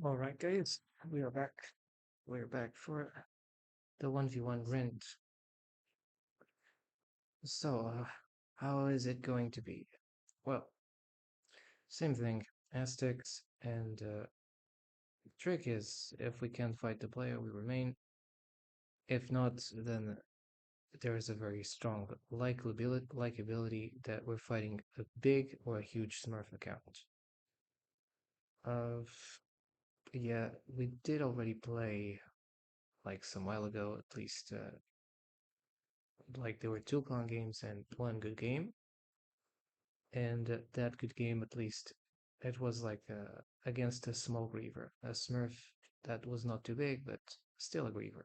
All right, guys, we are back. We're back for the 1v1 rent. So, how is it going to be? Well, same thing. Aztecs, and trick is if we can't fight the player, we remain. If not, then there is a very strong likability that we're fighting a big or a huge Smurf account. Uh, yeah, we did already play like some while ago, at least. Like there were two clan games and one good game, and that good game at least it was like against a small griever, a Smurf that was not too big but still a griever,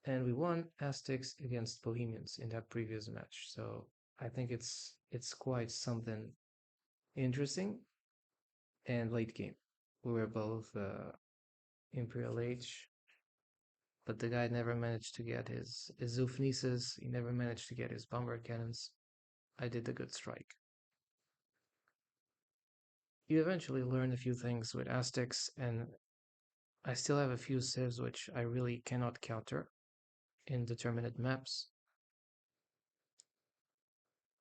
and we won Aztecs against Bohemians in that previous match. So I think it's quite something interesting. And late game, we were both Imperial Age, but the guy never managed to get his Zoofnesis. He never managed to get his bomber cannons. I did the good strike. You eventually learn a few things with Aztecs, and I still have a few civs which I really cannot counter in determinate maps.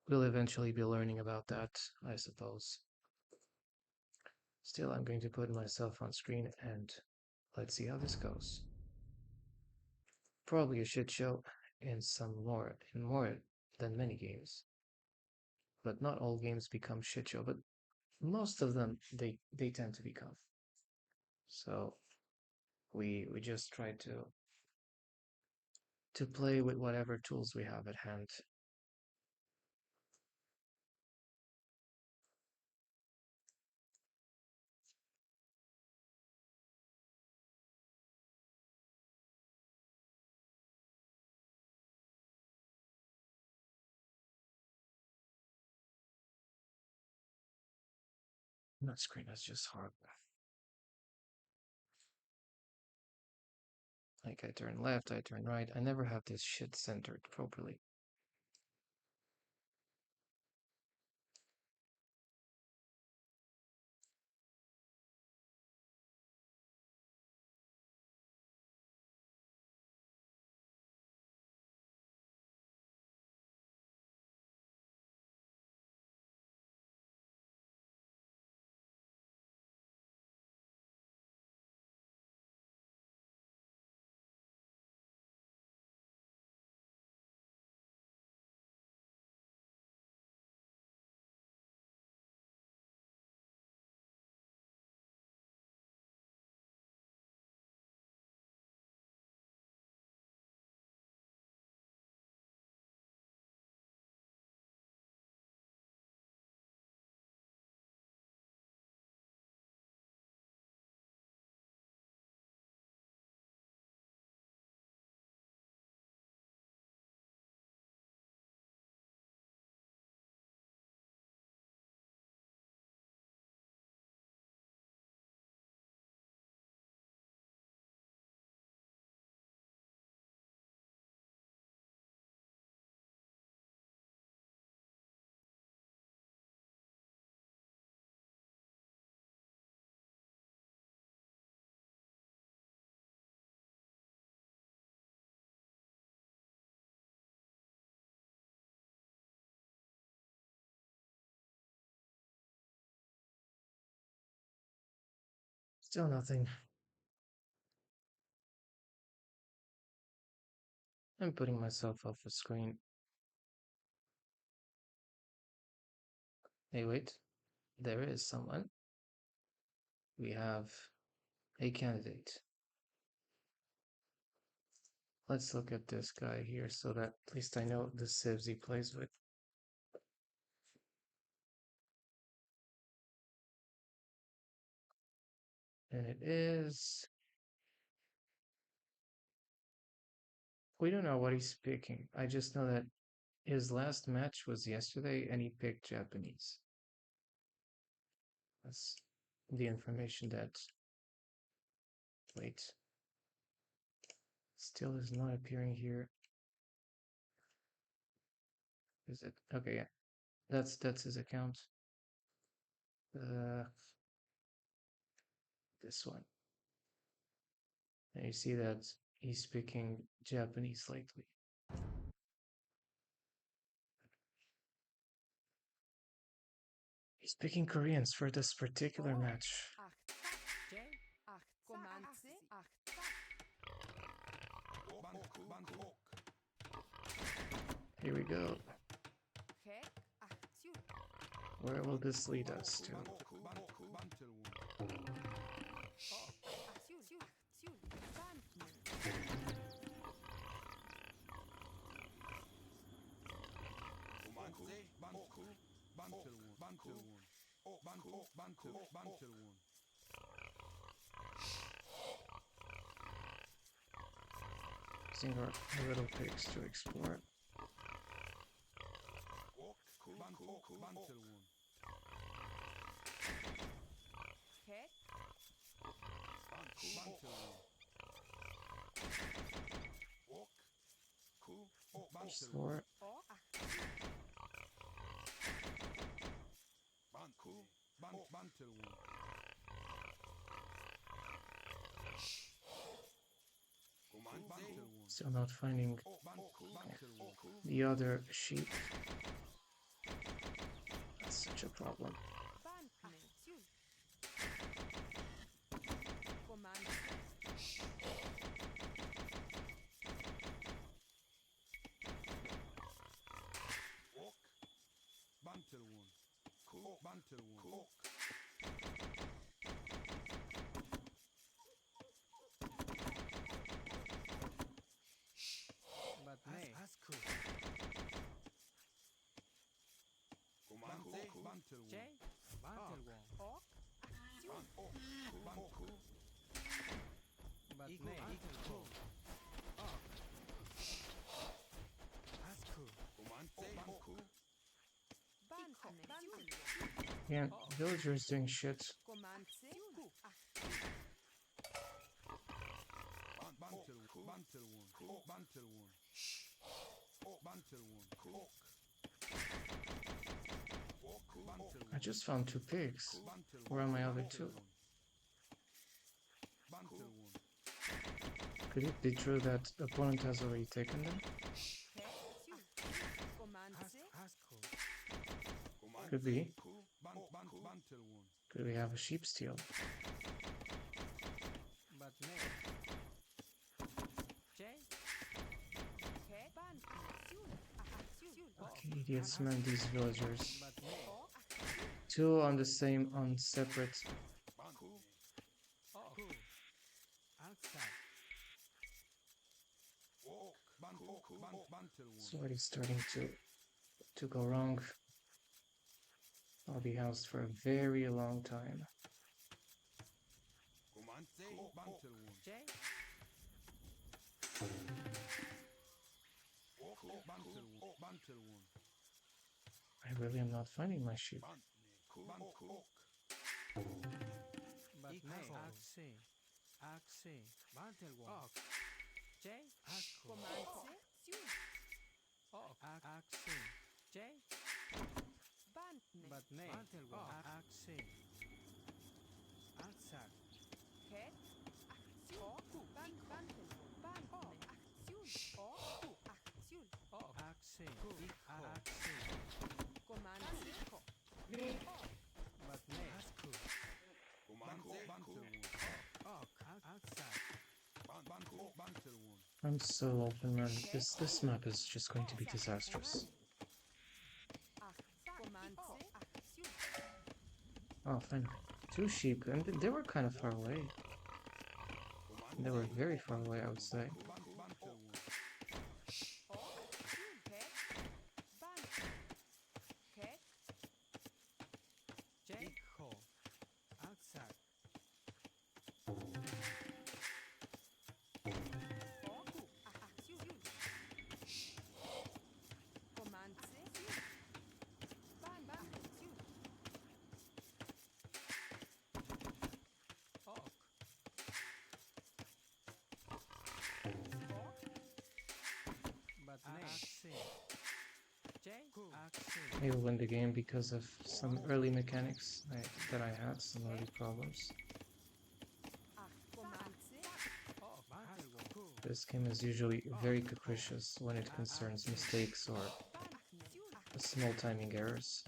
We'll eventually be learning about that, I suppose. Still, I'm going to put myself on screen and let's see how this goes. Probably a shit show in more than many games. But not all games become shit show, but most of them they tend to become. So we just try to play with whatever tools we have at hand. Not screen, that's just hard. Like I turn left, I turn right. I never have this shit centered properly. Still nothing. I'm putting myself off the screen. Hey, wait. There is someone. We have a candidate. Let's look at this guy here so that at least I know the civs he plays with. And it is... We don't know what he's picking. I just know that his last match was yesterday and he picked Japanese. That's the information that... Wait. Still is not appearing here. Is it? Okay, yeah. That's his account. Uh, this one. And you see that he's speaking Japanese slightly. He's speaking Koreans for this particular match. Here we go. Where will this lead us to? Using our little pigs to explore. Explore. Still not finding the other sheep. That's such a problem. Yeah, villagers doing shit. I just found 2 pigs. Where are my other 2? Could it be true that the opponent has already taken them? Could be. Could we have a sheep steal? Okay, idiots, man, these villagers. 2 on the same, on separate. It's already starting to go wrong. I'll be housed for a very long time. I really am not finding my sheep. I'm so open, man. This map is just going to be disastrous. Oh, finally. 2 sheep, and they were kind of far away. They were very far away, I would say. I will win the game because of some early mechanics that I had, some early problems. This game is usually very capricious when it concerns mistakes or small timing errors.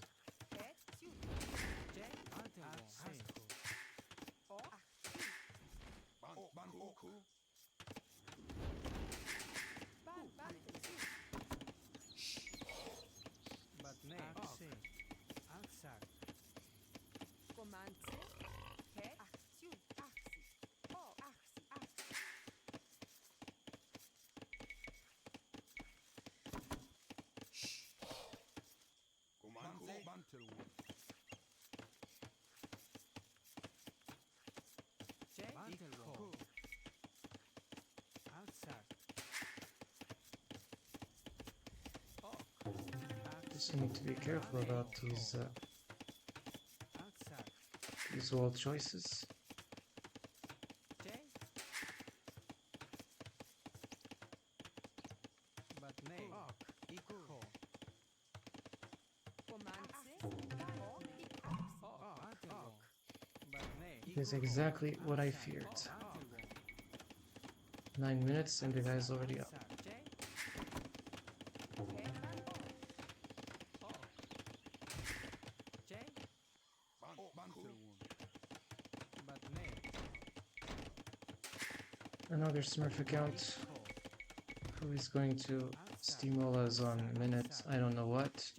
Just need to be careful about these wall choices. It is exactly what I feared. 9 minutes and the guy's already up. Another Smurf account. Who is going to steamroll us on minute I don't know what?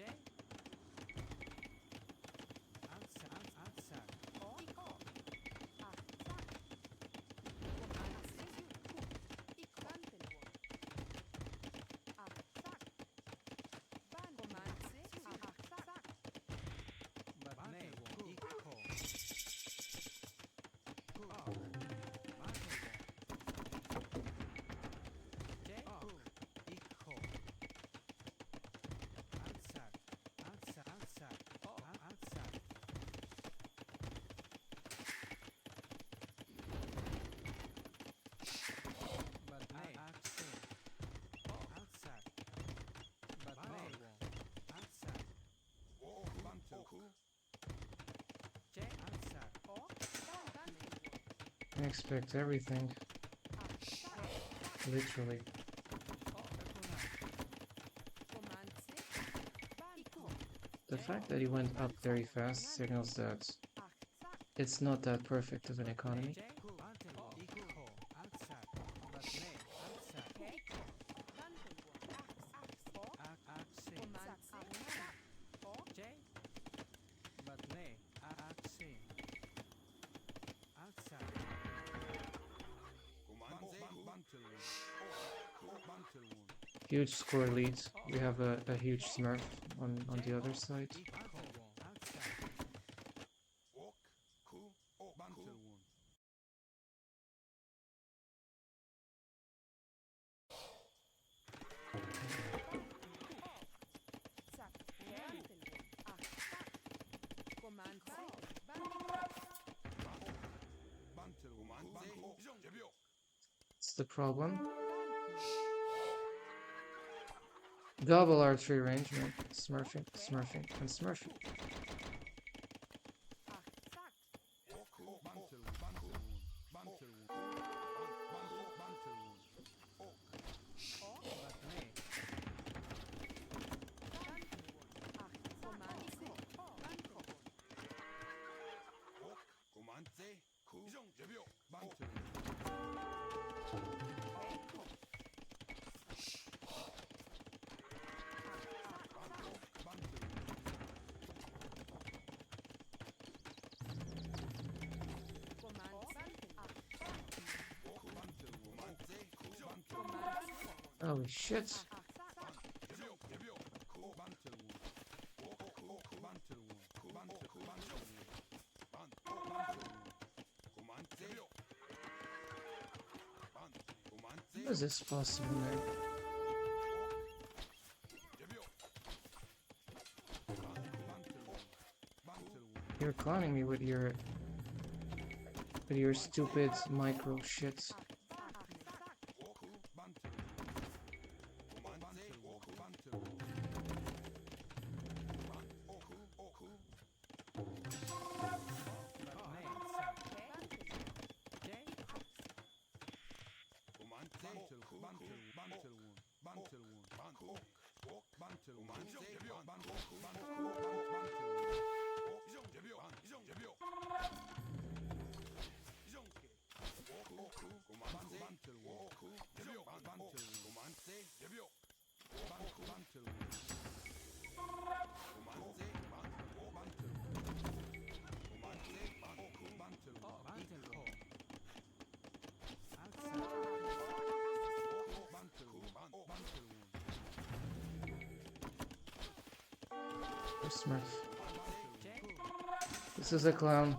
I expect everything. Literally. The fact that he went up very fast signals that it's not that perfect of an economy. Huge score lead. We have a huge Smurf on the other side. It's the problem. Double archery range, man. Smurfing, smurfing, and smurfing. Holy shit. How is this possible, man? You're clowning me with your stupid micro shit. Smurf. This is a clown.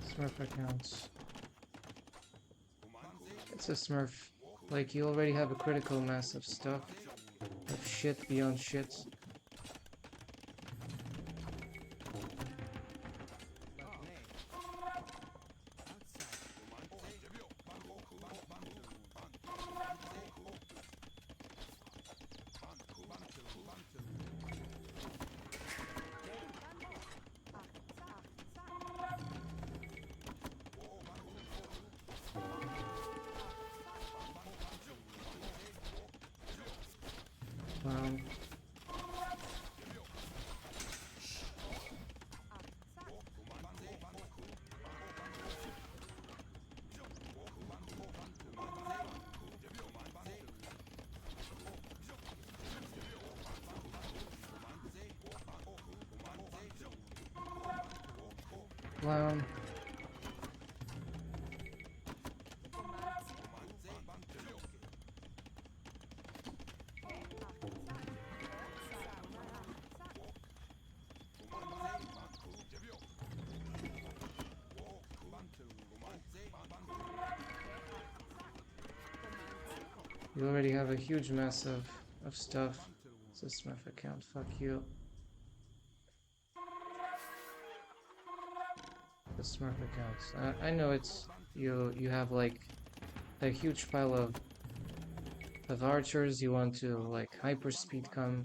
Smurf accounts. It's a Smurf. Like, you already have a critical mass of stuff. Of shit beyond shit. Clown. You already have a huge mass of stuff. It's a Smurf account, fuck you. The Smurf accounts. I know it's you have like a huge pile of archers. You want to like hyperspeed come.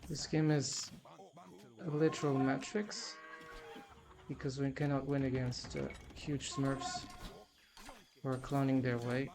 This game is a literal matrix because we cannot win against huge Smurfs who are cloning their way.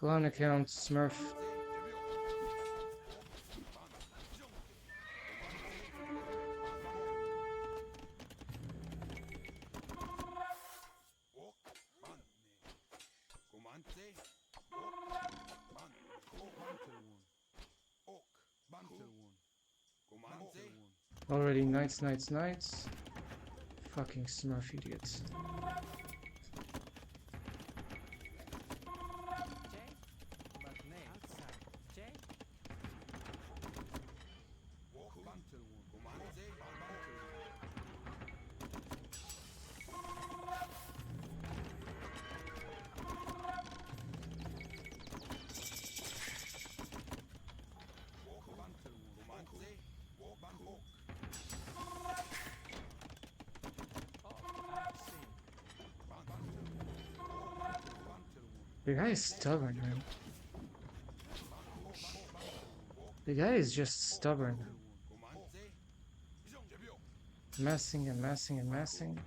Clone account Smurf. Already nights. Fucking Smurf idiots. The guy is stubborn, man. The guy is just stubborn. Massing and massing and massing.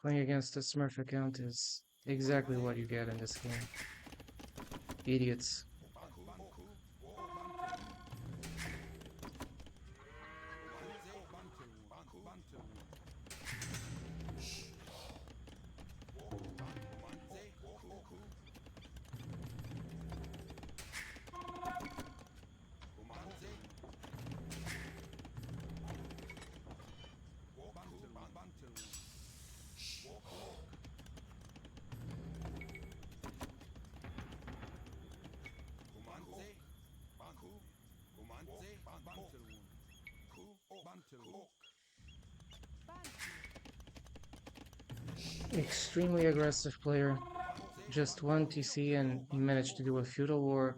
Playing against a Smurf account is exactly what you get in this game. Idiots. Extremely aggressive player. Just one TC and he managed to do a feudal war.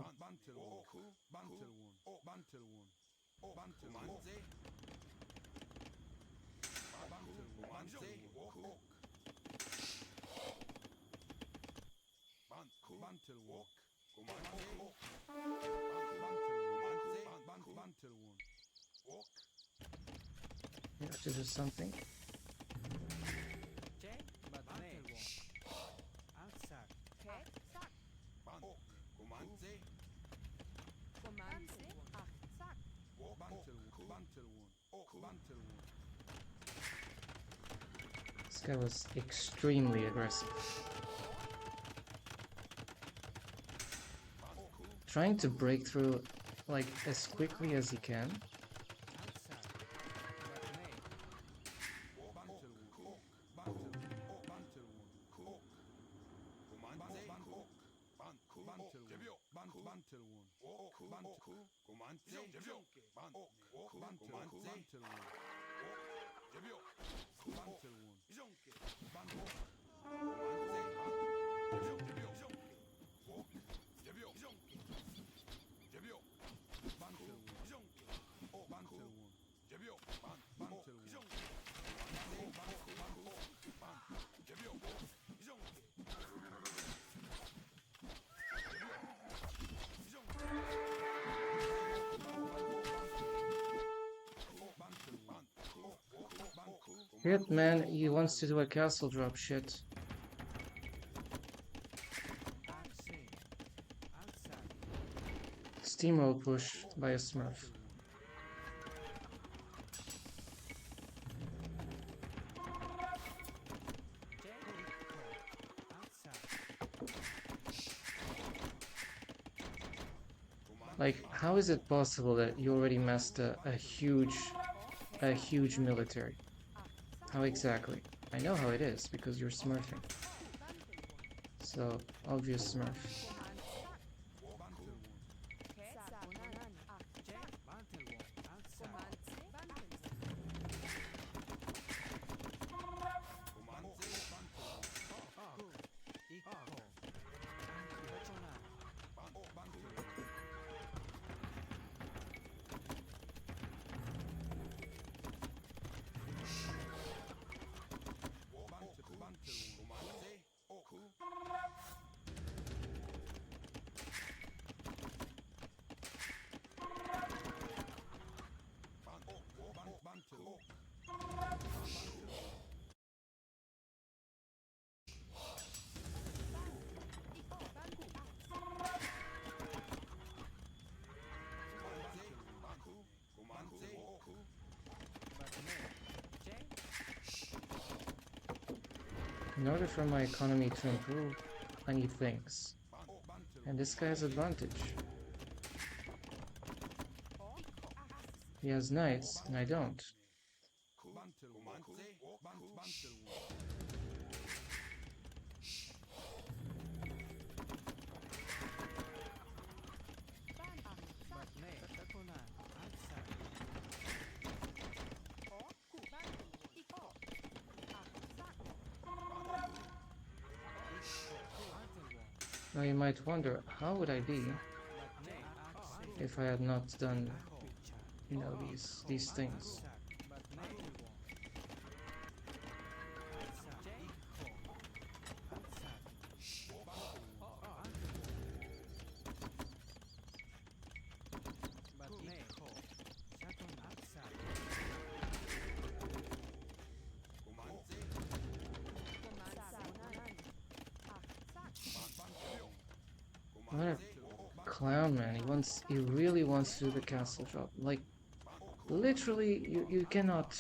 You have to do something. This guy was extremely aggressive. Trying to break through like as quickly as he can. Shit, man, he wants to do a castle drop, shit. Steamroll push by a Smurf. Like, how is it possible that you already massed a huge military? How exactly? I know how it is, because you're smurfing. So, obvious smurf. In order for my economy to improve, I need things. And this guy has advantage. He has knights, and I don't. Now you might wonder, how would I be if I had not done, these things? What a clown, man. He really wants to do the castle drop. Like, literally, you cannot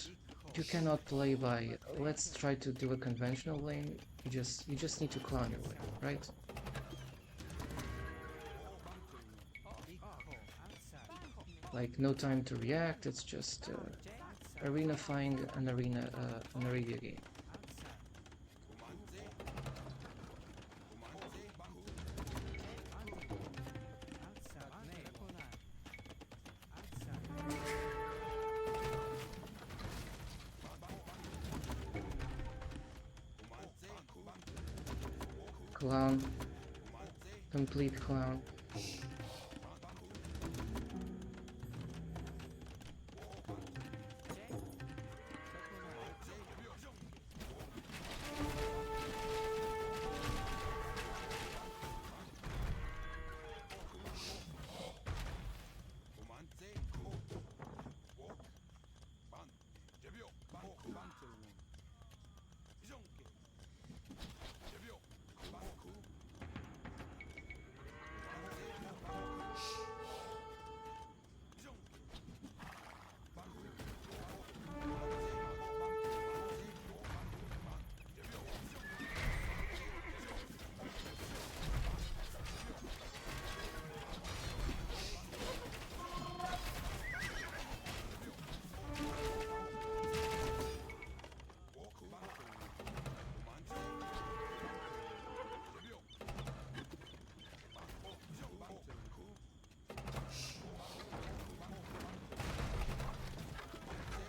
play by, let's try to do a conventional lane. You just need to clown your way, right? Like, no time to react, it's just arenafying an arena game. Clown. Complete clown.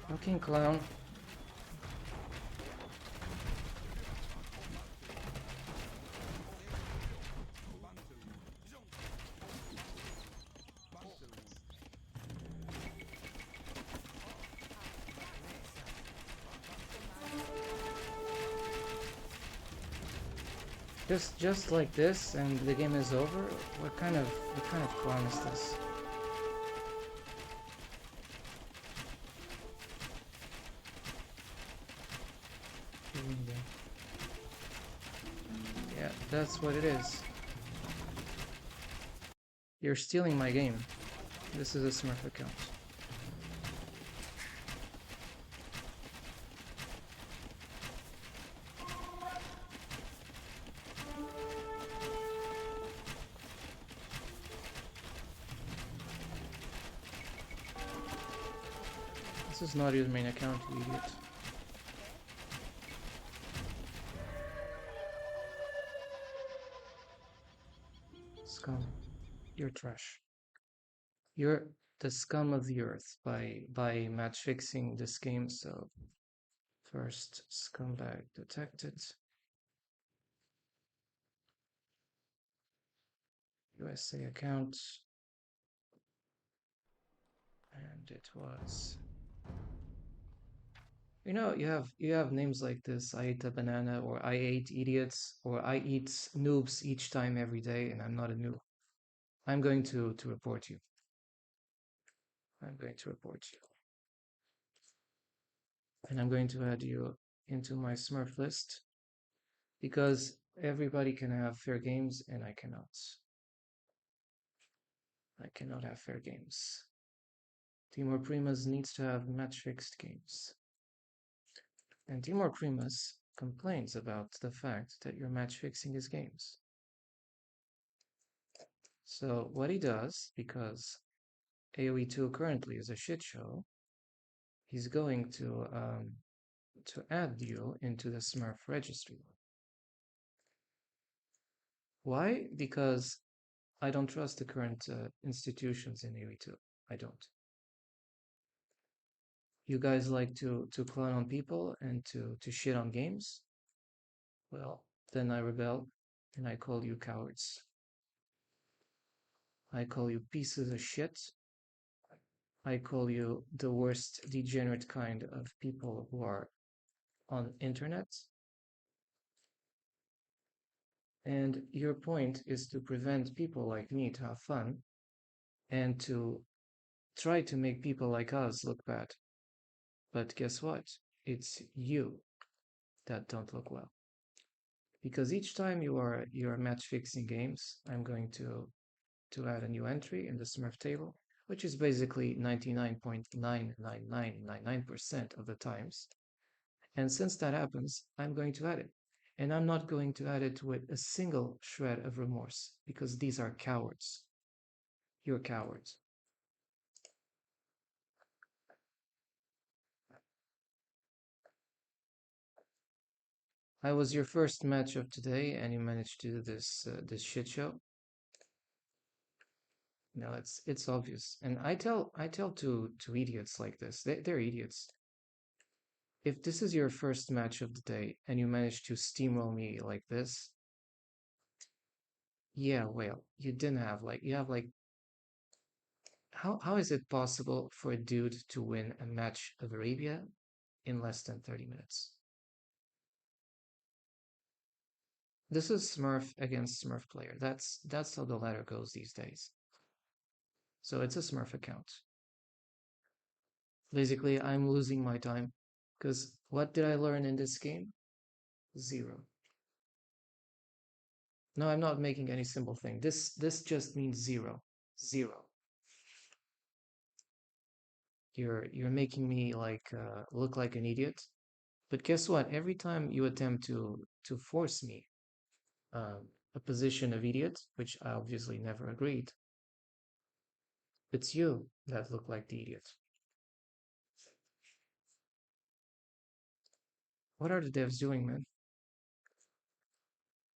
Fucking clown. Just like this, and the game is over. What kind of clown is this? Yeah, that's what it is. You're stealing my game. This is a Smurf account. This is not your main account, you idiot. Scum. You're trash. You're the scum of the earth by match fixing this game, so first scumbag detected. USA account. And it was, you have names like this. I ate a banana, or I ate idiots, or I eat noobs each time every day, and I'm not a noob. I'm going to report you. I'm going to report you. And I'm going to add you into my Smurf list because everybody can have fair games and I cannot. I cannot have fair games. Timor Primas needs to have match fixed games. And Timor Primas complains about the fact that you're match fixing his games. So what he does, because AoE 2 currently is a shit show, he's going to add you into the Smurf Registry. Why? Because I don't trust the current institutions in AoE 2. I don't. You guys like to clown on people and to shit on games? Well, then I rebel and I call you cowards. I call you pieces of shit. I call you the worst degenerate kind of people who are on internet. And your point is to prevent people like me to have fun and to try to make people like us look bad. But guess what? It's you that don't look well. Because each time you are match fixing games, I'm going to add a new entry in the Smurf table, which is basically 99.99999% of the times. And since that happens, I'm going to add it. And I'm not going to add it with a single shred of remorse because these are cowards. You're cowards. I was your first match of today, and you managed to do this shit show. No, it's obvious, and I tell to idiots like this. They're idiots. If this is your first match of the day and you manage to steamroll me like this, yeah, well, you didn't have like you have like how is it possible for a dude to win a match of Arabia in less than 30 minutes? This is Smurf against Smurf player. That's how the ladder goes these days. So it's a Smurf account. Basically, I'm losing my time because what did I learn in this game? Zero. No, I'm not making any simple thing. This just means zero. Zero. You're making me like look like an idiot. But guess what? Every time you attempt to force me a position of idiot, which I obviously never agreed, it's you that look like the idiot. What are the devs doing, man?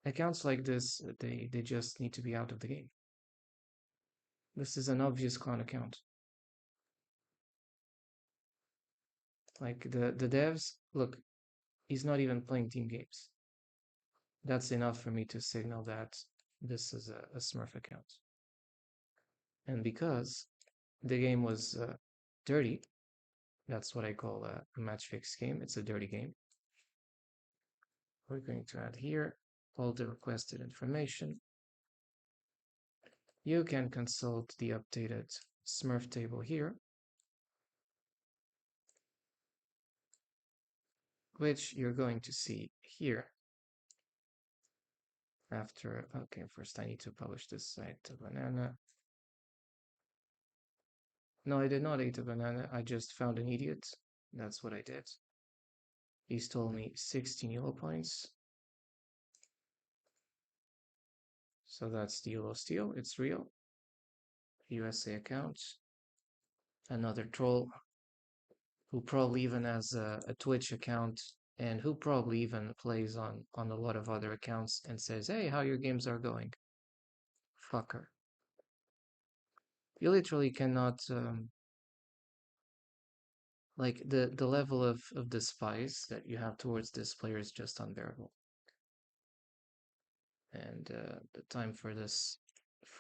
Accounts like this, they just need to be out of the game. This is an obvious clown account. Like the devs, look, he's not even playing team games. That's enough for me to signal that this is a Smurf account. And because the game was dirty, that's what I call a match fix game. It's a dirty game. We're going to add here all the requested information. You can consult the updated Smurf table here, which you're going to see here. After, okay, first I need to publish this site, banana. No, I did not eat a banana. I just found an idiot. That's what I did. He stole me 16 yellow points. So that's the yellow steal. It's real. USA account. Another troll who probably even has a Twitch account and who probably even plays on a lot of other accounts and says, "Hey, how your games are going?" Fucker. You literally cannot like the level of despise that you have towards this player is just unbearable. And the time for this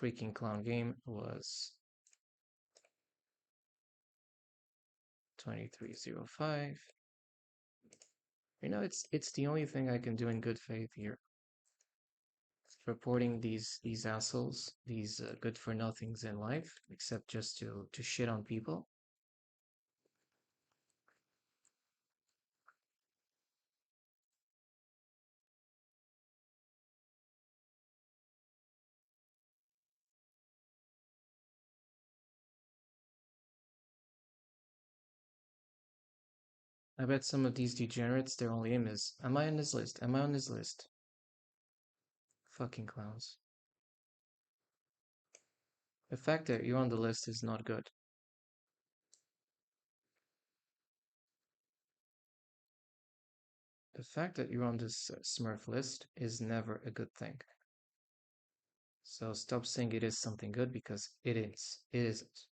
freaking clown game was 23:05. You know, it's the only thing I can do in good faith here. Reporting these assholes, these good for nothings in life, except just to shit on people. I bet some of these degenerates, their only aim is, am I on this list? Am I on this list? Fucking clowns. The fact that you're on the list is not good. The fact that you're on this Smurf list is never a good thing. So stop saying it is something good because it is. It isn't.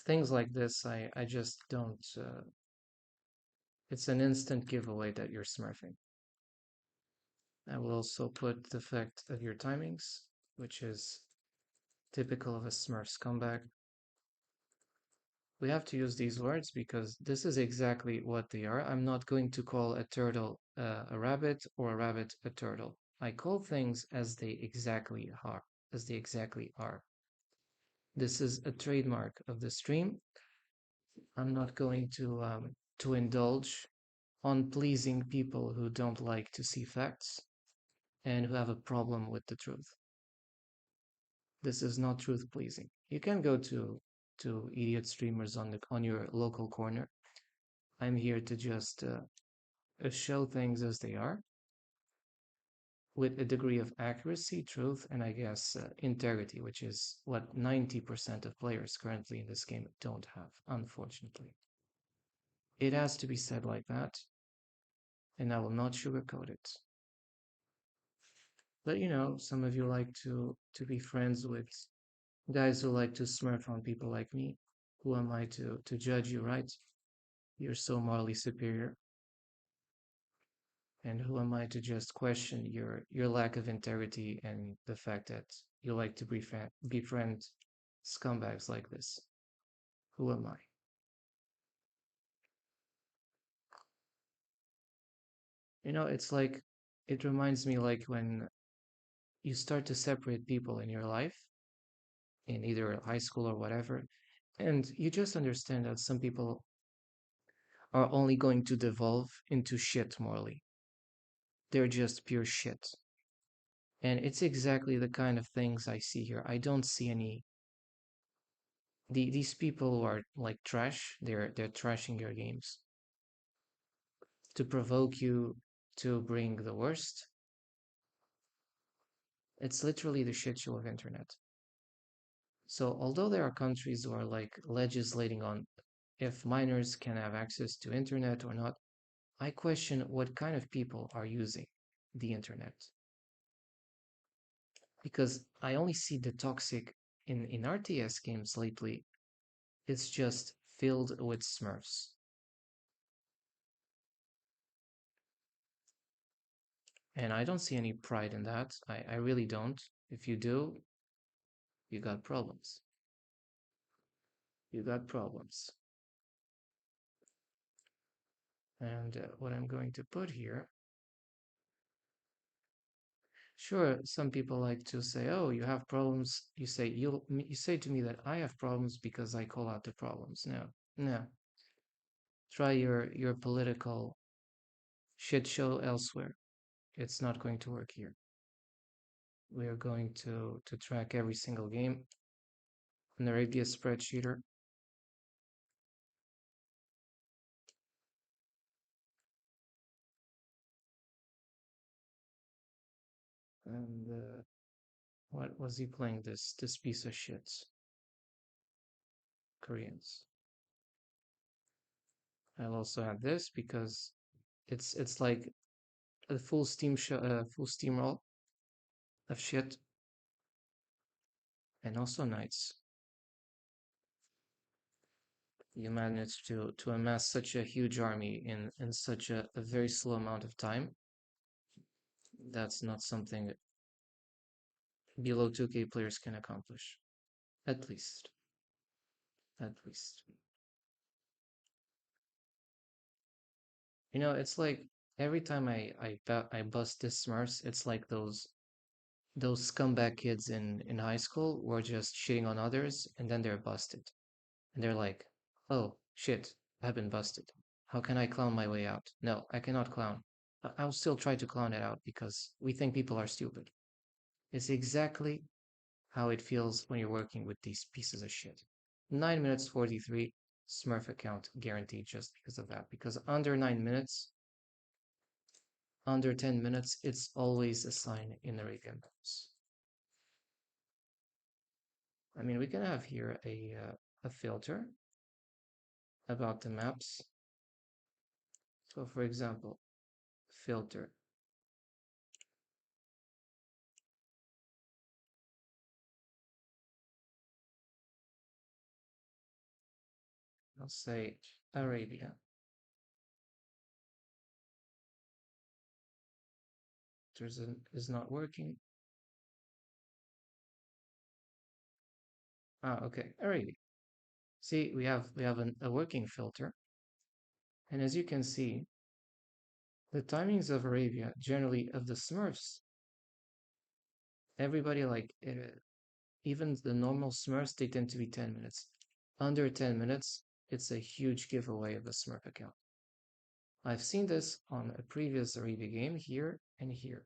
Things like this, I just don't. It's an instant giveaway that you're smurfing. I will also put the fact of your timings, which is typical of a smurf scumbag. We have to use these words because this is exactly what they are. I'm not going to call a turtle a rabbit or a rabbit a turtle. I call things as they exactly are, as they exactly are. This is a trademark of the stream. I'm not going to indulge on pleasing people who don't like to see facts and who have a problem with the truth. This is not truth pleasing. You can go to idiot streamers on your local corner. I'm here to just show things as they are with a degree of accuracy, truth, and I guess integrity, which is what 90% of players currently in this game don't have, unfortunately. It has to be said like that, and I will not sugarcoat it. But some of you like to be friends with guys who like to smurf on people like me. Who am I to judge you, right? You're so morally superior. And who am I to just question your lack of integrity and the fact that you like to befriend scumbags like this? Who am I? It's like it reminds me like when you start to separate people in your life, in either high school or whatever, and you just understand that some people are only going to devolve into shit morally. They're just pure shit. And it's exactly the kind of things I see here. I don't see any these people who are like trash, they're trashing your games to provoke you to bring the worst. It's literally the shit show of internet. So although there are countries who are like legislating on if minors can have access to internet or not, I question what kind of people are using the internet. Because I only see the toxic in RTS games lately. It's just filled with Smurfs. And I don't see any pride in that. I really don't. If you do, you got problems. You got problems. And what I'm going to put here, sure, some people like to say, "Oh, you have problems." You say to me that I have problems because I call out the problems. No, no. Try your political shit show elsewhere. It's not going to work here. We are going to track every single game in the radius spreadsheeter. And what was he playing? This piece of shit. Koreans. I'll also add this because it's like a full full steamroll of shit, and also knights. you managed to amass such a huge army in such a very slow amount of time. That's not something below 2K players can accomplish. At least. At least. It's like every time I bust this Smurfs, it's like those scumbag kids in high school who are just shitting on others and then they're busted. And they're like, oh shit, I've been busted. How can I clown my way out? No, I cannot clown. I'll still try to clown it out because we think people are stupid. It's exactly how it feels when you're working with these pieces of shit. 9 minutes 43 Smurf account guaranteed just because of that. Because under 10 minutes, it's always a sign in Arabian Nights. I mean, we can have here a filter about the maps. So for example, filter. I'll say Arabia. Is not working. Ah, okay, Arabia. See, we have a working filter, and as you can see, the timings of Arabia, generally of the Smurfs, everybody like even the normal Smurfs, they tend to be 10 minutes. Under 10 minutes, it's a huge giveaway of the Smurf account. I've seen this on a previous Arabia game here and here.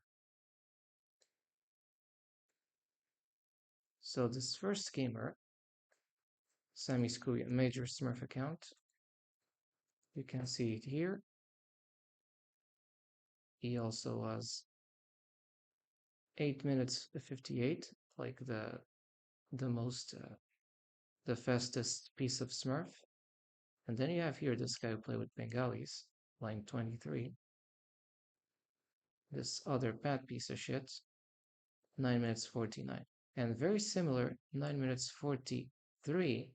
So this first gamer, Sami Skouya, major Smurf account, you can see it here. He also was 8 minutes 58, like the most the fastest piece of Smurf. And then you have here this guy who played with Bengalis, line 23. This other bad piece of shit, 9 minutes 49. And very similar, 9 minutes 43,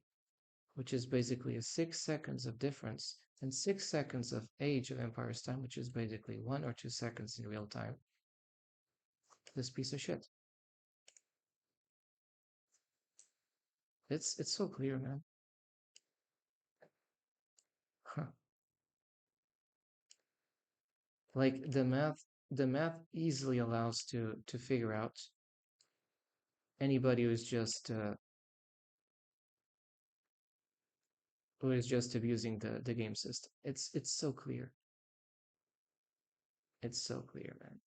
which is basically a 6 seconds of difference, and 6 seconds of Age of Empires time, which is basically 1 or 2 seconds in real time. This piece of shit. It's so clear, man. Like the math easily allows to figure out anybody who is just abusing the game system. It's so clear. It's so clear, man.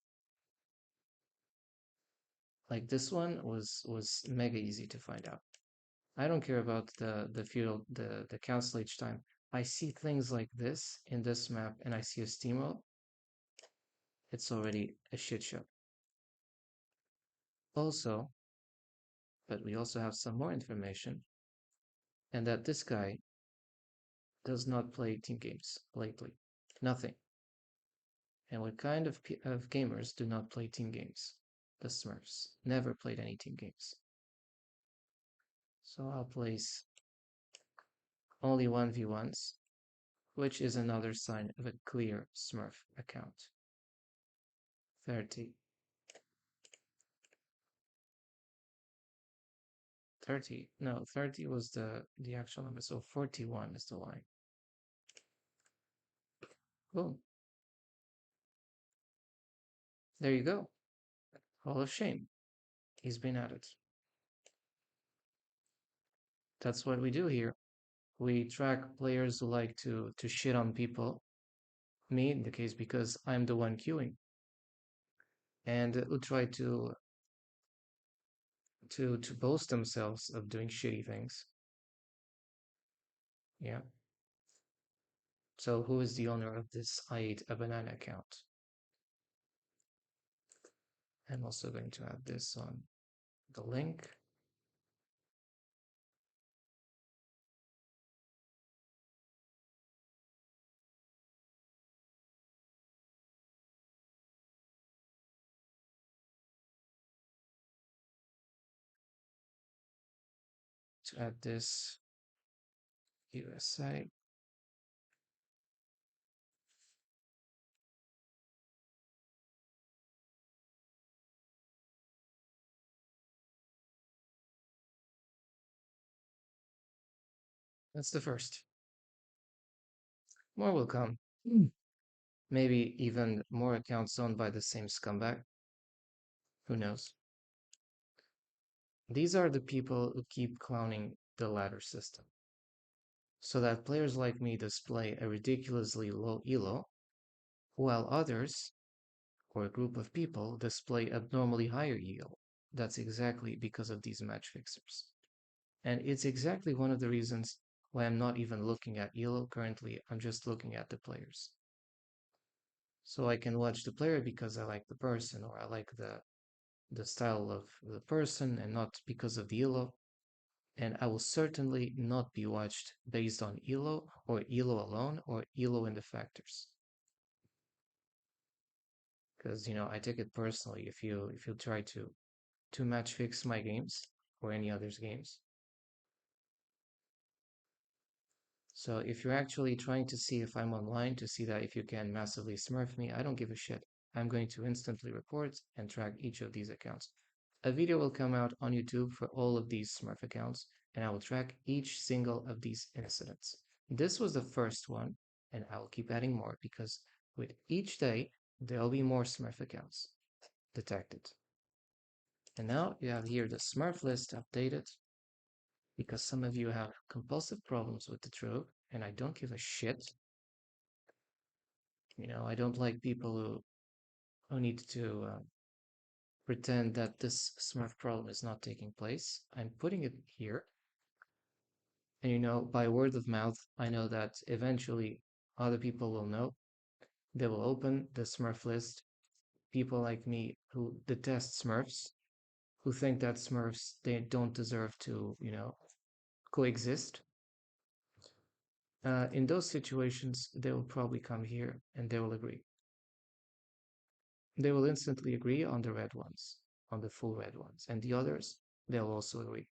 Like this one was mega easy to find out. I don't care about the field the council each time. I see things like this in this map and I see a steamroll, it's already a shit show. Also, but we also have some more information, and that this guy does not play team games lately. Nothing. And what kind of gamers do not play team games? The Smurfs. Never played any team games. So I'll place only 1v1s, which is another sign of a clear Smurf account. 30. 30. No, 30 was the actual number, so 41 is the line. Boom. There you go. Hall of Shame. He's been added. That's what we do here. We track players who like to shit on people. Me, in the case, because I'm the one queuing. And who try to boast themselves of doing shitty things. Yeah. So who is the owner of this I ate a banana account? I'm also going to add this on the link. To add this USA. That's the first. More will come. Maybe even more accounts owned by the same scumbag. Who knows? These are the people who keep clowning the ladder system, so that players like me display a ridiculously low elo, while others, or a group of people, display abnormally higher elo. That's exactly because of these match fixers. And it's exactly one of the reasons why I'm not even looking at elo currently. I'm just looking at the players. So I can watch the player because I like the person or I like the style of the person and not because of the elo. And I will certainly not be watched based on elo or elo alone or elo in the factors. Because I take it personally if you try to match fix my games or any others games. So if you're actually trying to see if I'm online to see that if you can massively smurf me, I don't give a shit. I'm going to instantly report and track each of these accounts. A video will come out on YouTube for all of these Smurf accounts, and I will track each single of these incidents. This was the first one, and I will keep adding more because with each day, there'll be more Smurf accounts detected. And now you have here the Smurf list updated because some of you have compulsive problems with the trope, and I don't give a shit. I don't like people who need to pretend that this Smurf problem is not taking place. I'm putting it here. And by word of mouth, I know that eventually other people will know. They will open the Smurf list. People like me who detest Smurfs, who think that Smurfs they don't deserve to, coexist. In those situations, they will probably come here and they will agree. They will instantly agree on the red ones, on the full red ones, and the others, they'll also agree.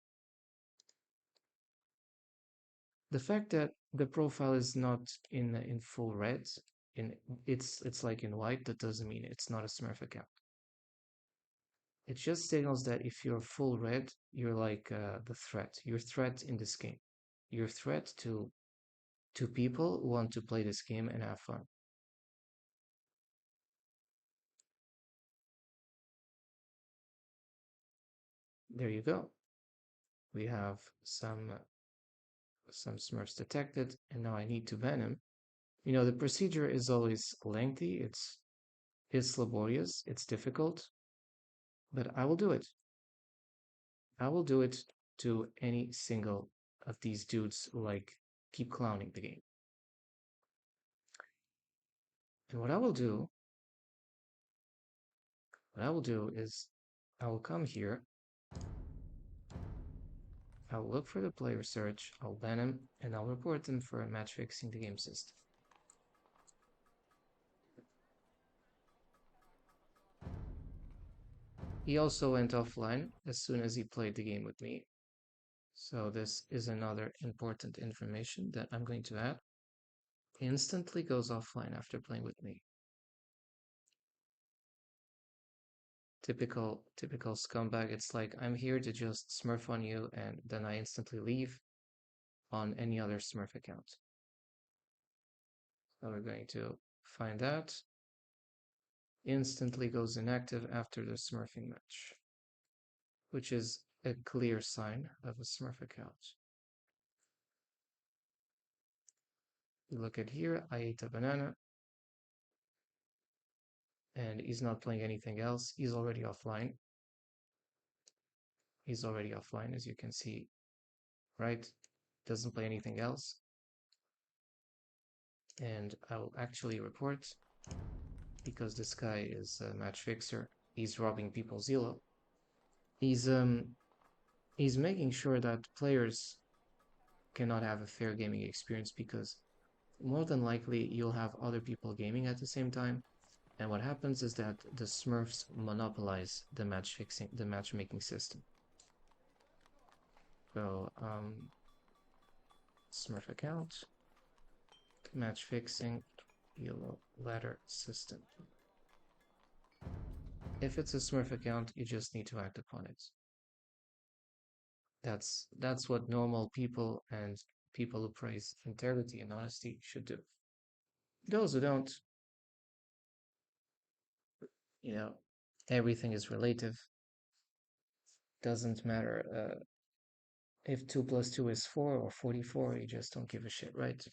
The fact that the profile is not in full red, in it's like in white, that doesn't mean it's not a Smurf account. It just signals that if you're full red, you're like the threat. You're threat in this game. You're threat to people who want to play this game and have fun. There you go. We have some Smurfs detected, and now I need to ban him. The procedure is always lengthy. It's laborious. It's difficult, but I will do it. I will do it to any single of these dudes who keep clowning the game. And what I will do is I will come here, I'll look for the player search, I'll ban him, and I'll report him for match fixing the game system. He also went offline as soon as he played the game with me. So this is another important information that I'm going to add. Instantly goes offline after playing with me. Typical scumbag. It's like I'm here to just smurf on you and then I instantly leave on any other Smurf account. So we're going to find that. Instantly goes inactive after the smurfing match, which is a clear sign of a Smurf account. You look at here, I ate a banana, and he's not playing anything else. He's already offline. He's already offline, as you can see, right? Doesn't play anything else. And I will actually report because this guy is a match fixer. He's robbing people's elo. He's making sure that players cannot have a fair gaming experience because more than likely you'll have other people gaming at the same time. And what happens is that the Smurfs monopolize the matchmaking system. So Smurf account, match fixing, yellow ladder system. If it's a Smurf account, you just need to act upon it. That's what normal people and people who praise integrity and honesty should do. Those who don't, you know, everything is relative. Doesn't matter if 2 plus 2 is 4 or 44, you just don't give a shit, right?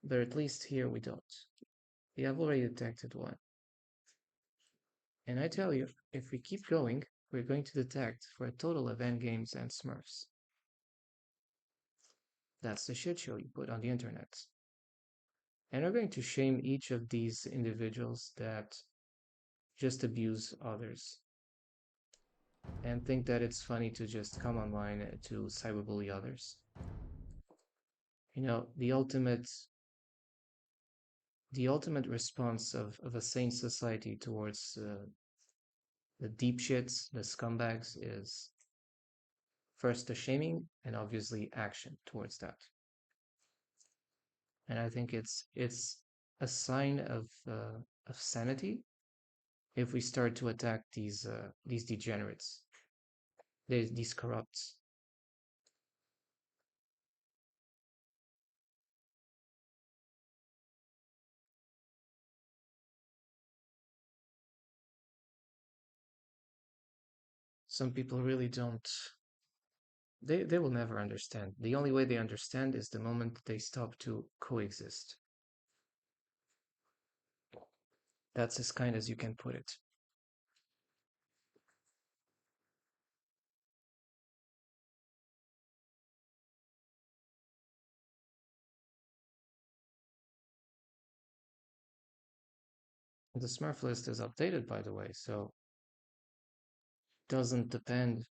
But at least here we don't. We have already detected one. And I tell you, if we keep going, we're going to detect for a total of N games and Smurfs. That's the shit show you put on the internet. And we're going to shame each of these individuals that just abuse others and think that it's funny to just come online to cyberbully others. You know, the ultimate response of a sane society towards the deep shits, the scumbags, is first the shaming and obviously action towards that. And I think it's a sign of sanity if we start to attack these degenerates, these corrupts. Some people really don't. They will never understand. The only way they understand is the moment they stop to coexist. That's as kind as you can put it. The Smurf list is updated, by the way, so doesn't depend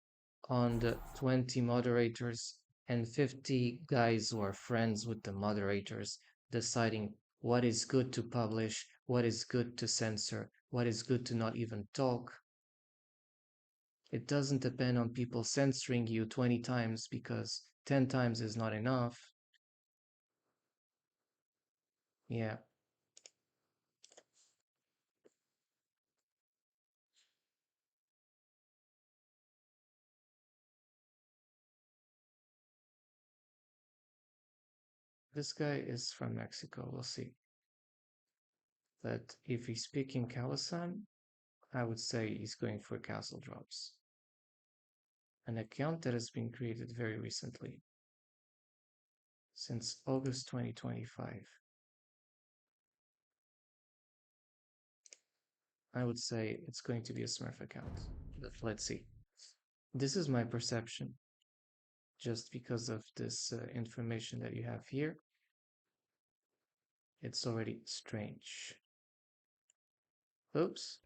on the 20 moderators and 50 guys who are friends with the moderators deciding what is good to publish, what is good to censor, what is good to not even talk. It doesn't depend on people censoring you 20 times because 10 times is not enough. Yeah. This guy is from Mexico, we'll see. But if he's speaking Kawasan, I would say he's going for castle drops. An account that has been created very recently, since August 2025. I would say it's going to be a Smurf account, but let's see. This is my perception, just because of this information that you have here. It's already strange. Oops.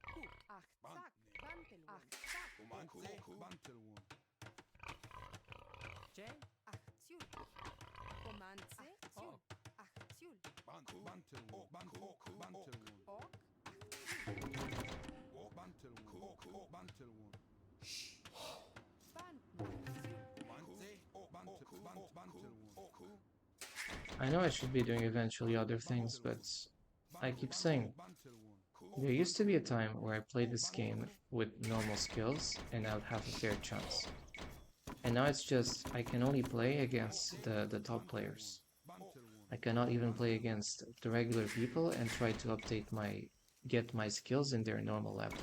I know I should be doing eventually other things, but I keep saying, there used to be a time where I played this game with normal skills and I'd have a fair chance. And now it's just, I can only play against the top players. I cannot even play against the regular people and try to get my skills in their normal level.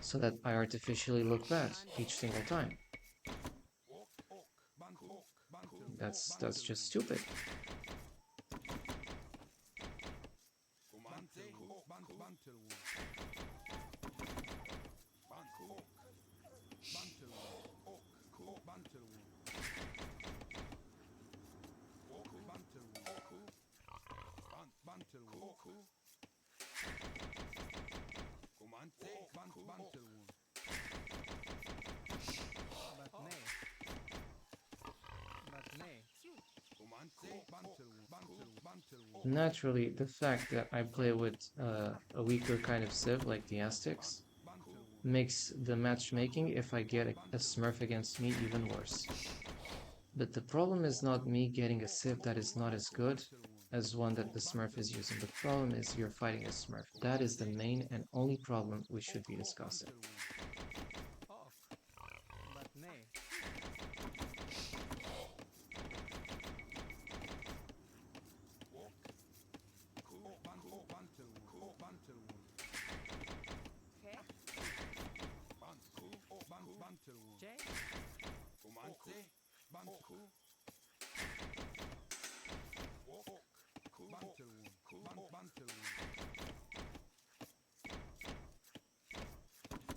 So that I artificially look bad each single time. That's just stupid. Naturally, the fact that I play with a weaker kind of civ like the Aztecs makes the matchmaking, if I get a Smurf against me, even worse. But the problem is not me getting a sieve that is not as good as one that the Smurf is using. The problem is you're fighting a Smurf. That is the main and only problem we should be discussing.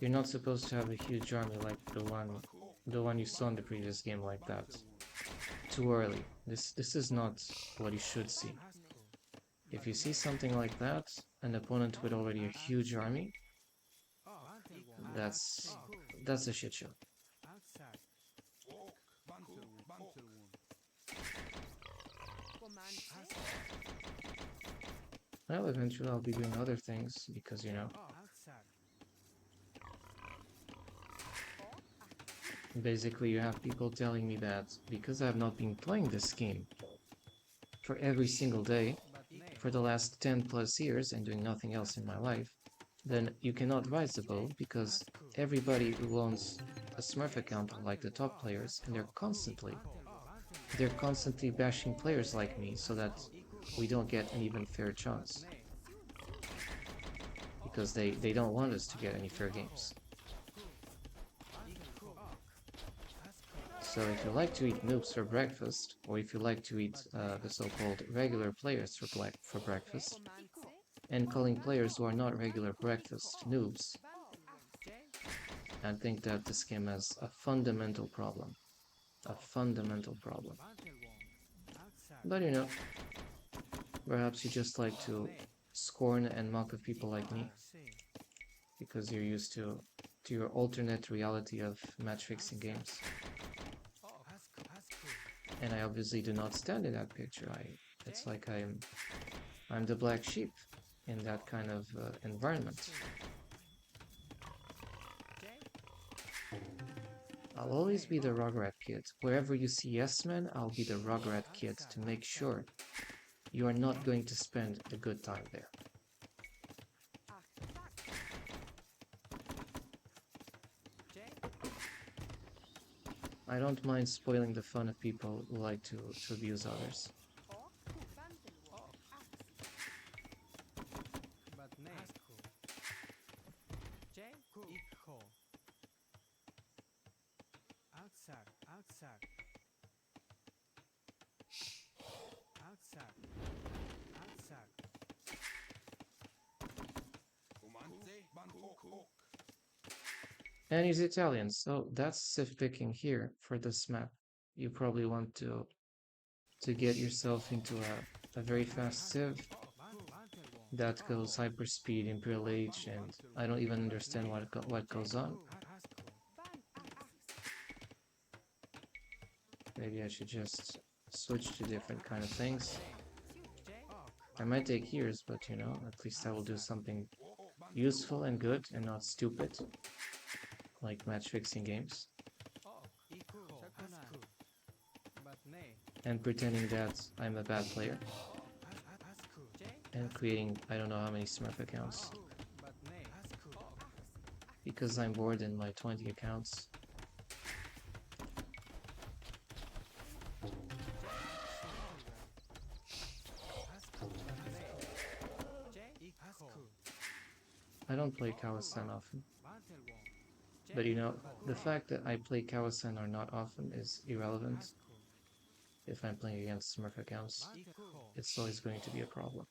You're not supposed to have a huge army like the one you saw in the previous game like that. Too early. This is not what you should see. If you see something like that, an opponent with already a huge army, that's a shit show. Well, eventually I'll be doing other things because, you know, basically you have people telling me that because I have not been playing this game for every single day for the last 10 plus years and doing nothing else in my life, then you cannot rise above because everybody who owns a Smurf account are like the top players and they're constantly bashing players like me so that we don't get an even fair chance. Because they don't want us to get any fair games. So if you like to eat noobs for breakfast, or if you like to eat the so-called regular players for breakfast, and calling players who are not regular breakfast noobs, I think that this game has a fundamental problem. A fundamental problem. But you know, perhaps you just like to scorn and mock of people like me, because you're used to your alternate reality of match fixing games. And I obviously do not stand in that picture. It's like I'm the black sheep in that kind of environment. I'll always be the Rugrat kid. Wherever you see Yes Man, I'll be the Rugrat kid to make sure you are not going to spend a good time there. I don't mind spoiling the fun of people who like to abuse others. And he's Italian, so that's civ picking here for this map. You probably want to get yourself into a very fast civ that goes hyperspeed, Imperial Age, and I don't even understand what goes on. Maybe I should just switch to different kind of things. I might take years, but you know, at least I will do something useful and good and not stupid, like match fixing games. And pretending that I'm a bad player. And creating I don't know how many Smurf accounts. Because I'm bored in my 20 accounts. I don't play Kawasan often. But you know, the fact that I play Kawasan or not often is irrelevant. If I'm playing against Smurf accounts, it's always going to be a problem.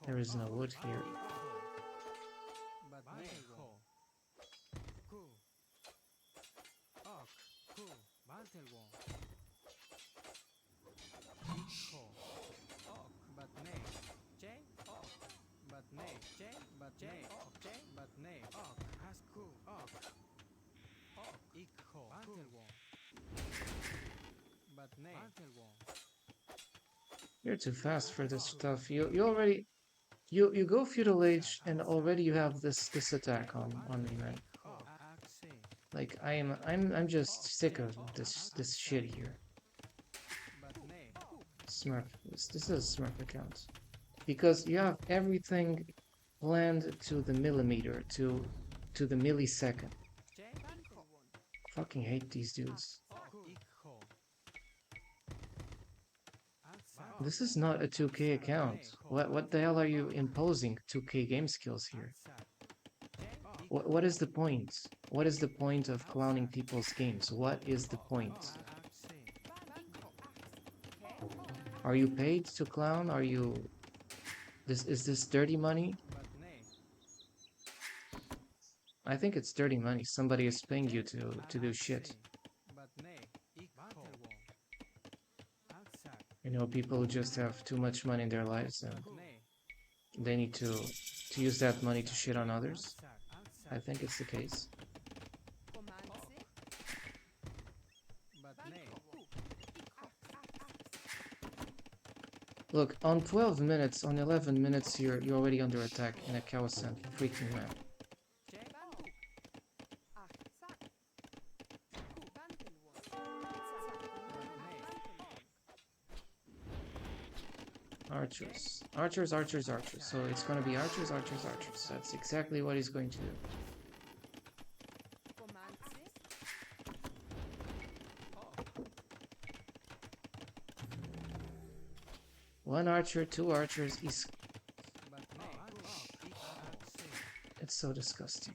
There is no wood here. You're too fast for this stuff. You already you go feudal age and already you have this attack on me, man. Like I'm just sick of this shit here. Smurf. This is a Smurf account. Because you have everything planned to the millimeter, to the millisecond. Fucking hate these dudes. This is not a 2K account. What the hell are you imposing 2K game skills here? What is the point? What is the point of clowning people's games? What is the point? Are you paid to clown? Are you... Is this dirty money? I think it's dirty money. Somebody is paying you to do shit. You know, people just have too much money in their lives and they need to use that money to shit on others. I think it's the case. Look, on 12 minutes, on 11 minutes, you're already under attack in a Kawasan freaking map. Archers. Archers, archers, archers. So it's gonna be archers, archers, archers. That's exactly what he's going to do. One archer, two archers. It's so disgusting.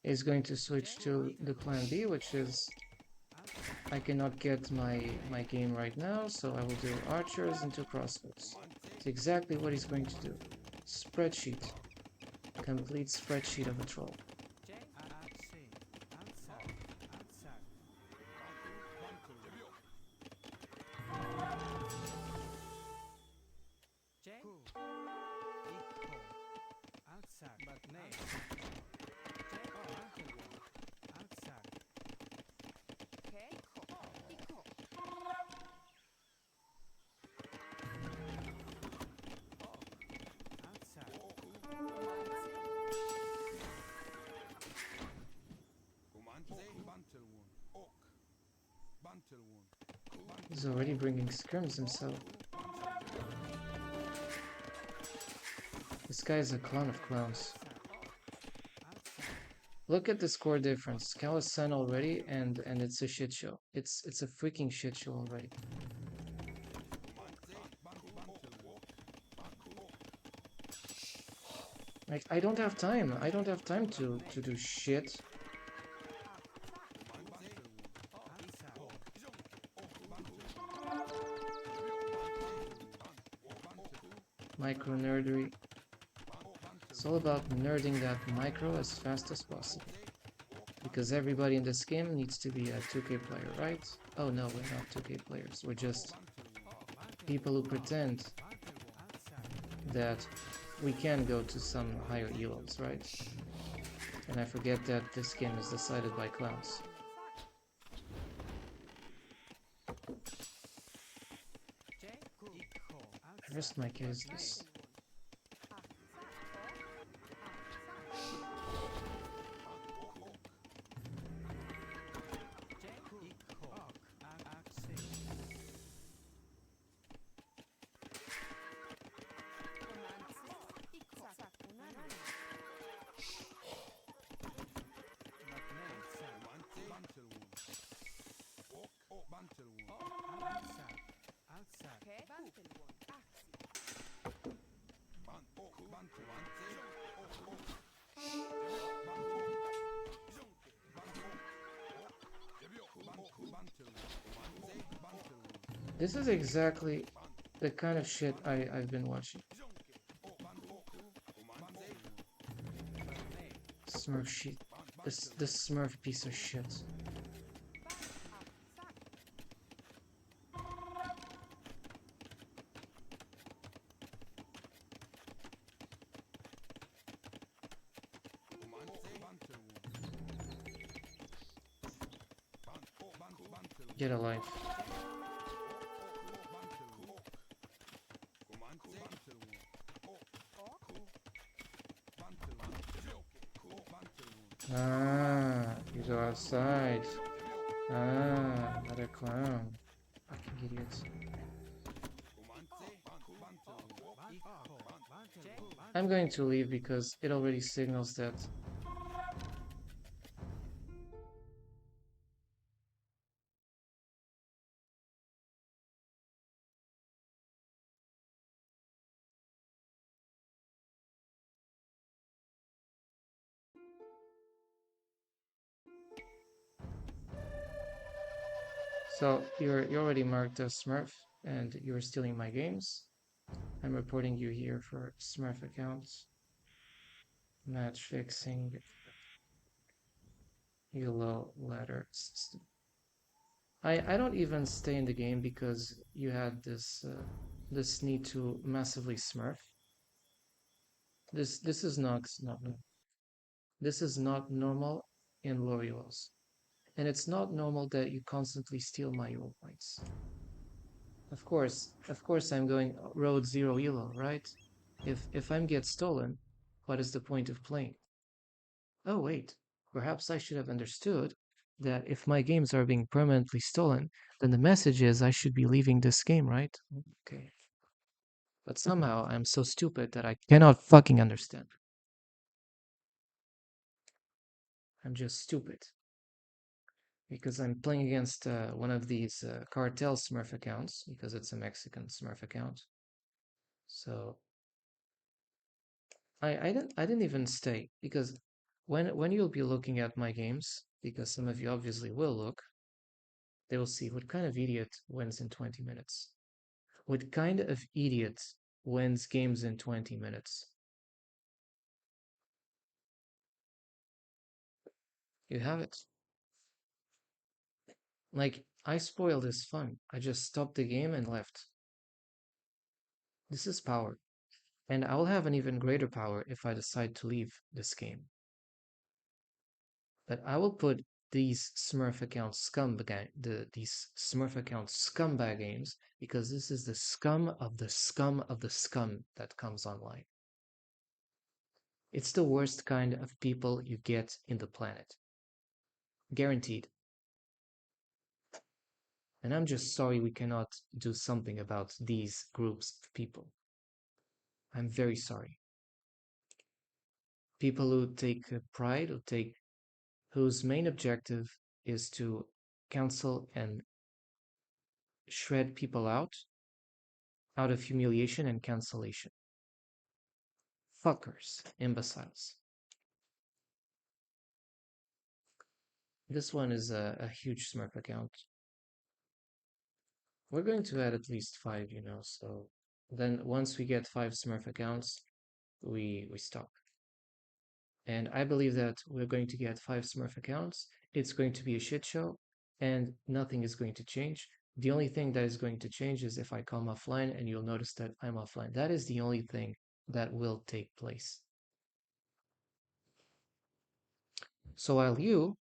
Is going to switch to the plan B, which is I cannot get my game right now, so I will do archers into crossbows. It's exactly what he's going to do. Spreadsheet. Complete spreadsheet of a troll. He's already bringing scrims himself. This guy is a clown of clowns. Look at the score difference. Kawasan already, and it's a shit show. It's a freaking shit show already. Like, I don't have time. I don't have time to do shit. Micro nerdery. It's all about nerding that micro as fast as possible. Because everybody in this game needs to be a 2K player, right? Oh no, we're not 2K players. We're just people who pretend that we can go to some higher elos, right? And I forget that this game is decided by clowns. I rest my case this. This is exactly the kind of shit I've been watching. Smurf shit. This Smurf piece of shit. Get a life. Ah, you go outside. Ah, another clown. Fucking idiots. I'm going to leave because it already signals that. So you're already marked as Smurf and you're stealing my games. I'm reporting you here for Smurf accounts. Match fixing. Yellow ladder system. I don't even stay in the game because you had this need to massively Smurf. This is not this is not normal in Lorio's. And it's not normal that you constantly steal my elo points. Of course I'm going road zero elo, right? If I'm get stolen, what is the point of playing? Oh wait, perhaps I should have understood that if my games are being permanently stolen, then the message is I should be leaving this game, right? Okay. But somehow I'm so stupid that I cannot fucking understand. I'm just stupid because I'm playing against one of these cartel Smurf accounts because it's a Mexican Smurf account. So I didn't even stay because when you'll be looking at my games, because some of you obviously will look, they will see what kind of idiot wins in 20 minutes. What kind of idiot wins games in 20 minutes? You have it. Like, I spoiled his fun. I just stopped the game and left. This is power. And I will have an even greater power if I decide to leave this game. But I will put these Smurf account these Smurf account scumbag games because this is the scum of the scum of the scum that comes online. It's the worst kind of people you get in the planet. Guaranteed. And I'm just sorry we cannot do something about these groups of people. I'm very sorry. People who take pride, whose main objective is to cancel and shred people out of humiliation and cancellation. Fuckers, imbeciles. This one is a huge Smurf account. We're going to add at least 5, so then once we get 5 Smurf accounts, we stop. And I believe that we're going to get 5 Smurf accounts. It's going to be a shit show, and nothing is going to change. The only thing that is going to change is if I come offline, and you'll notice that I'm offline. That is the only thing that will take place. So while you,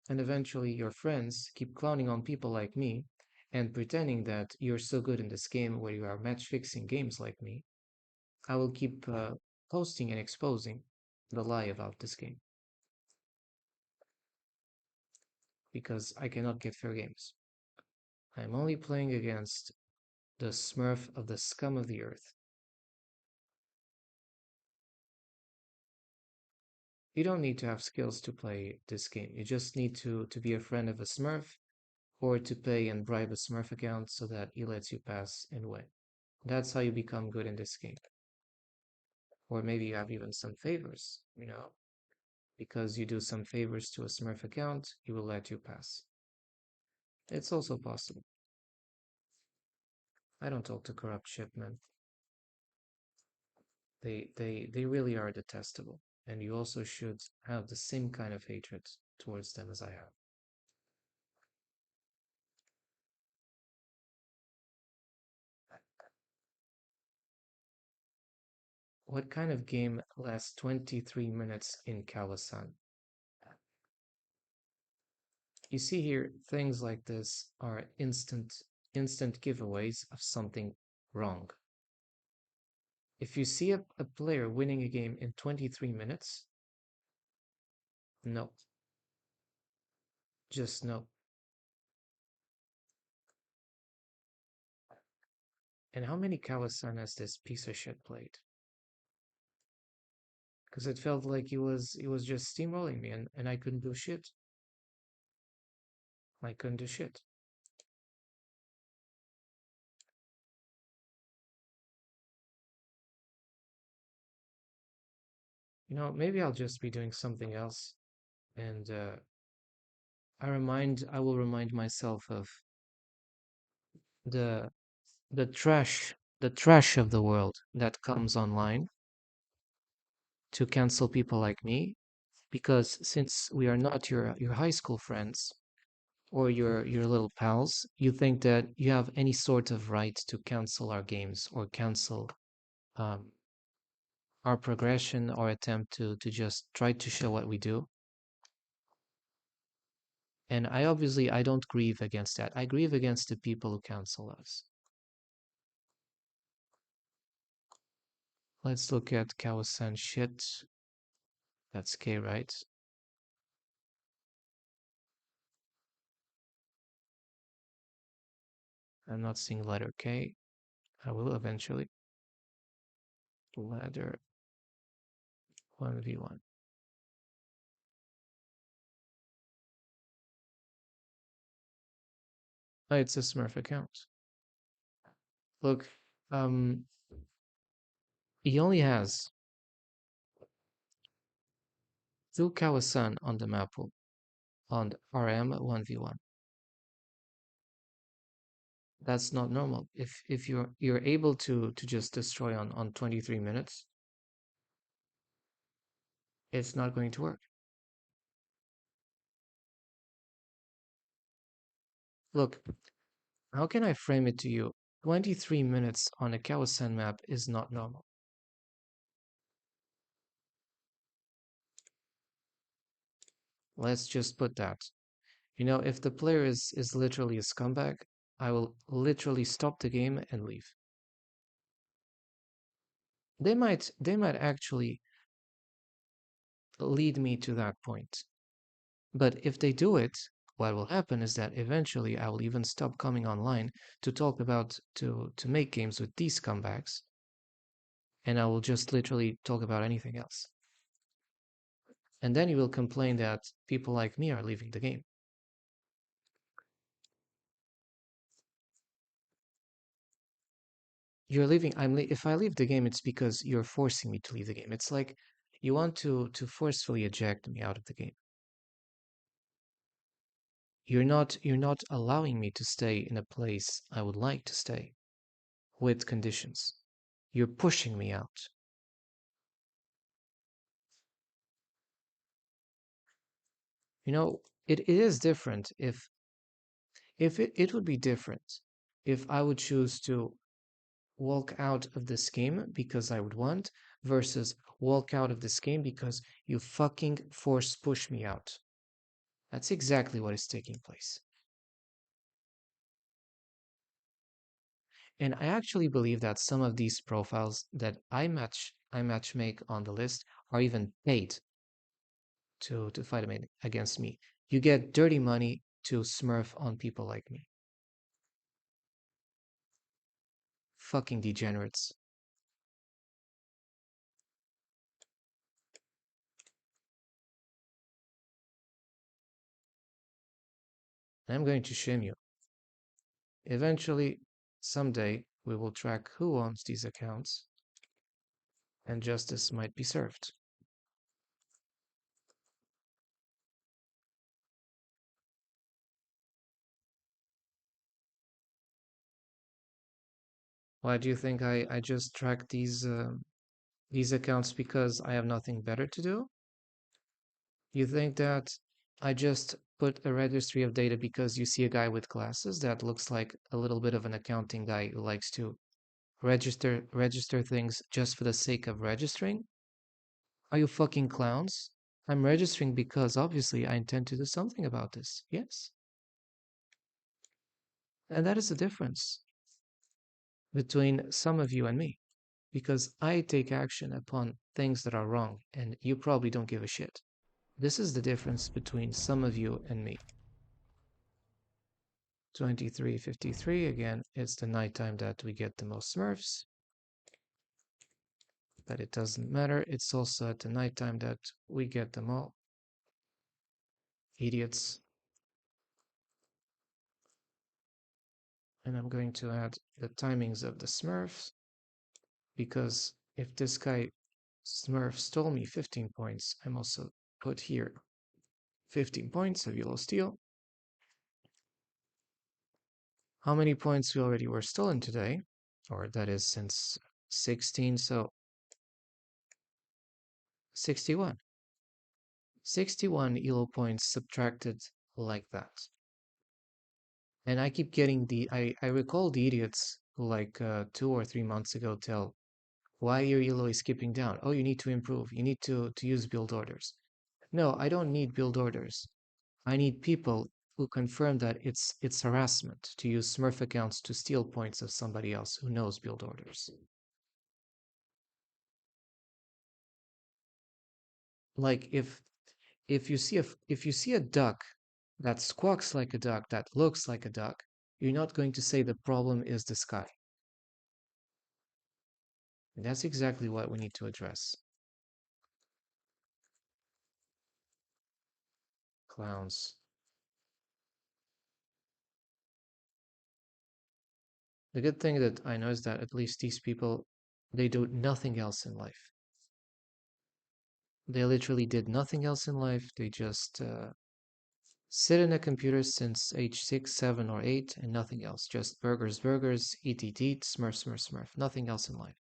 and eventually your friends, keep clowning on people like me, and pretending that you're so good in this game where you are match fixing games like me, I will keep posting and exposing the lie about this game. Because I cannot get fair games. I'm only playing against the Smurf of the scum of the earth. You don't need to have skills to play this game. You just need to be a friend of a Smurf or to pay and bribe a Smurf account so that he lets you pass and win. That's how you become good in this game. Or maybe you have even some favors, because you do some favors to a Smurf account, he will let you pass. It's also possible. I don't talk to corrupt shipmen. They really are detestable, and you also should have the same kind of hatred towards them as I have. What kind of game lasts 23 minutes in Kawasan? You see here, things like this are instant giveaways of something wrong. If you see a player winning a game in 23 minutes, no, just no. And how many Kawasan has this piece of shit played? Because it felt like he was just steamrolling me, and I couldn't do shit. I couldn't do shit. Maybe I'll just be doing something else, and I will remind myself of the the trash of the world that comes online to cancel people like me, because since we are not your high school friends or your little pals, you think that you have any sort of right to cancel our games or cancel um, our progression or attempt to just try to show what we do. And I don't grieve against that. I grieve against the people who cancel us. Let's look at Kawasan shit. That's K, right? I'm not seeing letter K. I will eventually. Letter 1v1. Oh, it's a Smurf account. Look, um, he only has two Kawasan on the map pool on RM 1v1. That's not normal. If you're able to just destroy on 23 minutes, it's not going to work. Look, how can I frame it to you? 23 minutes on a Kawasan map is not normal. Let's just put that. If the player is literally a scumbag, I will literally stop the game and leave. They might actually lead me to that point. But if they do it, what will happen is that eventually I will even stop coming online to talk about to make games with these scumbags, and I will just literally talk about anything else. And then you will complain that people like me are leaving the game. You're leaving. If I leave the game, it's because you're forcing me to leave the game. It's like you want to forcefully eject me out of the game. You're not allowing me to stay in a place I would like to stay with conditions. You're pushing me out. It is different if it would be different if I would choose to walk out of this game because I would want versus walk out of this game because you fucking force push me out. That's exactly what is taking place. And I actually believe that some of these profiles that I match make on the list are even paid to fight against me. You get dirty money to smurf on people like me. Fucking degenerates. I'm going to shame you. Eventually, someday, we will track who owns these accounts, and justice might be served. Why do you think I just track these accounts because I have nothing better to do? You think that I just put a registry of data because you see a guy with glasses that looks like a little bit of an accounting guy who likes to register things just for the sake of registering? Are you fucking clowns? I'm registering because obviously I intend to do something about this. Yes. And that is the difference between some of you and me. Because I take action upon things that are wrong, and you probably don't give a shit. This is the difference between some of you and me. 23:53, again, it's the nighttime that we get the most Smurfs, but it doesn't matter. It's also at the nighttime that we get them all. Idiots. And I'm going to add the timings of the Smurfs, because if this guy Smurf stole me 15 points, I'm also put here 15 points of yellow steel. How many points we already were stolen today? Or that is since 16, so 61. 61 elo points subtracted like that. And I keep getting I recall the idiots who like 2 or 3 months ago tell why your elo is skipping down. Oh, you need to improve. You need to use build orders. No, I don't need build orders. I need people who confirm that it's harassment to use Smurf accounts to steal points of somebody else who knows build orders. Like if you see a duck that squawks like a duck, that looks like a duck, you're not going to say the problem is the sky. And that's exactly what we need to address. Clowns. The good thing that I know is that at least these people, they do nothing else in life. They literally did nothing else in life. They just sit in a computer since age 6, 7, or 8, and nothing else. Just burgers, burgers, eat, smurf, smurf, smurf. Nothing else in life.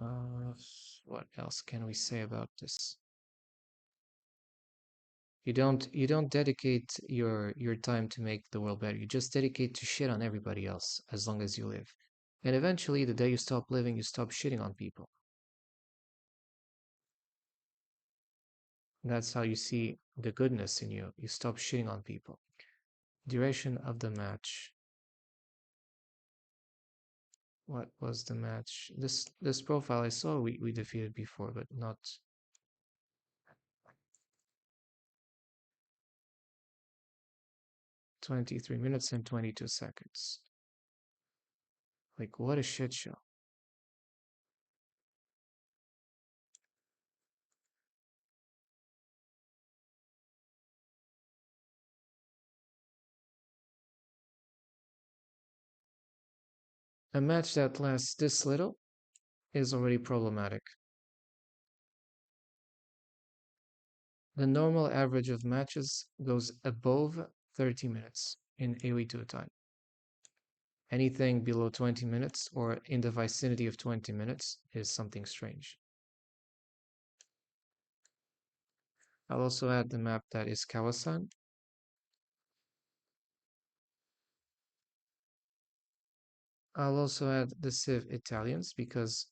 Uh, what else can we say about this? You don't dedicate your time to make the world better. You just dedicate to shit on everybody else as long as you live. And eventually, the day you stop living, you stop shitting on people. That's how you see the goodness in you. You stop shitting on people. Duration of the match. What was the match? This profile I saw we defeated before, but not 23 minutes and 22 seconds. Like what a shit show. A match that lasts this little is already problematic. The normal average of matches goes above 30 minutes in AOE2 time. Anything below 20 minutes or in the vicinity of 20 minutes is something strange. I'll also add the map that is Kawasan. I'll also add the Civ Italians because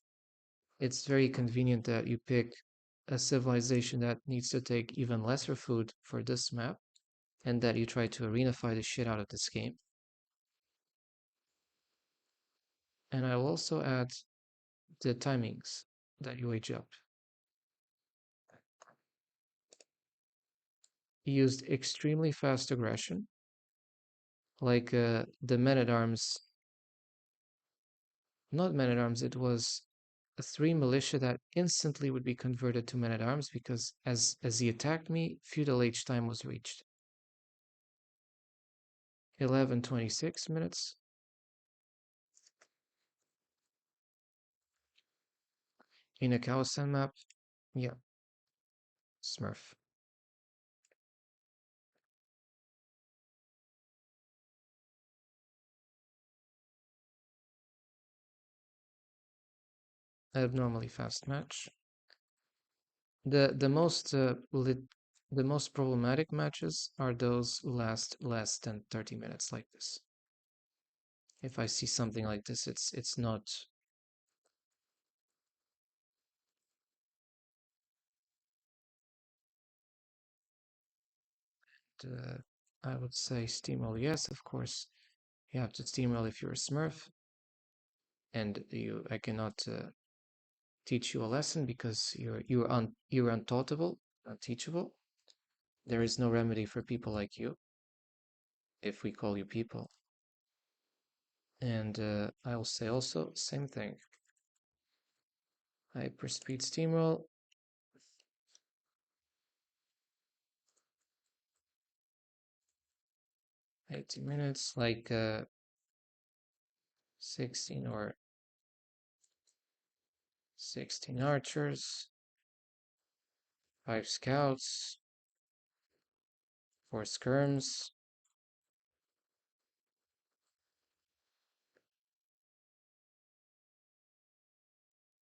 it's very convenient that you pick a civilization that needs to take even lesser food for this map and that you try to arenafy the shit out of this game. And I will also add the timings that you age up. He used extremely fast aggression, like the men at arms, not men at arms, it was a 3 militia that instantly would be converted to men at arms because as he attacked me, feudal age time was reached. 11:26 minutes. In a Kawasan map, yeah, Smurf. Abnormally fast match. The most the most problematic matches are those last less than 30 minutes like this. If I see something like this, it's not. I would say steamroll. Yes, of course. You have to steamroll if you're a Smurf, and I cannot teach you a lesson because you're untaughtable, unteachable. There is no remedy for people like you, if we call you people. And I will say also same thing. Hyperspeed steamroll. 80 minutes, like 16 or 16 archers, 5 scouts, 4 skirms.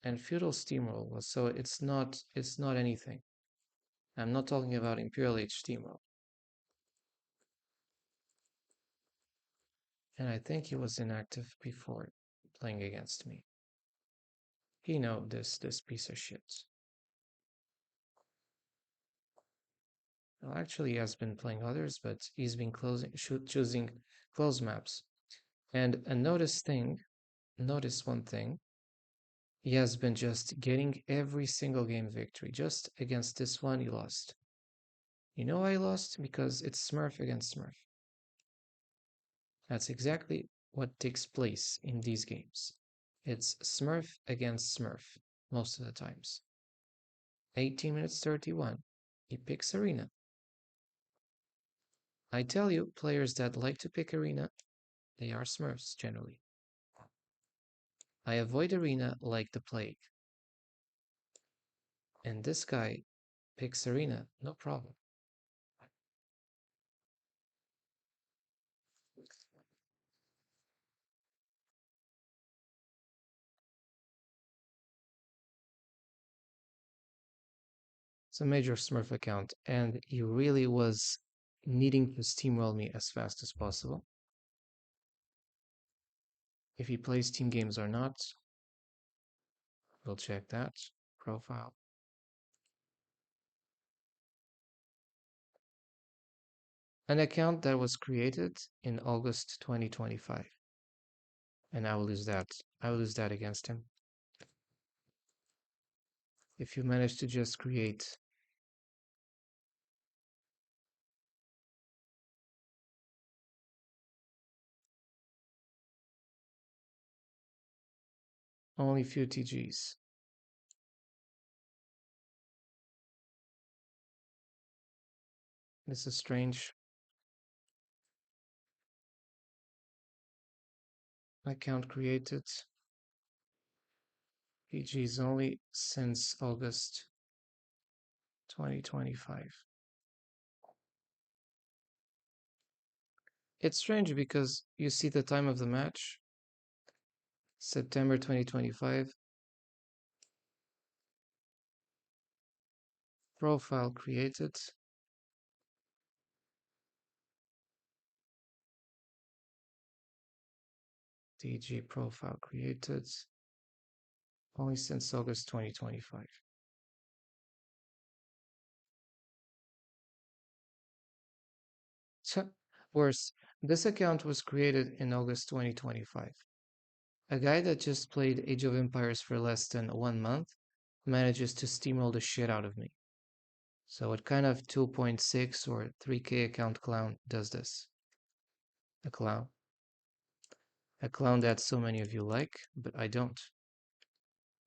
And feudal steamroll. So it's not anything. I'm not talking about Imperial Age steamroll. And I think he was inactive before playing against me. He know this piece of shit. Well, actually, he has been playing others, but he's been choosing close maps. And notice one thing. He has been just getting every single game victory. Just against this one, he lost. You know why he lost? Because it's Smurf against Smurf. That's exactly what takes place in these games. It's Smurf against Smurf most of the times. 18 minutes 31. He picks Arena. I tell you, players that like to pick Arena, they are Smurfs generally. I avoid Arena like the plague. And this guy picks Arena, no problem. It's a major Smurf account, and he really was needing to steamroll me as fast as possible. If he plays team games or not, we'll check that. Profile. An account that was created in August 2025. And I will use that. I will use that against him. If you manage to just create only few TGs. This is strange. Account created. PGs only since August 2025. It's strange because you see the time of the match, September 2025. Profile created. DG profile created. Only since August 2025. Worse, this account was created in August 2025. A guy that just played Age of Empires for less than 1 month manages to steamroll the shit out of me. So what kind of 2.6 or 3K account clown does this? A clown. A clown that so many of you like, but I don't.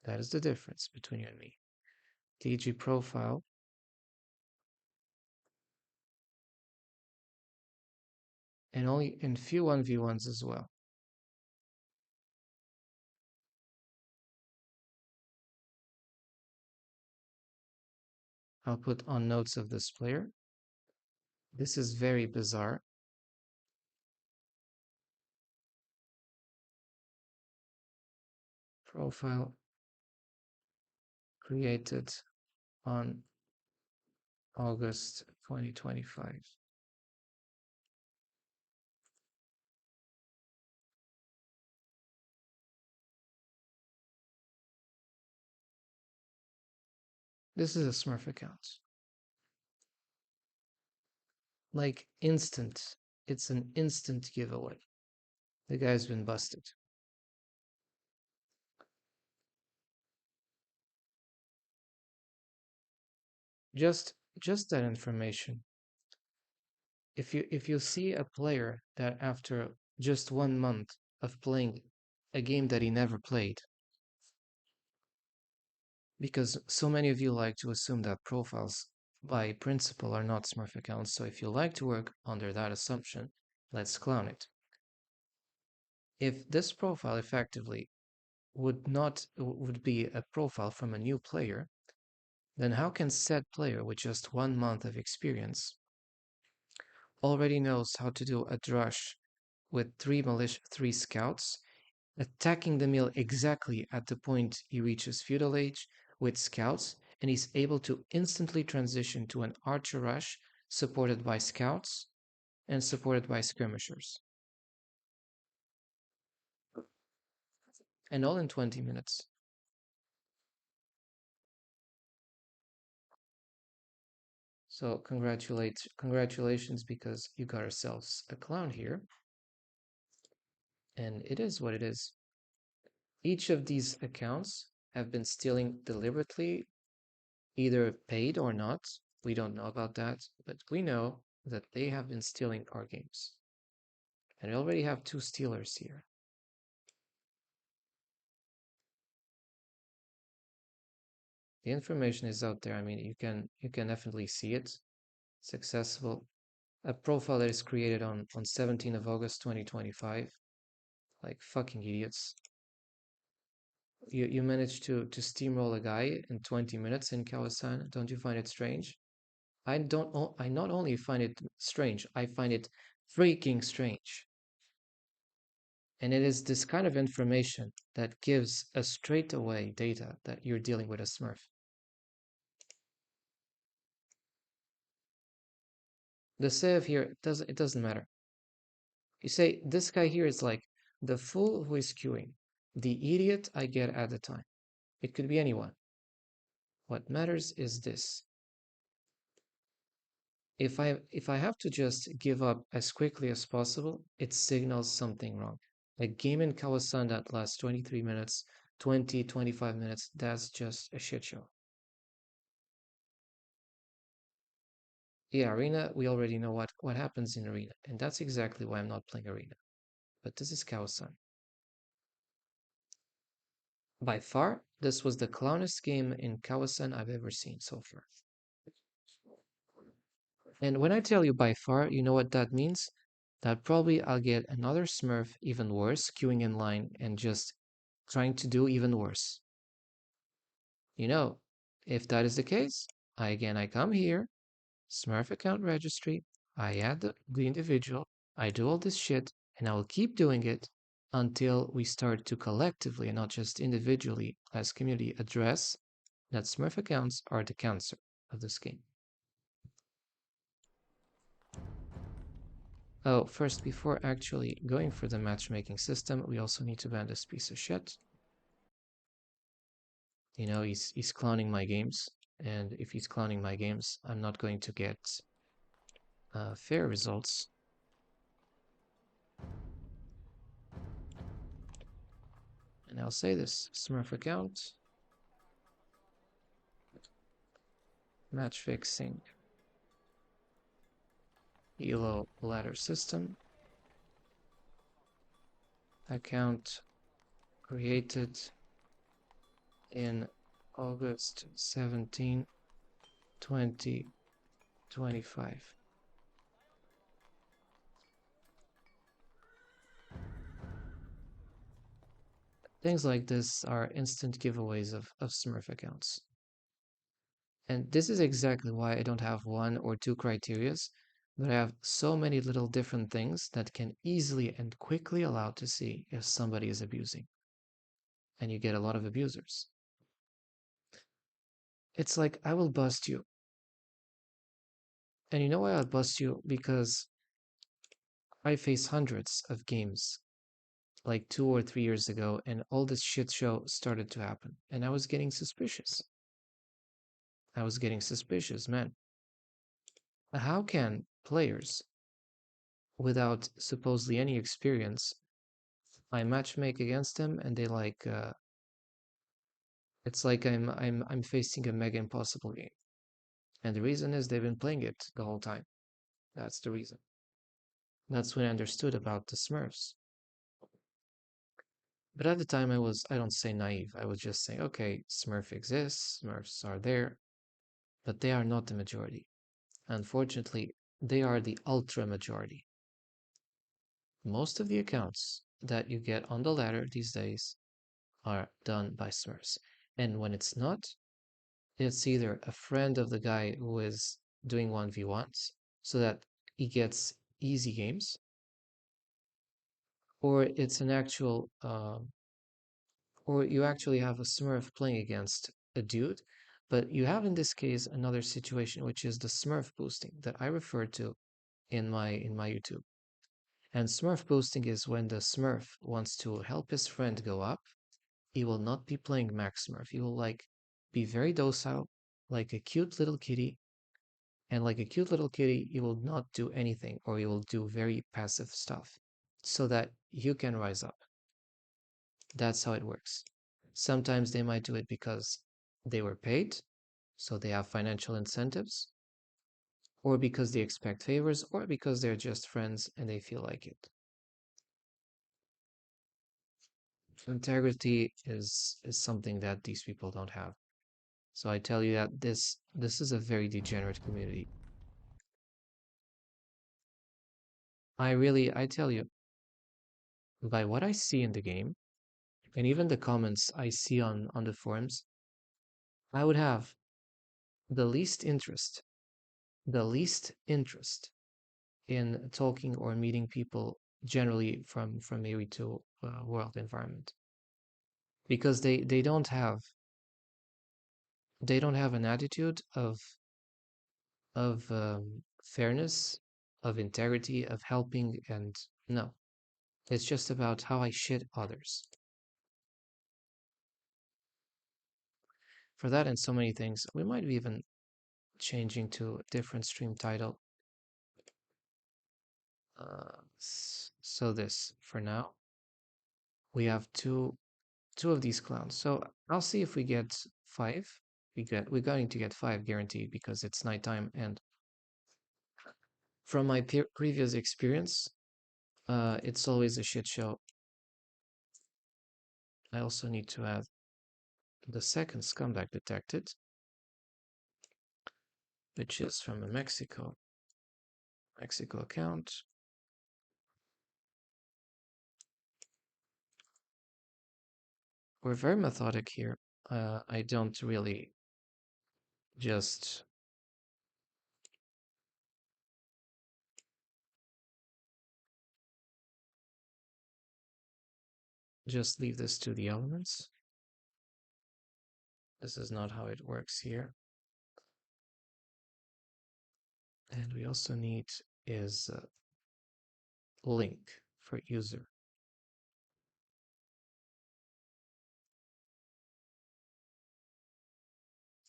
That is the difference between you and me. DG profile. And only in few 1v1s as well. I'll put on notes of this player. This is very bizarre. Profile created on August 2025. This is a Smurf account. Like instant. It's an instant giveaway. The guy's been busted. Just that information. If you see a player that after just 1 month of playing a game that he never played, because so many of you like to assume that profiles by principle are not Smurf accounts. So if you like to work under that assumption, let's clown it. If this profile effectively would be a profile from a new player, then how can said player with just 1 month of experience already knows how to do a drush with three scouts, attacking the mill exactly at the point he reaches feudal age with scouts, and he's able to instantly transition to an archer rush supported by scouts and supported by skirmishers, and all in 20 minutes. So congratulations, because you got yourselves a clown here, and it is what it is. Each of these accounts have been stealing deliberately, either paid or not. We don't know about that, but we know that they have been stealing our games. And we already have 2 stealers here. The information is out there. I mean, you can definitely see it. It's accessible. A profile that is created on 17th of August 2025. Like fucking idiots. You managed to steamroll a guy in 20 minutes in Kawasan. Don't you find it strange? I not only find it strange, I find it freaking strange. And it is this kind of information that gives a straightaway data that you're dealing with a Smurf. The save here, it doesn't matter. You say this guy here is like the fool who is queuing, the idiot I get at the time. It could be anyone. What matters is this. If I have to just give up as quickly as possible, it signals something wrong. A game in Kawasan that lasts 23 minutes, 20, 25 minutes, that's just a shit show. Yeah, Arena, we already know what happens in Arena, and that's exactly why I'm not playing Arena. But this is Kawasan. By far, this was the clownest game in Kawasan I've ever seen so far. And when I tell you by far, you know what that means? That probably I'll get another Smurf even worse, queuing in line and just trying to do even worse. You know, if that is the case, I come here, Smurf account registry, I add the individual, I do all this shit, and I will keep doing it until we start to collectively and not just individually as community address that Smurf accounts are the cancer of this game. Oh, first, before actually going for the matchmaking system, we also need to ban this piece of shit. You know, he's clowning my games, and if he's clowning my games, I'm not going to get fair results. And I'll say this, Smurf account, match fixing, ELO ladder system, account created in August 17, 2025. Things like this are instant giveaways of Smurf accounts. And this is exactly why I don't have one or two criterias, but I have so many little different things that can easily and quickly allow to see if somebody is abusing. And you get a lot of abusers. It's like I will bust you. And you know why I'll bust you? Because I face hundreds of games like 2 or 3 years ago, and all this shit show started to happen. And I was getting suspicious. I was getting suspicious, man. How can players without supposedly any experience, I matchmake against them and they like it's like I'm facing a mega impossible game. And the reason is they've been playing it the whole time. That's the reason. That's when I understood about the Smurfs. But at the time I don't say naive. I was just saying, okay, Smurf exists, Smurfs are there, but they are not the majority. Unfortunately, they are the ultra majority. Most of the accounts that you get on the ladder these days are done by Smurfs. And when it's not, it's either a friend of the guy who is doing 1v1s so that he gets easy games, or it's an actual, or you actually have a Smurf playing against a dude. But you have in this case another situation, which is the Smurf boosting that I referred to in my YouTube. And Smurf boosting is when the Smurf wants to help his friend go up. He will not be playing Max Smurf. He will like be very docile, like a cute little kitty, and like a cute little kitty, you will not do anything or you will do very passive stuff so that you can rise up. That's how it works. Sometimes they might do it because they were paid, so they have financial incentives, or because they expect favors, or because they're just friends and they feel like it. Integrity is something that these people don't have. So I tell you that this is a very degenerate community. I tell you, by what I see in the game, and even the comments I see on the forums, I would have the least interest, the least interest in talking or meeting people generally from a retail world environment because they don't have an attitude of fairness, of integrity, of helping, and no, it's just about how I shit others. For that and so many things, we might be even changing to a different stream title. So this for now, we have two of these clowns. So I'll see if we get five. We're going to get five guaranteed because it's nighttime. And from my previous experience, it's always a shit show. I also need to add the second scumbag detected, which is from a Mexico account. We're very methodic here. I don't really just leave this to the elements. This is not how it works here. And we also need is link for user.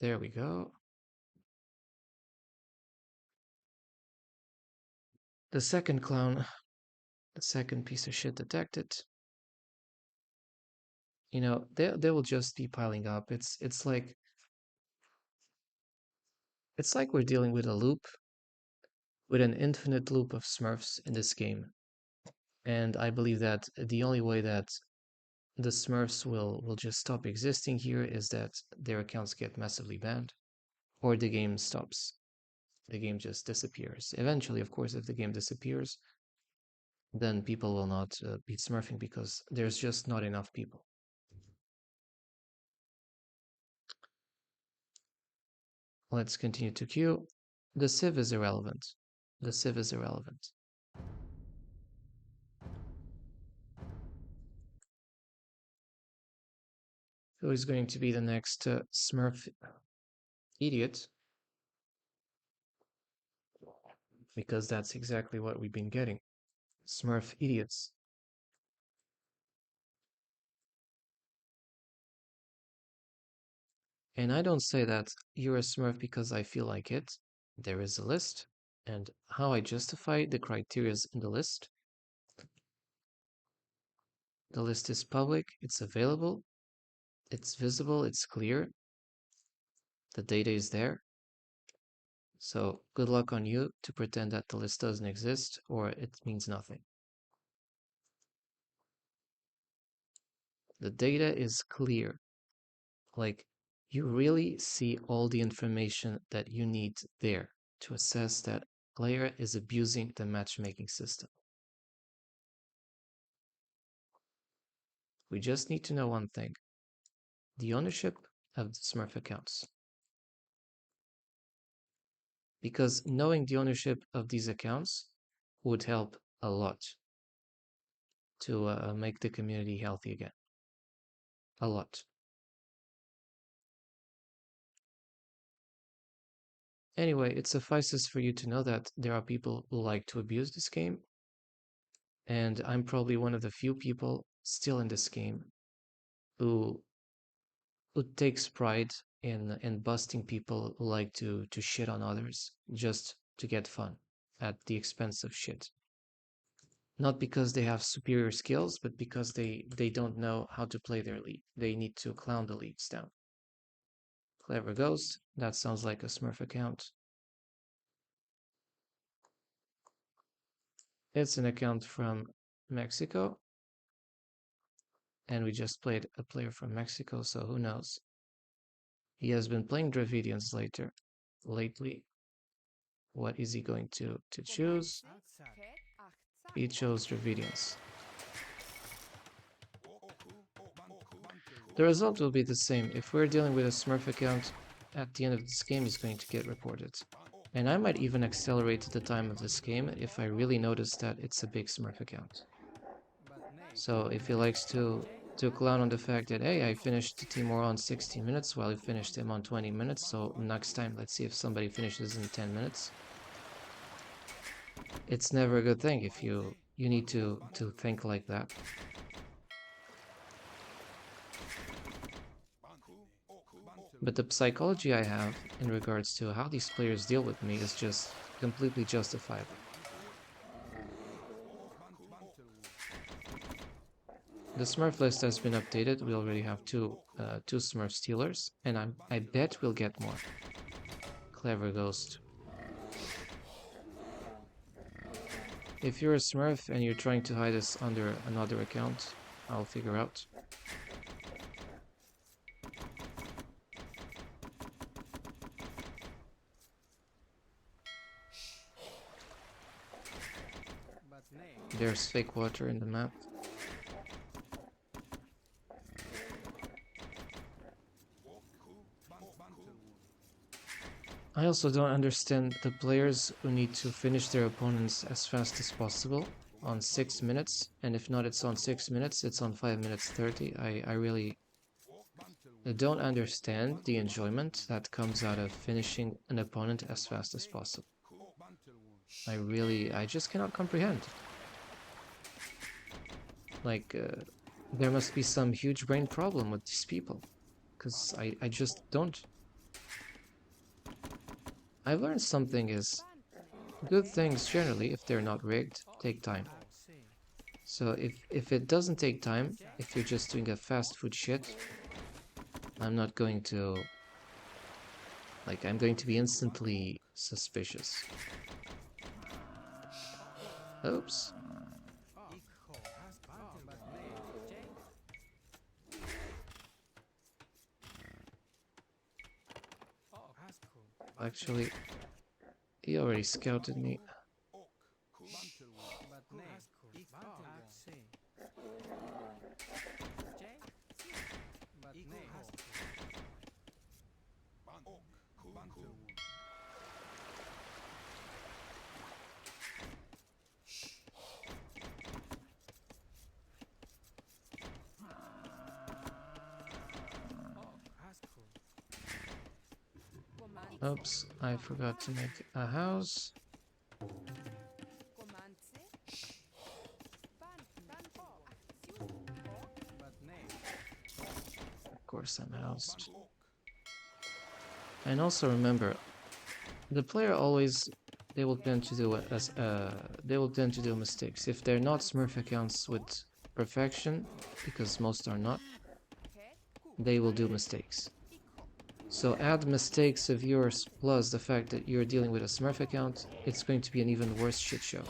There we go. The second clown, the second piece of shit detected. You know, they will just be piling up. It's like we're dealing with a loop, with an infinite loop of Smurfs in this game. And I believe that the only way that the Smurfs will just stop existing here is that their accounts get massively banned, or the game stops. The game just disappears. Eventually, of course, if the game disappears, then people will not be Smurfing because there's just not enough people. Let's continue to queue. The civ is irrelevant. The civ is irrelevant. Who is going to be the next Smurf idiot? Because that's exactly what we've been getting. Smurf idiots. And I don't say that you're a Smurf because I feel like it. There is a list, and how I justify the criteria in the list. The list is public, it's available, it's visible, it's clear, the data is there. So good luck on you to pretend that the list doesn't exist or it means nothing. The data is clear. Like, you really see all the information that you need there to assess that player is abusing the matchmaking system. We just need to know one thing: the ownership of the Smurf accounts. Because knowing the ownership of these accounts would help a lot to make the community healthy again. A lot. Anyway, it suffices for you to know that there are people who like to abuse this game, and I'm probably one of the few people still in this game who takes pride in busting people who like to shit on others just to get fun at the expense of shit. Not because they have superior skills, but because they don't know how to play their league. They need to clown the leagues down. Clever Ghost, that sounds like a Smurf account. It's an account from Mexico, and we just played a player from Mexico, so who knows? He has been playing Dravidians lately. What is he going to choose? He chose Dravidians. The result will be the same. If we're dealing with a Smurf account, at the end of this game is going to get reported. And I might even accelerate the time of this game if I really notice that it's a big Smurf account. So if he likes to clown on the fact that, hey, I finished Timor on 16 minutes while he finished him on 20 minutes, so next time let's see if somebody finishes in 10 minutes. It's never a good thing if you need to think like that. But the psychology I have in regards to how these players deal with me is just completely justifiable. The Smurf list has been updated. We already have two Smurf stealers, and I bet we'll get more. Clever Ghost. If you're a Smurf and you're trying to hide us under another account, I'll figure out. There's fake water in the map. I also don't understand the players who need to finish their opponents as fast as possible on 6 minutes, and if not it's on 6 minutes, it's on 5 minutes 30. I really don't understand the enjoyment that comes out of finishing an opponent as fast as possible. I just cannot comprehend. Like, there must be some huge brain problem with these people, because I just don't. I've learned something is, good things generally, if they're not rigged, take time. So if it doesn't take time, if you're just doing a fast food shit, I'm not going to, like, I'm going to be instantly suspicious. Oops. Actually, he already scouted me. Oops, I forgot to make a house. Of course I'm housed. And also remember, the player always they will tend to do mistakes if they're not Smurf accounts with perfection, because most are not. They will do mistakes. So add mistakes of yours plus the fact that you're dealing with a Smurf account, it's going to be an even worse shit show.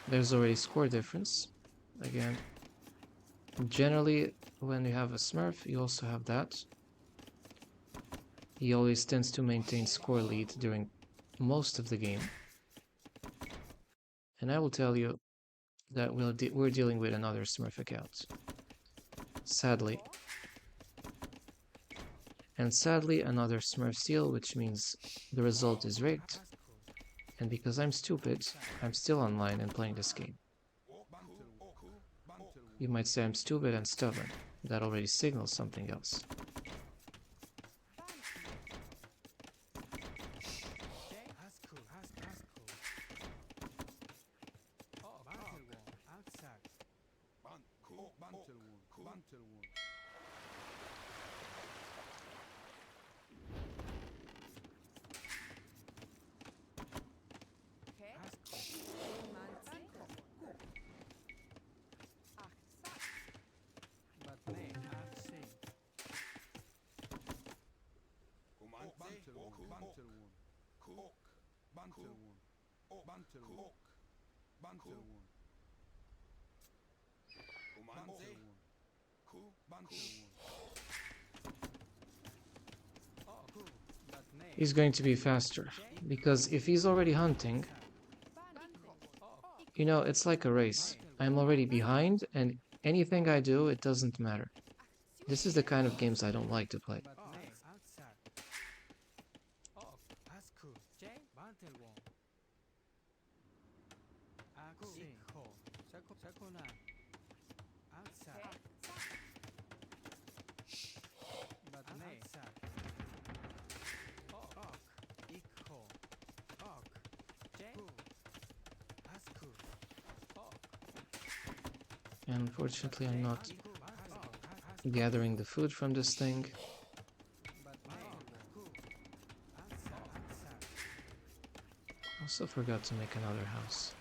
There's already score difference. Again, generally when you have a Smurf, you also have that. He always tends to maintain score lead during most of the game. And I will tell you that we're dealing with another Smurf account. Sadly. And sadly, another Smurf seal, which means the result is rigged. And because I'm stupid, I'm still online and playing this game. You might say I'm stupid and stubborn. That already signals something else. He's going to be faster, because if he's already hunting, you know, it's like a race. I'm already behind, and anything I do, it doesn't matter. This is the kind of games I don't like to play. Unfortunately, I'm not gathering the food from this thing. Also forgot to make another house.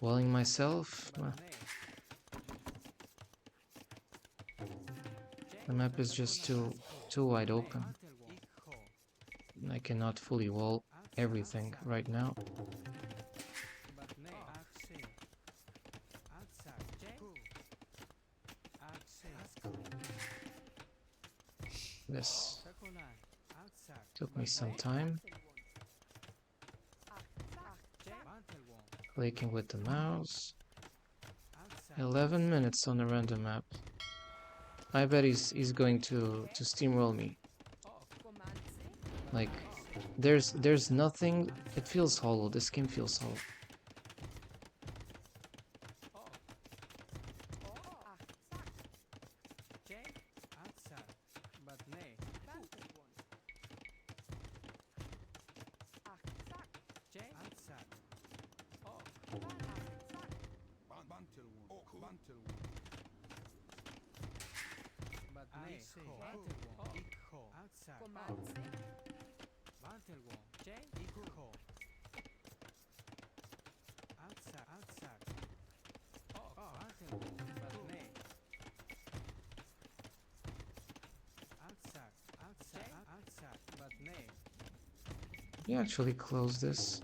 Walling myself? Well, the map is just too wide open. I cannot fully wall everything right now. This took me some time. Clicking with the mouse. 11 minutes on a random map. I bet he's going to steamroll me. Like, there's nothing. It feels hollow. This game feels hollow. You actually close this.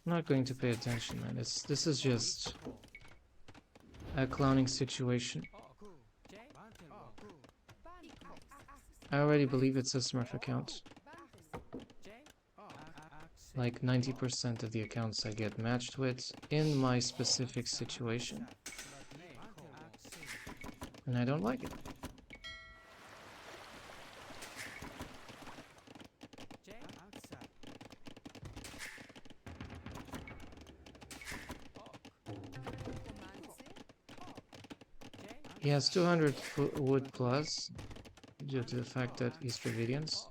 I'm not going to pay attention, man. This is just a clowning situation. I already believe it's a Smurf account. Like 90% of the accounts I get matched with in my specific situation. And I don't like it. He has 200 wood plus due to the fact that he's Dravidians.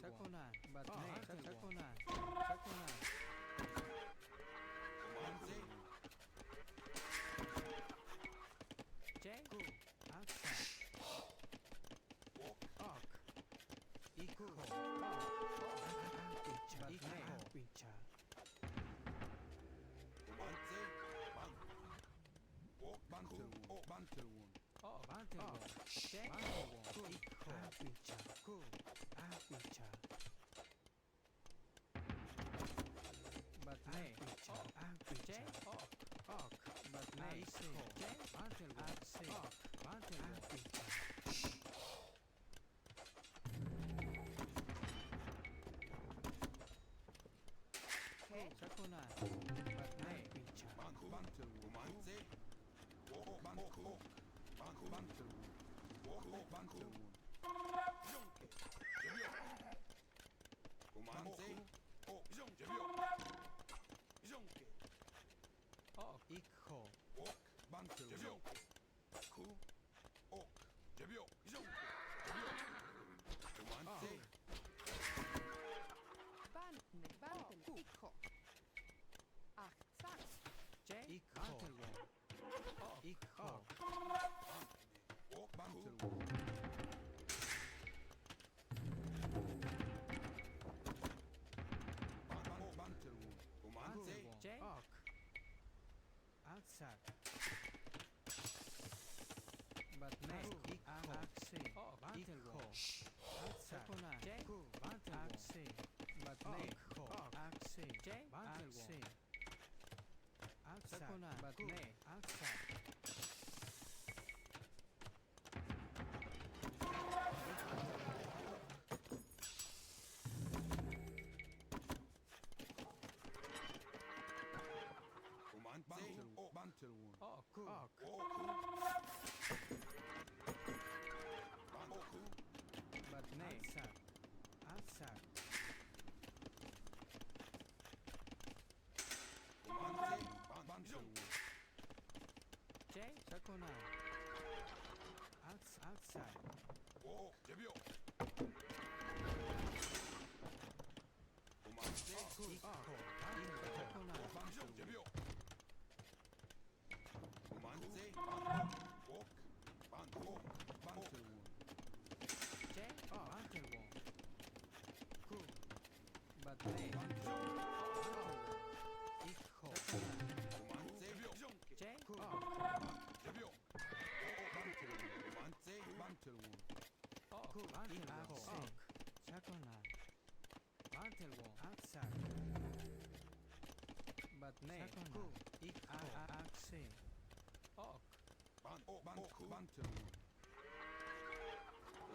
Chaconan, but Chaconan, J, go, outside, Orc, Eco, Pincha, Bantelwon, oh, Bantelwon, J, Bantelwon, Eco, Pincha, go, Pincha. But nay, J, Orc, but nay, J, Bantelwon, Orc, Bantelwon, Pincha. Chaconan, but nay, Pincha. Ikho. J, Ikho. J, outside. But nay, Ikho. Outside. J, but nay, J, outside. But nay, outside. But nay, outside. J, Chaconan. Outside. But nay, outside.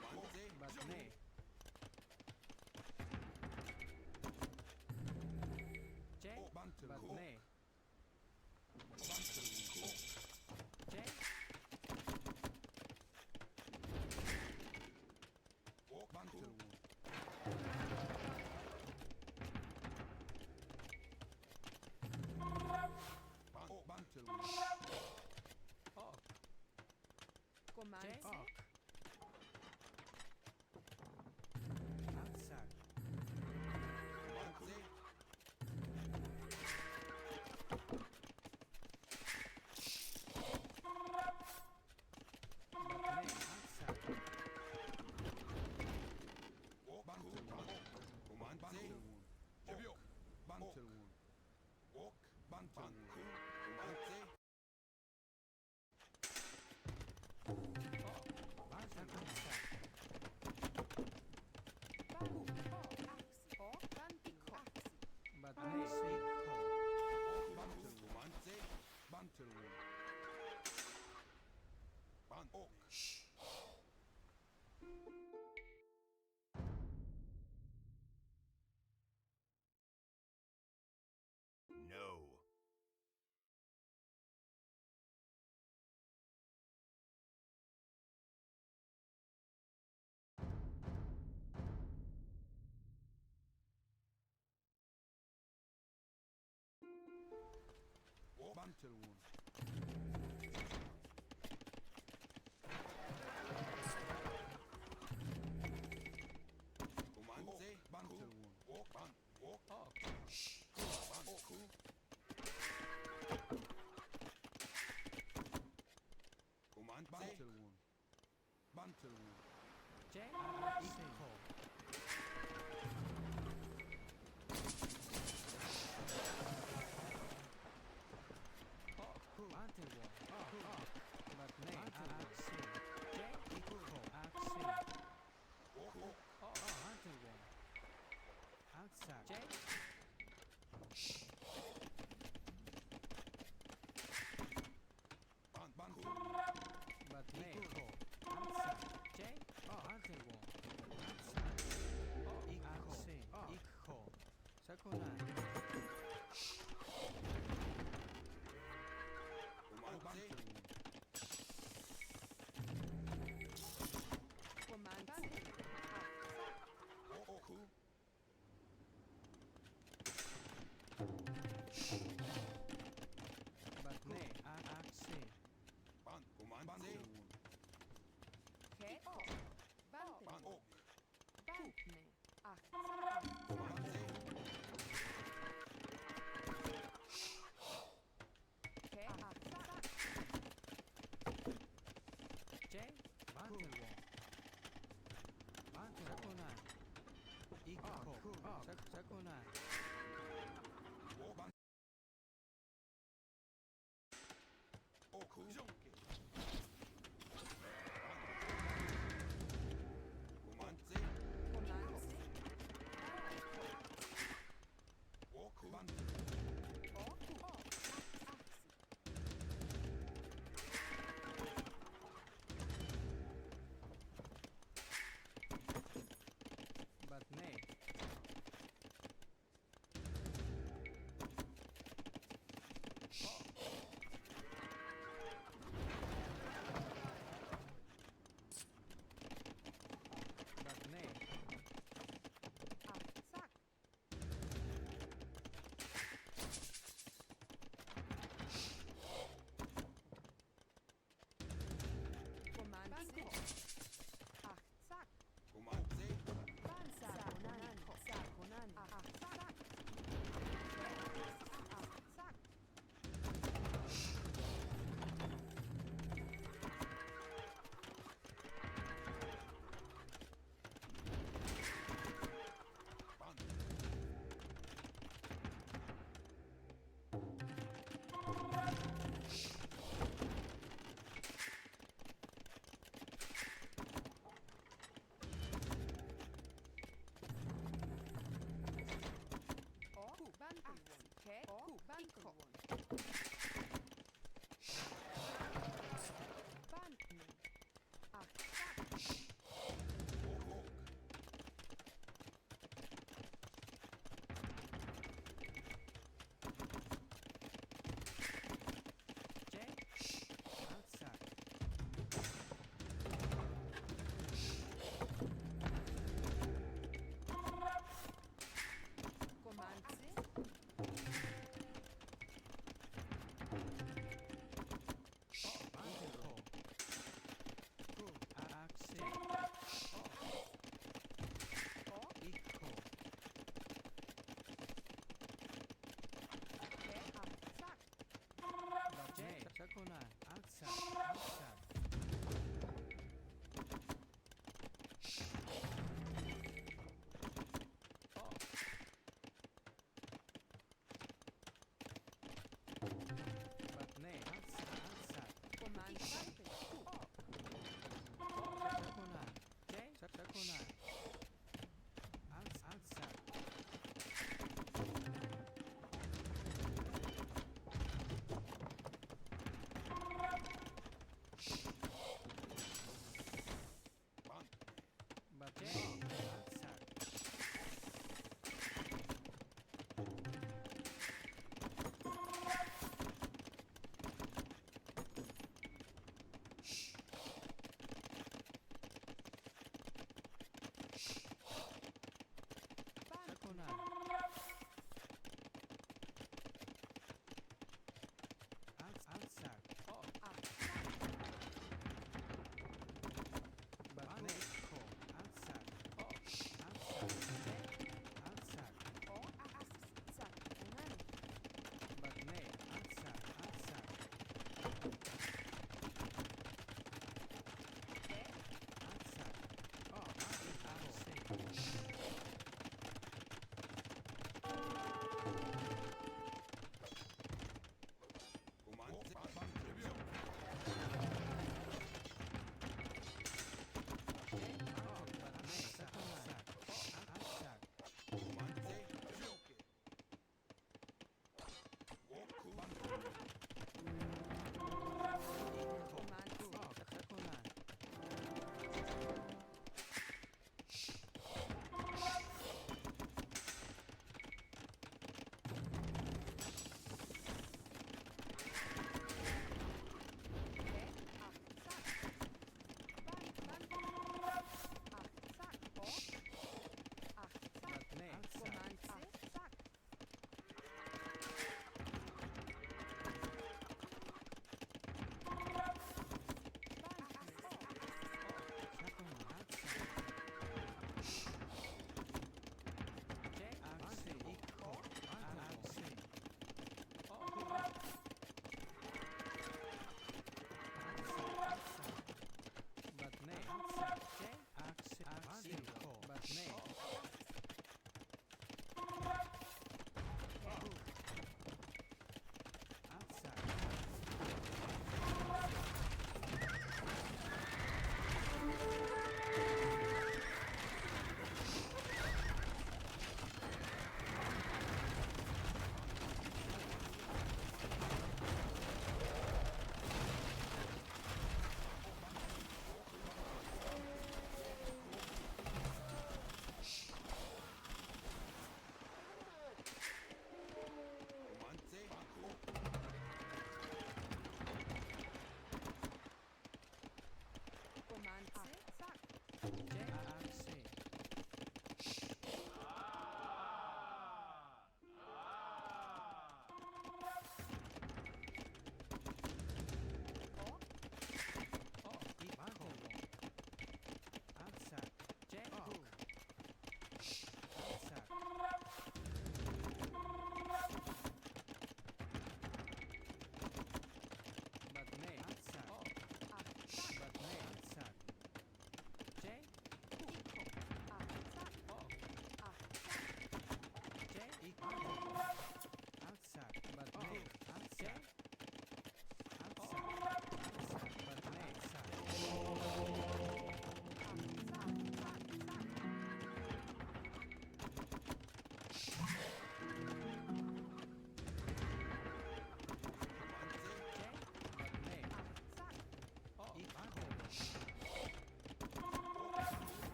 But nay, but nay. J, but nay. J, J, outside. But nay, No. J equal. Outside. But me. Outside. J. Hunting one. Outside. Equal. Second line. But me. Axi. J. Hunting one. Second line. Equal. Second line. But me. But me.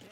J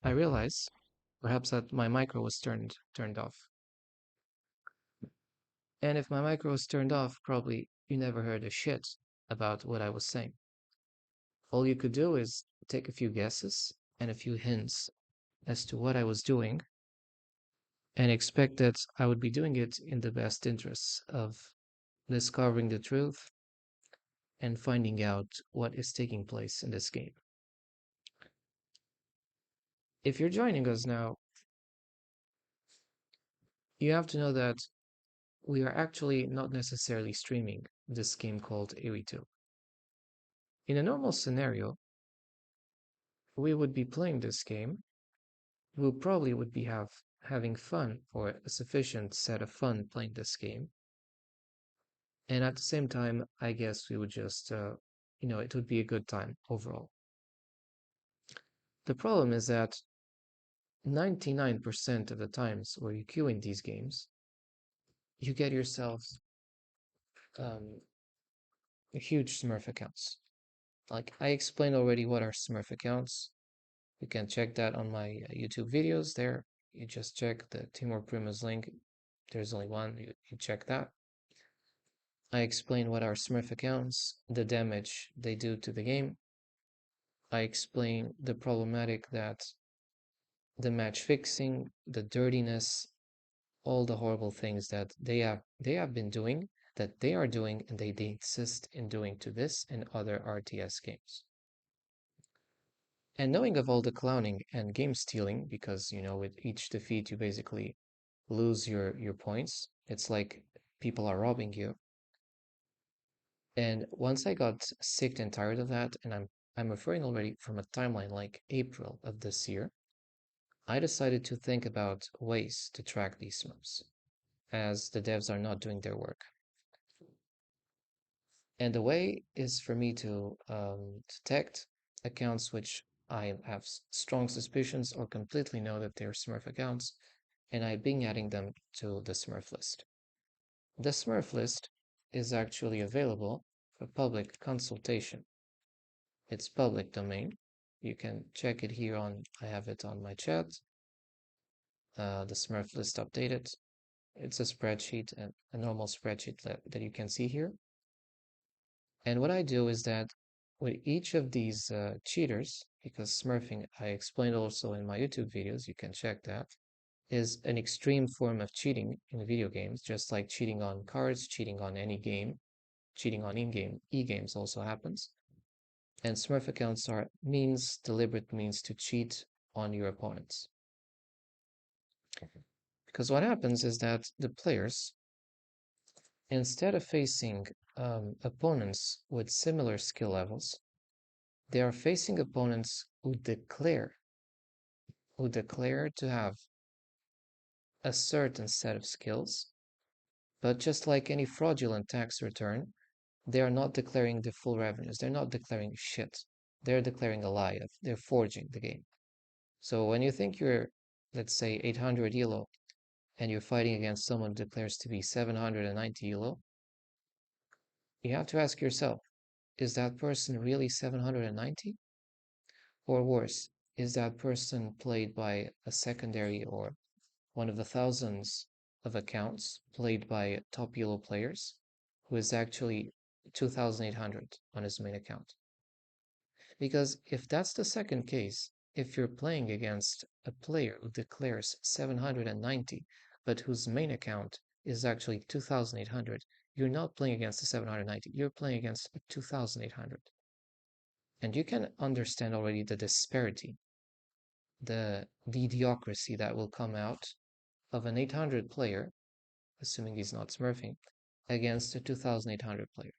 I realize perhaps that my micro was turned off. And if my micro was turned off, probably you never heard a shit about what I was saying. All you could do is take a few guesses and a few hints as to what I was doing and expect that I would be doing it in the best interests of discovering the truth and finding out what is taking place in this game. If you're joining us now, you have to know that we are actually not necessarily streaming this game called Erie 2. In a normal scenario, we would be playing this game. We probably would be having fun or a sufficient set of fun playing this game. And at the same time, I guess we would just, it would be a good time overall. The problem is that 99% of the times where you queue in these games, you get yourself um, huge Smurf accounts. Like I explained already what are Smurf accounts. You can check that on my YouTube videos there. You just check the Timor Primus link. There's only one. You check that. I explain what are Smurf accounts, the damage they do to the game. I explain the problematic that the match fixing, the dirtiness, all the horrible things that they have been doing, that they are doing, and they insist in doing to this and other RTS games. And knowing of all the clowning and game stealing, because with each defeat you basically lose your points. It's like people are robbing you. And once I got sick and tired of that, and I'm referring already from a timeline like April of this year, I decided to think about ways to track these Smurfs, as the devs are not doing their work. And the way is for me to detect accounts which I have strong suspicions or completely know that they're Smurf accounts, and I've been adding them to the Smurf list. The Smurf list is actually available for public consultation. It's public domain. You can check it here on, I have it on my chat. The Smurf list updated. It's a spreadsheet, a normal spreadsheet that you can see here. And what I do is that with each of these cheaters, because smurfing, I explained also in my YouTube videos, you can check that, is an extreme form of cheating in video games, just like cheating on cards, cheating on any game, cheating on in-game e-games also happens. And Smurf accounts are deliberate means to cheat on your opponents. Because what happens is that the players, instead of facing opponents with similar skill levels, they are facing opponents who declare to have a certain set of skills, but just like any fraudulent tax return, they are not declaring the full revenues. They're not declaring shit. They're declaring a lie. They're forging the game. So when you think you're, let's say, 800 elo, and you're fighting against someone who declares to be 790 elo, you have to ask yourself, is that person really 790? Or worse, is that person played by a secondary or one of the thousands of accounts played by top elo players who is actually 2,800 on his main account? Because if that's the second case, if you're playing against a player who declares 790, but whose main account is actually 2,800, you're not playing against the 790, you're playing against 2,800. And you can understand already the disparity, the idiocracy that will come out of an 800 player, assuming he's not smurfing, against a 2,800 player.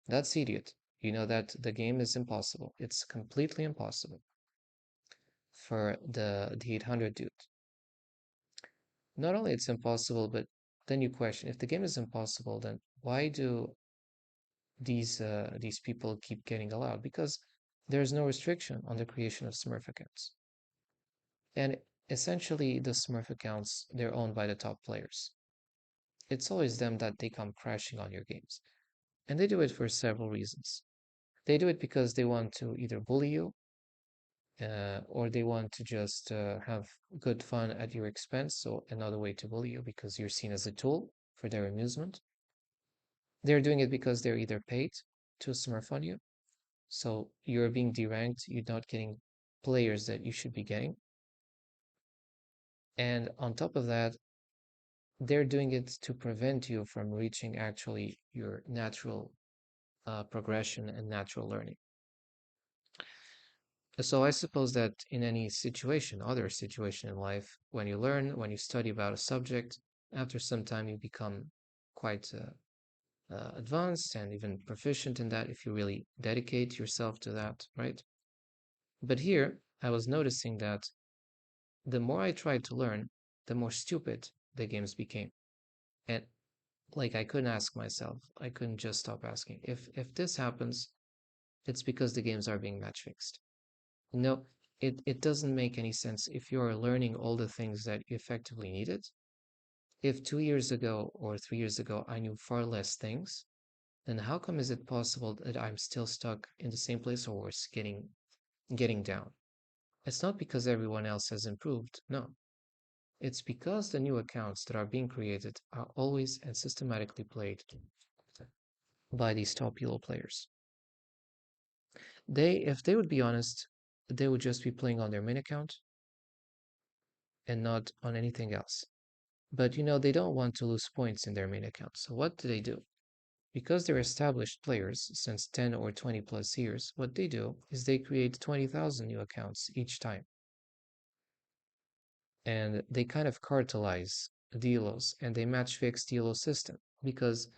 That's idiot. You know that the game is impossible. It's completely impossible for the 800 dude. Not only it's impossible, but then you question, if the game is impossible, then why do these people keep getting allowed? Because there's no restriction on the creation of Smurf accounts. And essentially the Smurf accounts, they're owned by the top players. It's always them that they come crashing on your games. And they do it for several reasons. They do it because they want to either bully you, or they want to just have good fun at your expense. So another way to bully you because you're seen as a tool for their amusement. They're doing it because they're either paid to smurf on you, so you're being deranked, you're not getting players that you should be getting. And on top of that, they're doing it to prevent you from reaching actually your natural progression and natural learning. So I suppose that in any situation, other situation in life, when you learn, when you study about a subject, after some time you become quite advanced and even proficient in that if you really dedicate yourself to that, right? But here I was noticing that the more I tried to learn, the more stupid the games became. And like I couldn't ask myself, I couldn't just stop asking. If this happens, it's because the games are being match fixed. No, it doesn't make any sense if you're learning all the things that you effectively needed. If 2 years ago or 3 years ago I knew far less things, then how come is it possible that I'm still stuck in the same place or worse, getting down? It's not because everyone else has improved, no. It's because the new accounts that are being created are always and systematically played by these top elo players. If they would be honest, they would just be playing on their main account and not on anything else. But they don't want to lose points in their main account. So what do? Because they're established players since 10 or 20 plus years, what they do is they create 20,000 new accounts each time. And they kind of cartelize delos and they match fix delo system because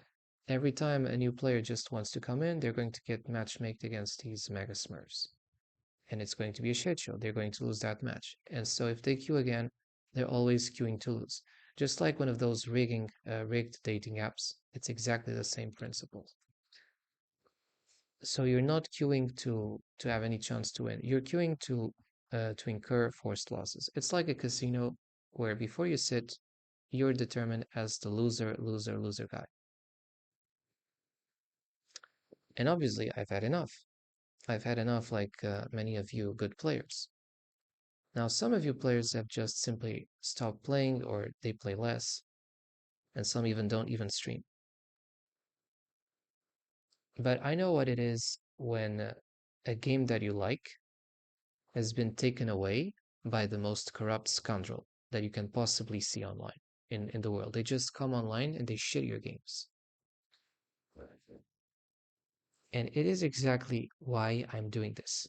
every time a new player just wants to come in, they're going to get matchmaked against these mega smurfs. And it's going to be a shit show. They're going to lose that match. And so if they queue again, they're always queuing to lose. Just like one of those rigged dating apps, it's exactly the same principle. So you're not queuing to have any chance to win. You're queuing to incur forced losses. It's like a casino where before you sit, you're determined as the loser guy. And obviously, I've had enough. I've had enough, like many of you good players. Now, some of you players have just simply stopped playing or they play less, and some even don't even stream. But I know what it is when a game that you like has been taken away by the most corrupt scoundrel that you can possibly see online in the world. They just come online and they shit your games. And it is exactly why I'm doing this.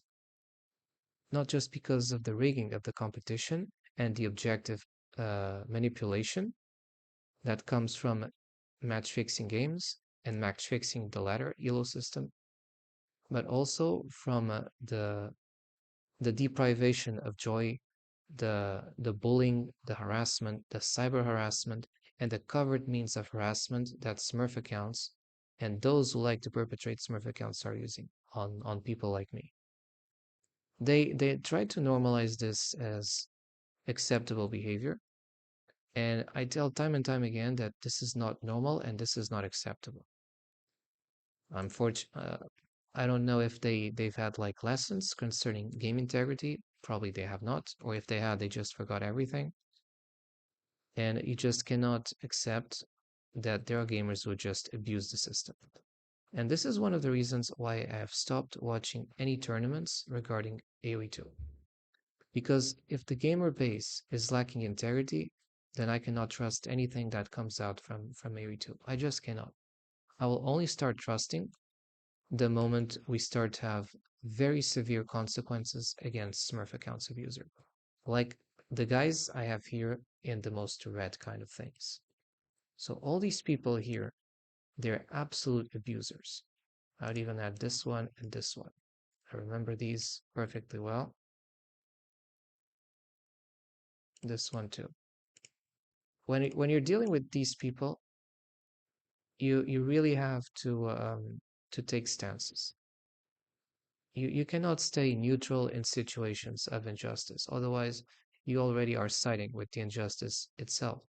Not just because of the rigging of the competition and the objective manipulation that comes from match fixing games and match fixing the latter elo system, but also from the deprivation of joy, the bullying, the harassment, the cyber harassment, and the covered means of harassment that Smurf accounts and those who like to perpetrate Smurf accounts are using on people like me. They try to normalize this as acceptable behavior, and I tell time and time again that this is not normal and this is not acceptable. I don't know if they've had like lessons concerning game integrity. Probably they have not, or if they had, they just forgot everything. And you just cannot accept that there are gamers who just abuse the system. And this is one of the reasons why I have stopped watching any tournaments regarding AoE2. Because if the gamer base is lacking integrity, then I cannot trust anything that comes out from AoE2. I just cannot. I will only start trusting the moment we start to have very severe consequences against Smurf accounts abuser. Like the guys I have here in the most red kind of things. So all these people here, they're absolute abusers. I would even add this one and this one. I remember these perfectly well. This one too. When you're dealing with these people, you really have to take stances. You cannot stay neutral in situations of injustice. Otherwise, you already are siding with the injustice itself.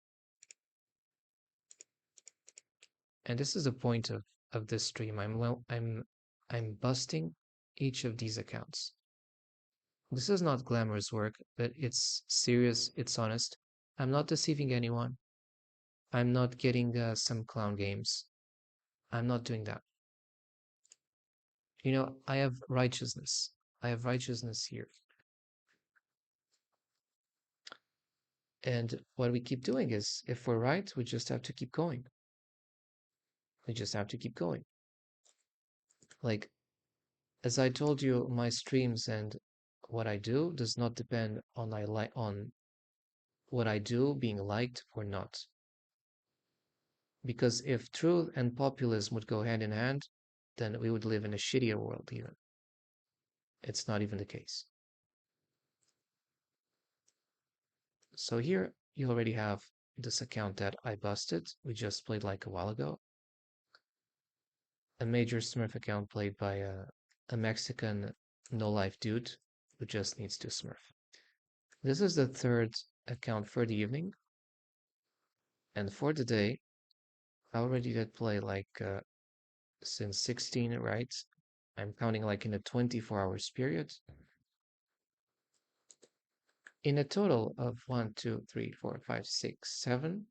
And this is the point of this stream. I'm busting each of these accounts. This is not glamorous work, but it's serious, it's honest. I'm not deceiving anyone. I'm not getting some clown games. I'm not doing that. I have righteousness. I have righteousness here. And what we keep doing is, if we're right, we just have to keep going. We just have to keep going. Like, as I told you, my streams and what I do does not depend on what I do being liked or not. Because if truth and populism would go hand in hand, then we would live in a shittier world even. It's not even the case. So here you already have this account that I busted. We just played like a while ago. A major Smurf account played by a Mexican no-life dude who just needs to Smurf. This is the third account for the evening. And for the day, I already did play like since 16, right? I'm counting like in a 24 hours period. In a total of 1, 2, 3, 4, 5, 6, 7.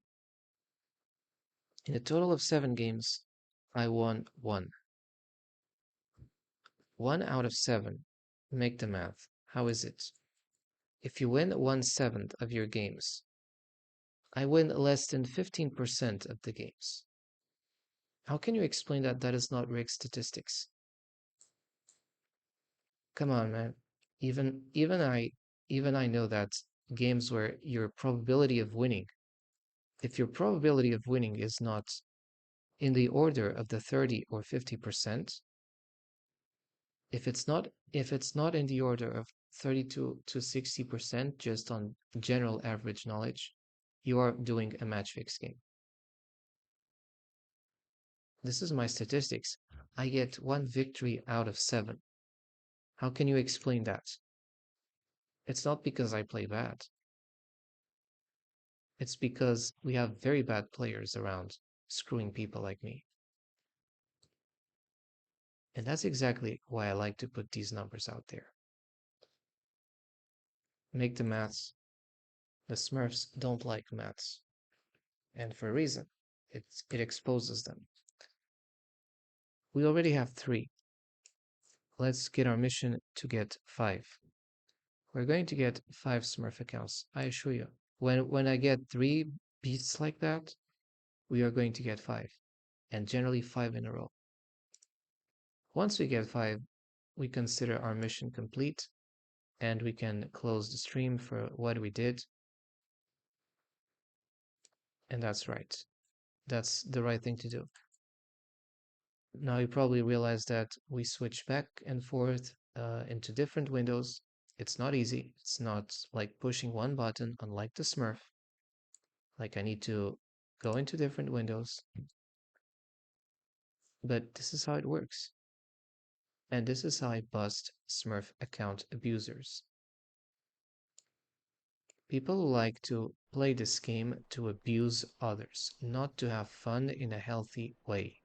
In a total of 7 games, I won 1. 1 out of 7. Make the math. How is it? If you win 1/7 of your games, I win less than 15% of the games. How can you explain that that is not rigged statistics? Come on, man. Even I know that games where your probability of winning, if your probability of winning is not in the order of the 30 or 50%, if it's not in the order of 32 to 60% just on general average knowledge, you are doing a match fix game. This is my statistics. I get 1 victory out of 7. How can you explain that? It's not because I play bad. It's because we have very bad players around screwing people like me. And that's exactly why I like to put these numbers out there. Make the maths. The Smurfs don't like maths. And for a reason. It exposes them. We already have 3. Let's get our mission to get 5. We're going to get 5 Smurf accounts, I assure you. When I get 3 beasts like that, we are going to get 5. And generally 5 in a row. Once we get 5, we consider our mission complete and we can close the stream for what we did. And that's right. That's the right thing to do. Now you probably realize that we switch back and forth into different windows. It's not easy. It's not like pushing one button, unlike the Smurf. Like I need to go into different windows. But this is how it works. And this is how I bust Smurf account abusers. People who like to play this game to abuse others, not to have fun in a healthy way.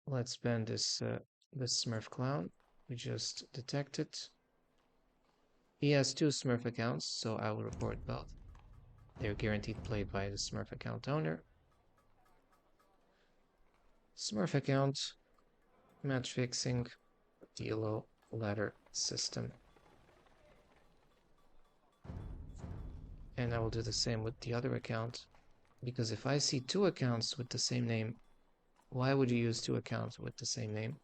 Let's ban this Smurf clown. We just detected. He has 2 Smurf accounts, so I will report both. They're guaranteed played by the Smurf account owner. Smurf account, match fixing, Elo ladder system. And I will do the same with the other account, because if I see 2 accounts with the same name, why would you use 2 accounts with the same name?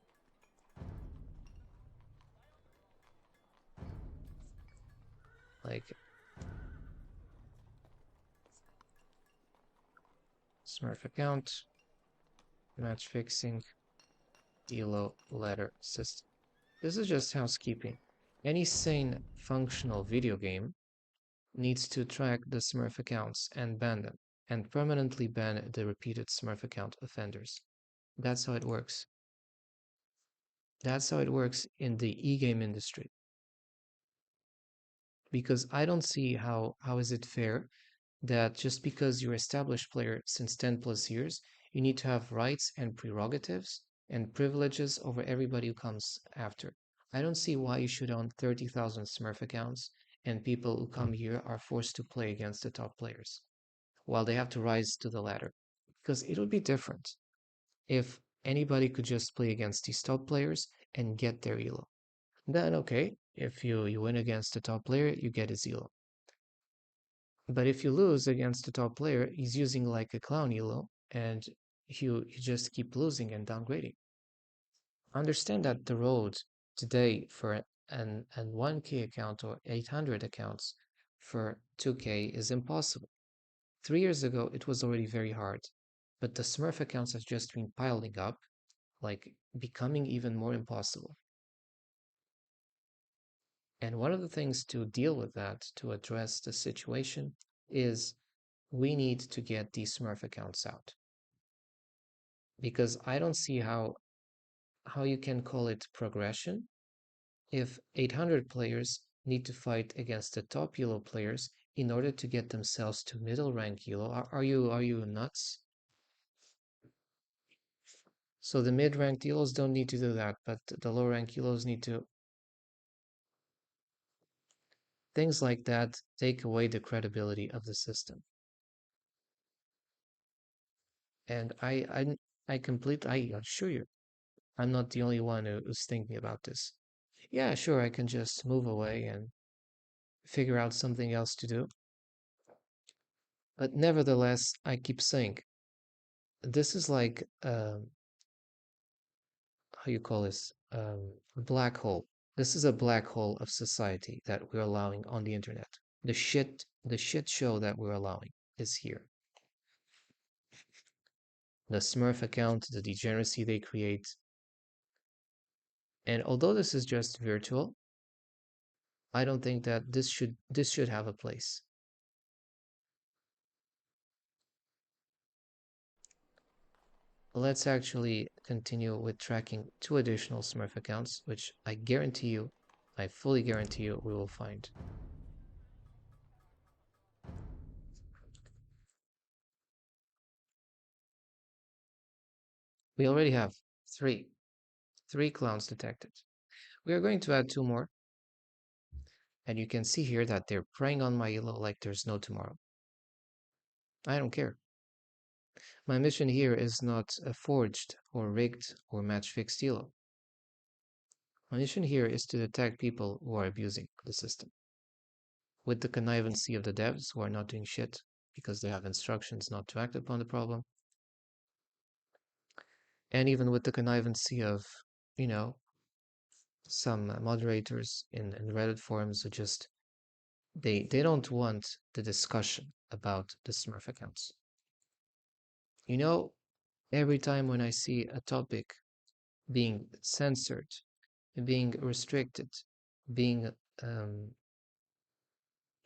Like Smurf account, match fixing, Elo ladder system. This is just housekeeping. Any sane, functional video game needs to track the Smurf accounts and ban them, and permanently ban the repeated Smurf account offenders. That's how it works. That's how it works in the e-game industry. Because I don't see how is it fair that just because you're established player since 10 plus years, you need to have rights and prerogatives and privileges over everybody who comes after. I don't see why you should own 30,000 Smurf accounts and people who come here are forced to play against the top players while they have to rise to the ladder. Because it would be different if anybody could just play against these top players and get their elo. Then okay, if you win against the top player, you get his elo. But if you lose against the top player, he's using like a clown elo, and you just keep losing and downgrading. Understand that the road today for an 1K account or 800 accounts for 2K is impossible. 3 years ago, it was already very hard, but the Smurf accounts have just been piling up, like becoming even more impossible. And one of the things to deal with that, to address the situation, is we need to get these Smurf accounts out. Because I don't see how you can call it progression if 800 players need to fight against the top Elo players in order to get themselves to middle rank Elo. Are you nuts? So the mid ranked Elos don't need to do that, but the low rank Elos need to. Things like that take away the credibility of the system. And I completely, I assure you, I'm not the only one who's thinking about this. Yeah, sure, I can just move away and figure out something else to do. But nevertheless, I keep saying this is like how you call this a black hole. This is a black hole of society that we're allowing on the internet. The shit show that we're allowing is here. The Smurf account, the degeneracy they create, and although this is just virtual, I don't think that this should have a place. Let's actually continue with tracking two additional Smurf accounts, which I fully guarantee you, we will find. We already have three, three clowns detected. We are going to add two more, and you can see here that they're preying on my elo like there's no tomorrow. I don't care. My mission here is not a forged or rigged or match fixed elo. My mission here is to detect people who are abusing the system. With the connivancy of the devs who are not doing shit because they have instructions not to act upon the problem, and even with the connivancy of, you know, some moderators in Reddit forums who just they don't want the discussion about the Smurf accounts. You know, every time when I see a topic being censored, being restricted, being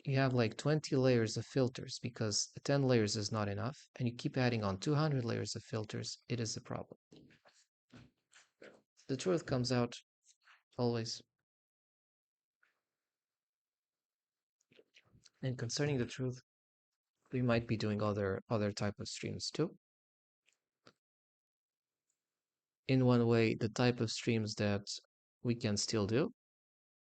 you have like 20 layers of filters because 10 layers is not enough, and you keep adding on 200 layers of filters, it is a problem. The truth comes out always. And concerning the truth, we might be doing other type of streams too. In one way, the type of streams that we can still do,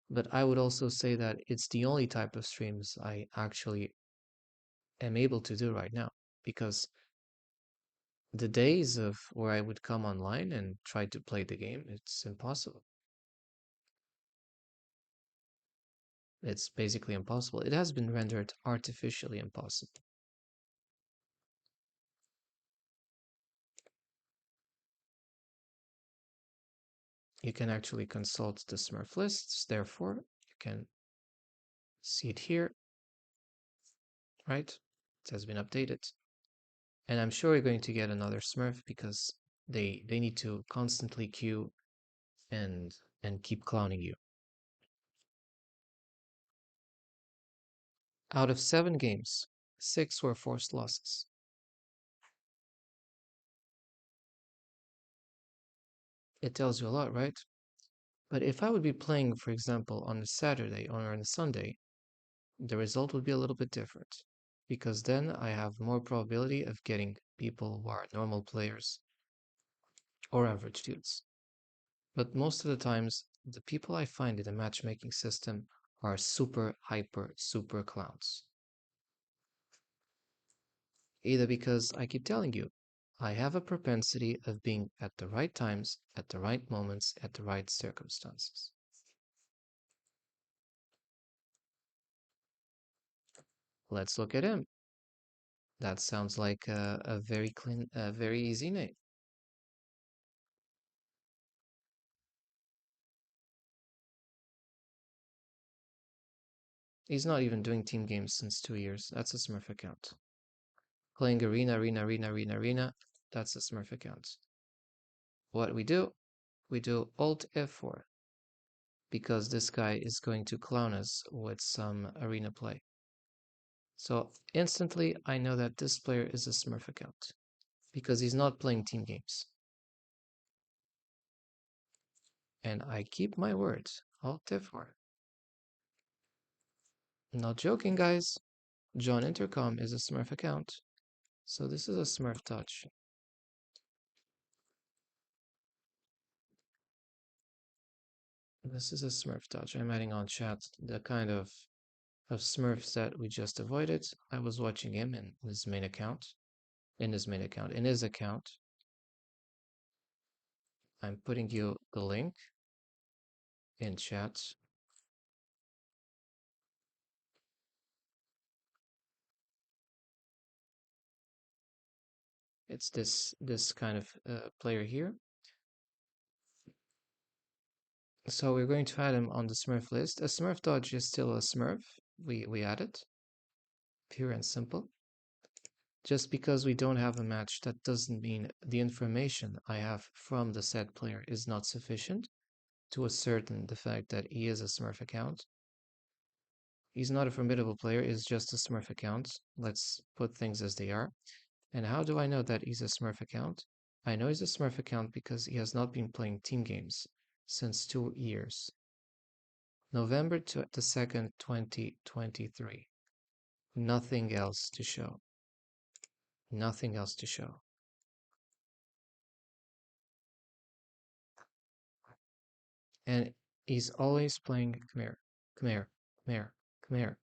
but I would also say that it's the only type of streams I actually am able to do right now, because the days of where I would come online and try to play the game, it's impossible. It's basically impossible. It has been rendered artificially impossible. You can actually consult the Smurf lists, therefore, you can see it here, right? It has been updated. And I'm sure you're going to get another Smurf because they need to constantly queue and keep clowning you. Out of 7 games, 6 were forced losses. It tells you a lot, right? But if I would be playing, for example, on a Saturday or on a Sunday, the result would be a little bit different. because then I have more probability of getting people who are normal players or average dudes. But most of the times, the people I find in the matchmaking system are super hyper super clowns. Either because I keep telling you, I have a propensity of being at the right times, at the right moments, at the right circumstances. Let's look at him. That sounds like a very clean, very easy name. He's not even doing team games since 2 years. That's a Smurf account. Playing arena. That's a Smurf account. What we do Alt F4 because this guy is going to clown us with some arena play. So instantly I know that this player is a Smurf account because he's not playing team games. And I keep my words. Alt F4. Not joking, guys. John Intercom is a Smurf account. So this is a Smurf touch. This is a Smurf touch. I'm adding on chat the kind of Smurfs that we just avoided. I was watching him in his main account. In his account. I'm putting you the link in chat. It's this kind of player here. So we're going to add him on the Smurf list. A Smurf dodge is still a Smurf. We add it. Pure and simple. Just because we don't have a match, that doesn't mean the information I have from the said player is not sufficient to ascertain the fact that he is a Smurf account. He's not a formidable player, he's just a Smurf account. Let's put things as they are. And how do I know that he's a Smurf account? I know he's a Smurf account because he has not been playing team games since 2 years. November the 2nd, 2023. Nothing else to show. Nothing else to show. And he's always playing, come here, come here, come here, come here,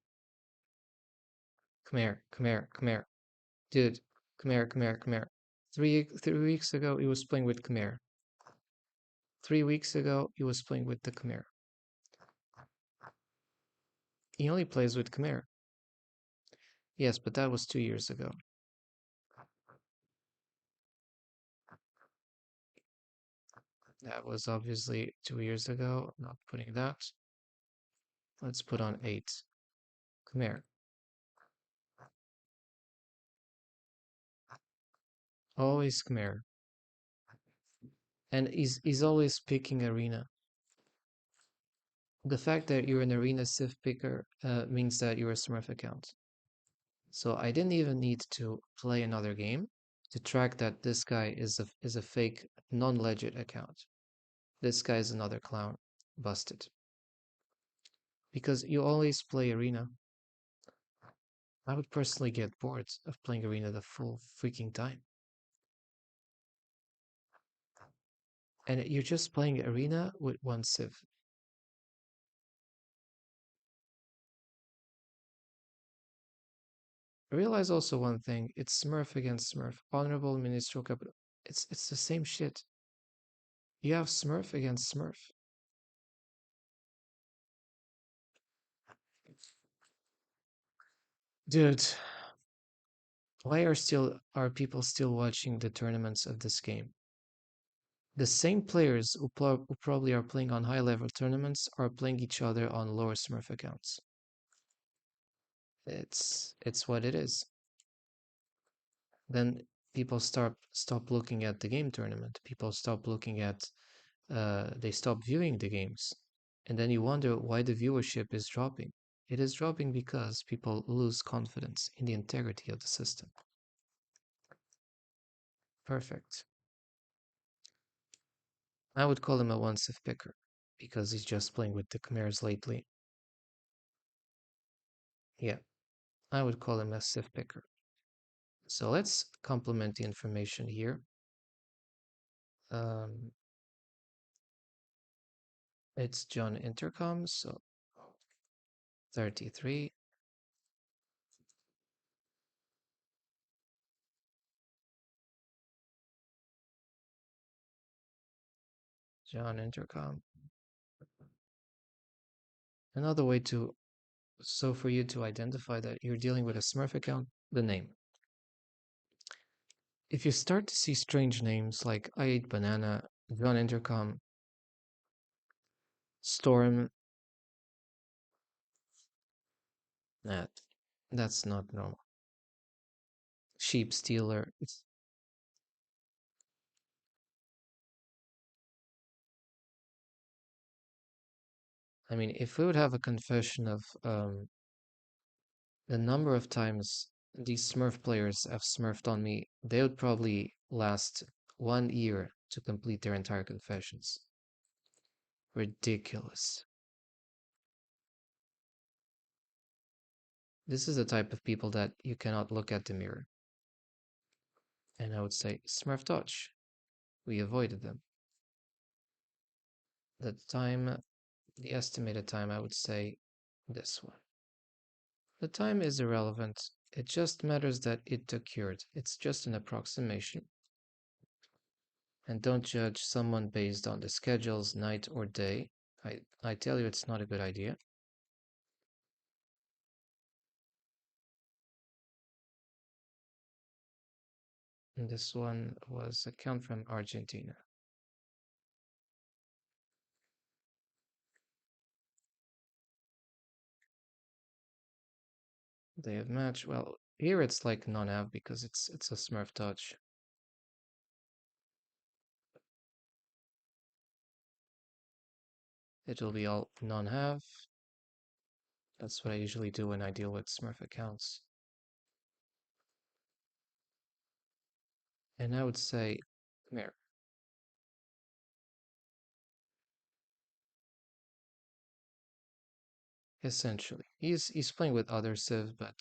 come here, come here, come here. Dude, come here, come here, come here. 3 weeks ago, he was playing with Khmer. 3 weeks ago, he was playing with the Khmer. He only plays with Khmer. Yes, but that was 2 years ago. That was obviously 2 years ago. Not putting that. Let's put on 8. Khmer. Always Khmer. And he's always picking arena. The fact that you're an arena civ picker means that you're a Smurf account. So I didn't even need to play another game to track that this guy is a fake non-legit account. This guy is another clown. Busted. Because you always play arena. I would personally get bored of playing arena the full freaking time. And you're just playing arena with one civ. Realize also one thing, it's Smurf against Smurf. Honorable Ministerial Capital. It's the same shit. You have Smurf against Smurf. Dude, why are people still watching the tournaments of this game? The same players who probably are playing on high level tournaments are playing each other on lower Smurf accounts. It's what it is. Then people stop looking at the game tournament. People stop looking at they stop viewing the games. And then you wonder why the viewership is dropping. It is dropping because people lose confidence in the integrity of the system. Perfect. I would call him a one-sif picker because he's just playing with the Khmer's lately. Yeah. I would call him a sieve picker. So let's complement the information here. Um, it's John Intercom, so 33. John Intercom. Another way to, so for you to identify that you're dealing with a Smurf account, the name. If you start to see strange names like I Ate Banana, John Intercom, Storm, that that's not normal. Sheep Stealer. I mean, if we would have a confession of the number of times these Smurf players have smurfed on me, they would probably last 1 year to complete their entire confessions. Ridiculous. This is the type of people that you cannot look at the mirror. And I would say, Smurf Dodge. We avoided them. The time, the estimated time, I would say this one. The time is irrelevant. It just matters that it occurred. It's just an approximation. And don't judge someone based on the schedules, night or day. I tell you, it's not a good idea. And this one was a count from Argentina. They have match. Well, here it's like non-have because it's a Smurf touch. It'll be all non-have. That's what I usually do when I deal with Smurf accounts. And I would say mirror. Essentially, he's playing with other civs, but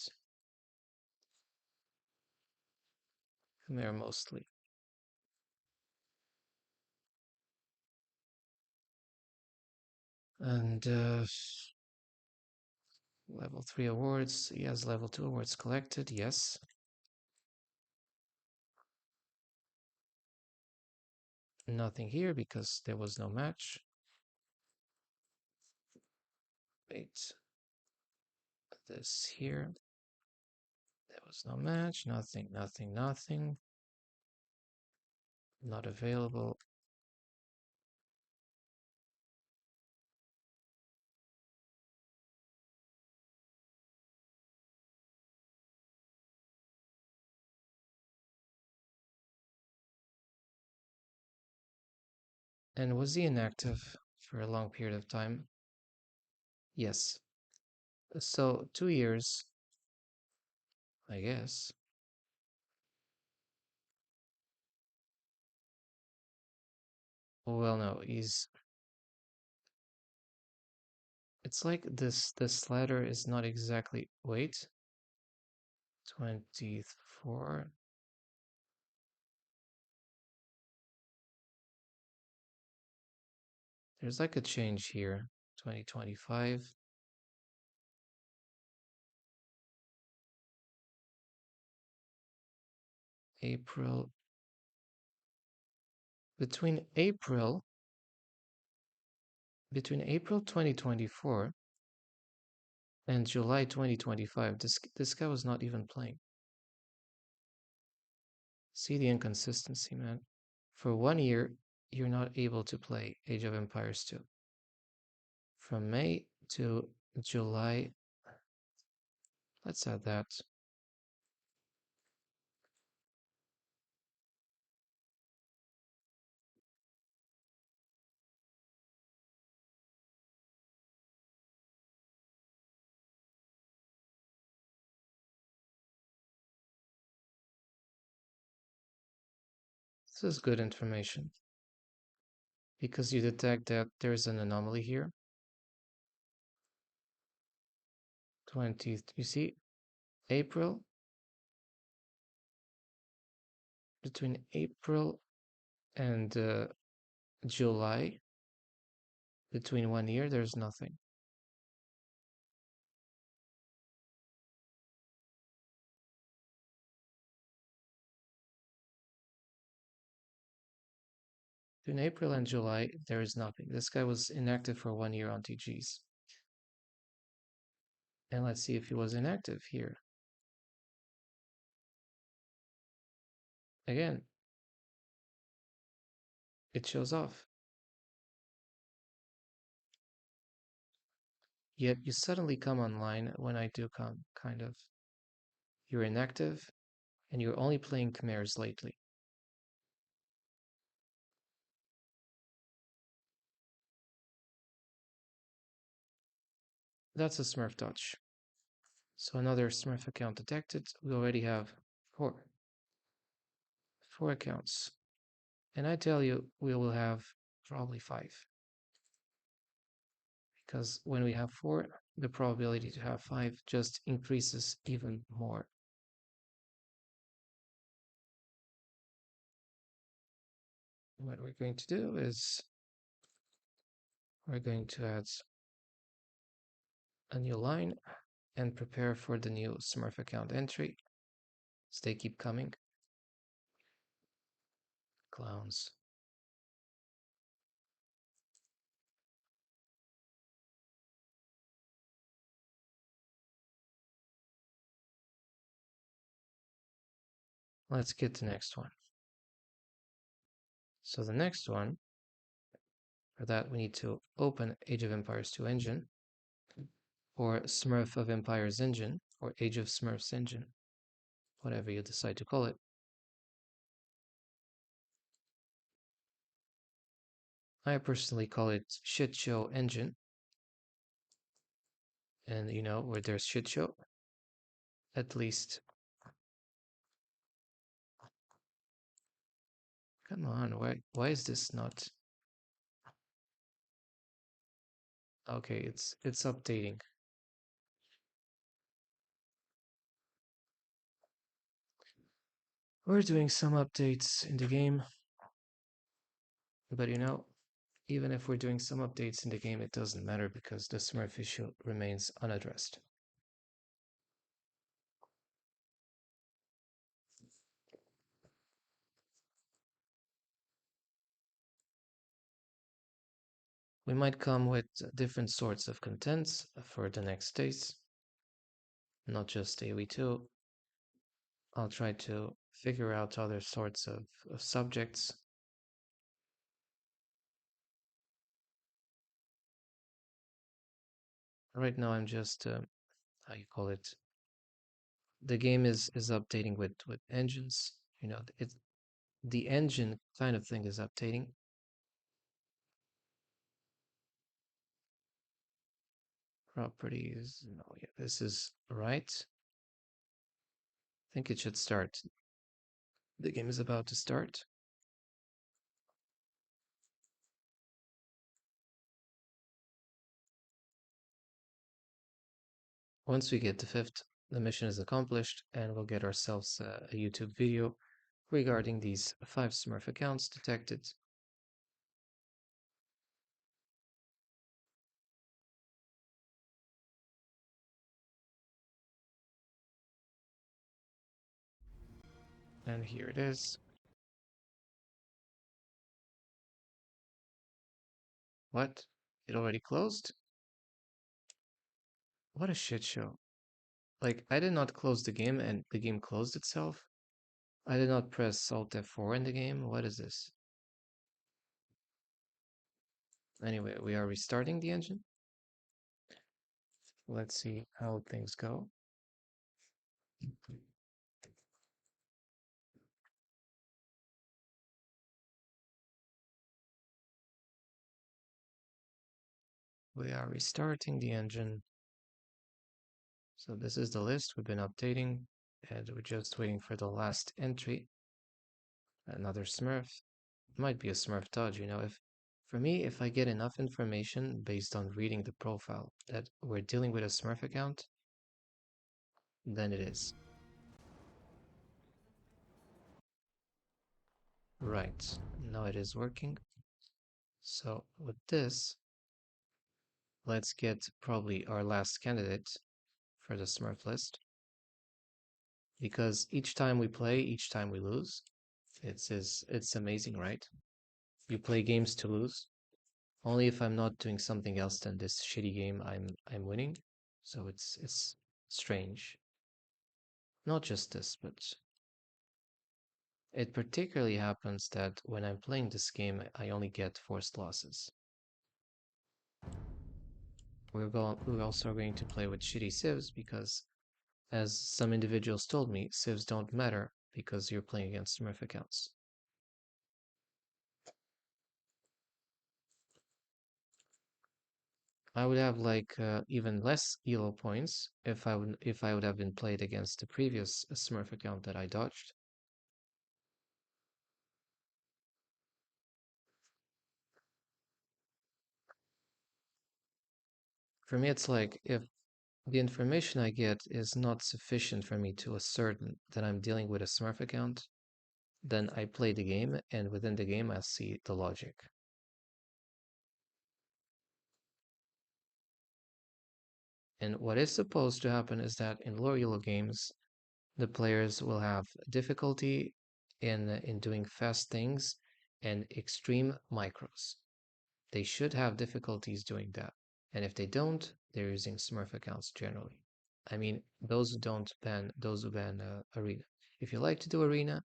mirror mostly. And level 3 awards. He has level 2 awards collected. Yes. Nothing here because there was no match. Wait. This here. There was no match. Nothing, nothing, nothing. Not available. And was he inactive for a long period of time? Yes. So 2 years, I guess. Well, no, he's. It's like this ladder is not exactly. Wait. 24. There's like a change here. 2025. April. Between April. Between April 2024 and July 2025, this guy was not even playing. See the inconsistency, man. For 1 year, you're not able to play Age of Empires 2. From May to July, let's add that. This is good information because you detect that there's an anomaly here. 20th, you see, April, between April and July, between 1 year, there's nothing. Between April and July, there is nothing. This guy was inactive for 1 year on TGs. And let's see if he was inactive here. Again, it shows off. Yet you suddenly come online when I do come, kind of. You're inactive, and you're only playing chimeras lately. That's a Smurf touch. So another Smurf account detected. We already have four. Four accounts. And I tell you, we will have probably five. Because when we have four, the probability to have five just increases even more. What we're going to do is we're going to add a new line and prepare for the new Smurf account entry. So they keep coming. Clowns. Let's get the next one. So the next one, for that we need to open Age of Empires 2 engine, or Smurf of Empires engine, or Age of Smurfs engine, whatever you decide to call it. I personally call it Shit Show engine. And you know, where there's shit show, at least. Come on, why is this not? Okay, it's updating. We're doing some updates in the game, but you know, even if we're doing some updates in the game, it doesn't matter because the Smurf issue remains unaddressed. We might come with different sorts of contents for the next days, not just AoE2. I'll try to figure out other sorts of subjects. Right now, I'm just how you call it. The game is updating with engines. You know, the engine kind of thing is updating. Properties. No, yeah, this is right. I think it should start. The game is about to start. Once we get to fifth, the mission is accomplished, and we'll get ourselves a YouTube video regarding these 5 Smurf accounts detected. And here it is. What? It already closed? What a shit show. Like, I did not close the game and the game closed itself. I did not press Alt F4 in the game. What is this? Anyway, we are restarting the engine. Let's see how things go. We are restarting the engine. So this is the list we've been updating, and we're just waiting for the last entry. Another Smurf. Might be a Smurf dodge, you know, if for me, if I get enough information based on reading the profile that we're dealing with a Smurf account, than it is. Right, now it is working. So with this, let's get probably our last candidate for the Smurf list. Because each time we play, each time we lose. It's amazing, right? You play games to lose. Only if I'm not doing something else than this shitty game, I'm winning. So it's strange. Not just this, but it particularly happens that when I'm playing this game, I only get forced losses. We're also going to play with shitty civs because, as some individuals told me, civs don't matter because you're playing against Smurf accounts. I would have like even less elo points if I would have been played against the previous Smurf account that I dodged. For me, it's like if the information I get is not sufficient for me to ascertain that I'm dealing with a Smurf account, then I play the game, and within the game, I see the logic. And what is supposed to happen is that in low elo games, the players will have difficulty in doing fast things and extreme micros. They should have difficulties doing that. And if they don't, they're using Smurf accounts generally. I mean, those who ban Arena. If you like to do Arena,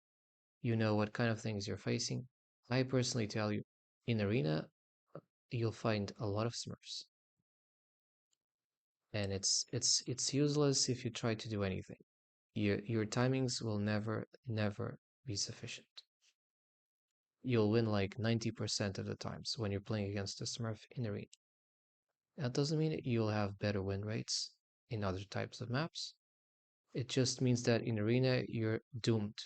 you know what kind of things you're facing. I personally tell you, in Arena, you'll find a lot of Smurfs. And it's useless if you try to do anything. Your timings will never be sufficient. You'll win like 90% of the times when you're playing against a Smurf in Arena. That doesn't mean you'll have better win rates in other types of maps. It just means that in Arena, you're doomed.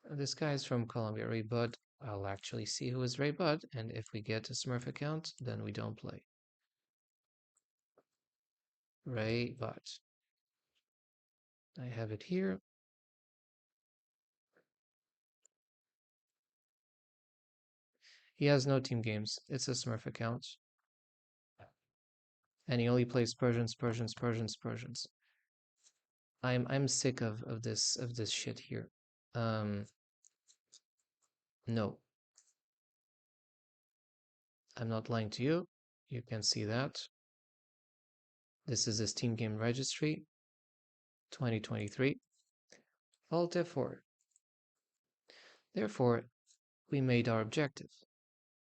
This guy is from Colombia, Ray Bud. I'll actually see who is Ray Bud, and if we get a Smurf account, then we don't play. Ray Bud. I have it here. He has no team games. It's a Smurf account. And he only plays Persians, Persians, Persians, Persians. I'm sick of this shit here. Um no, I'm not lying to you. You can see that. This is his team game registry, 2023. Alt F4. Therefore, we made our objective.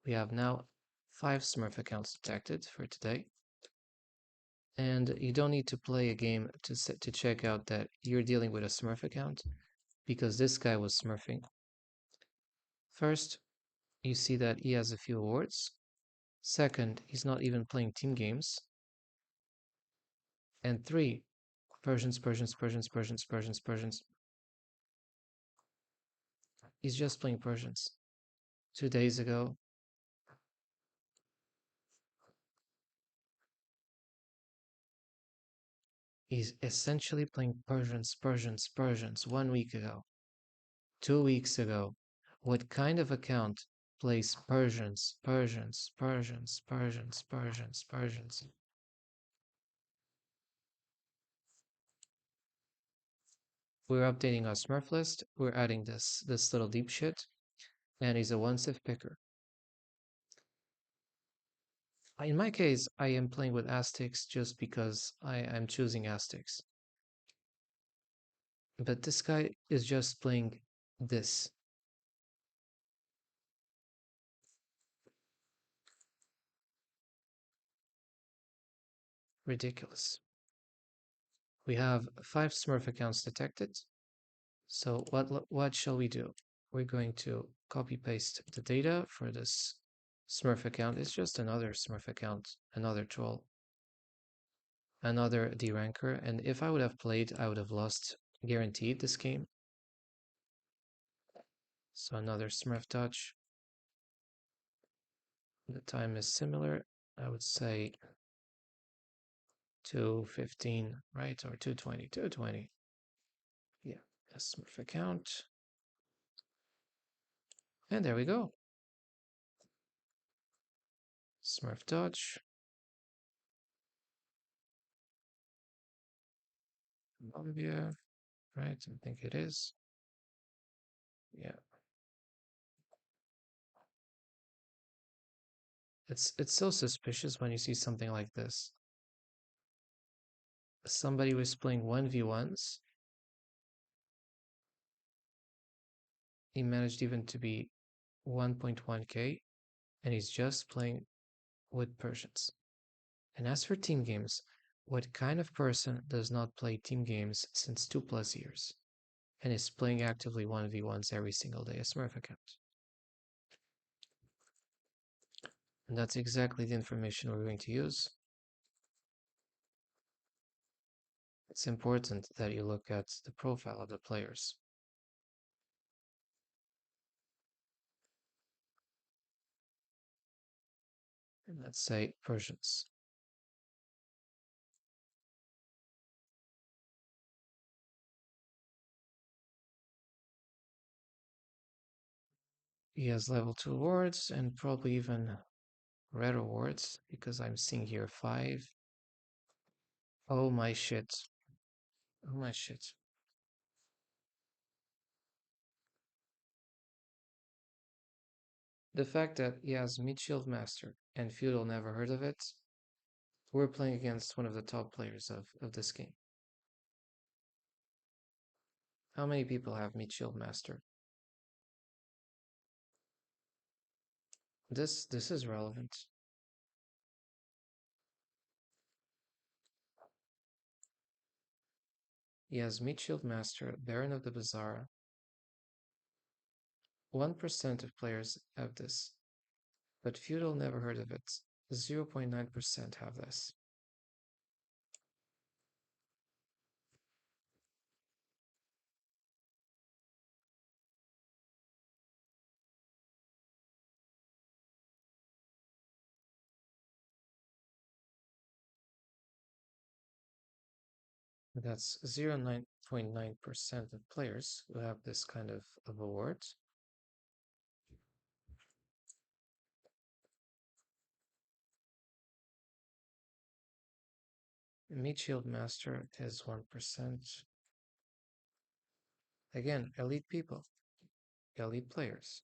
We have now 5 Smurf accounts detected for today. And you don't need to play a game to check out that you're dealing with a Smurf account, because this guy was Smurfing. First, you see that he has a few awards. Second, he's not even playing team games. And 3, Persians, Persians, Persians, Persians, Persians, Persians. He's just playing Persians. 2 days ago, he's essentially playing Persians, Persians, Persians 1 week ago. 2 weeks ago. What kind of account plays Persians, Persians, Persians, Persians, Persians, Persians? We're updating our Smurf list. We're adding this little deep shit, and he's a 1-civ picker. In my case, I am playing with Aztecs just because I'm choosing Aztecs. But this guy is just playing this. Ridiculous. We have 5 Smurf accounts detected. So what shall we do? We're going to copy paste the data for this Smurf account. It's just another Smurf account, another troll, another D-ranker. And if I would have played, I would have lost guaranteed this game. So another Smurf touch. The time is similar. I would say 215, right? Or 220, 220. Yeah, a Smurf account. And there we go. Smurf Dodge, Colombia, right? I think it is. Yeah. It's so suspicious when you see something like this. Somebody was playing 1v1s. He managed even to be 1.1k, and he's just playing with Persians. And as for team games, what kind of person does not play team games since 2+ years and is playing actively 1v1s every single day, a Smurf account? And that's exactly the information we're going to use. It's important that you look at the profile of the players. And let's say Persians. He has level 2 awards and probably even red awards because I'm seeing here 5. Oh my shit. Oh my shit. The fact that he has Midfield Master and Feudal never heard of it, we're playing against one of the top players of this game. How many people have Midfield Master? This is relevant. He has Midfield Master, Baron of the Bazaar. 1% of players have this, but Feudal never heard of it. 0.9% have this. That's 0.9% of players who have this kind of award. Midfield Master is 1%. Again, elite people, elite players.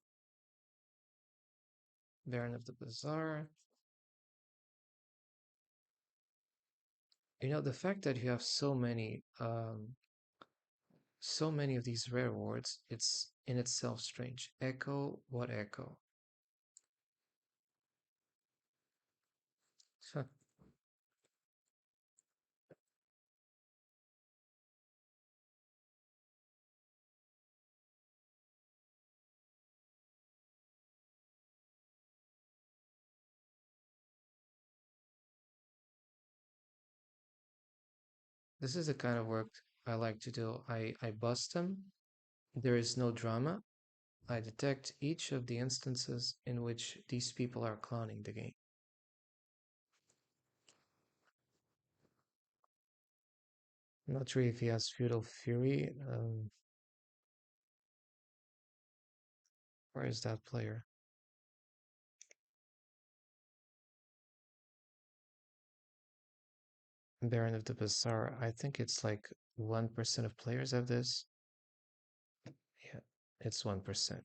Baron of the Bazaar. You know, the fact that you have so many of these rare awards, it's in itself strange. Echo, what echo? This is the kind of work I like to do. I bust them. There is no drama. I detect each of the instances in which these people are cloning the game. I'm not sure if he has Feudal Fury. Where is that player? Baron of the Bazaar. I think it's like 1% of players have this. Yeah, it's 1%.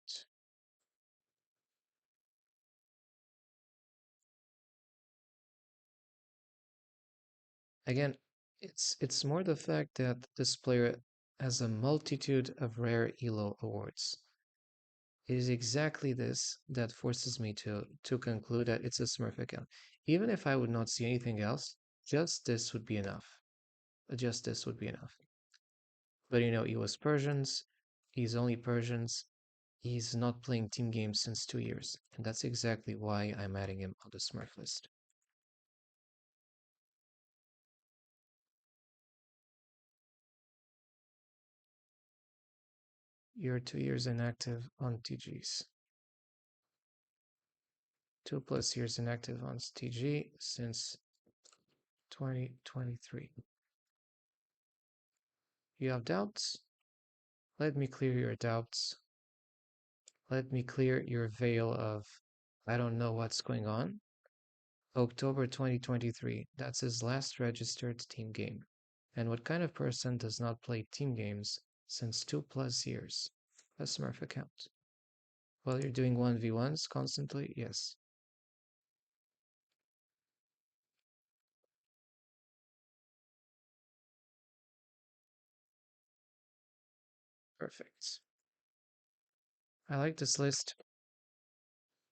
Again, it's more the fact that this player has a multitude of rare ELO awards. It is exactly this that forces me to conclude that it's a Smurf account. Even if I would not see anything else, just this would be enough. Just this would be enough. But you know, he was Persians, he's only Persians, he's not playing team games since 2 years, and that's exactly why I'm adding him on the Smurf list. You're 2 years inactive on TGs. 2+ years inactive on TG since 2023. You have doubts? Let me clear your doubts. Let me clear your veil of I don't know what's going on. October 2023. That's his last registered team game. And what kind of person does not play team games since 2+ years? A Smurf account. Well, you're doing 1v1s constantly? Yes. Perfect. I like this list.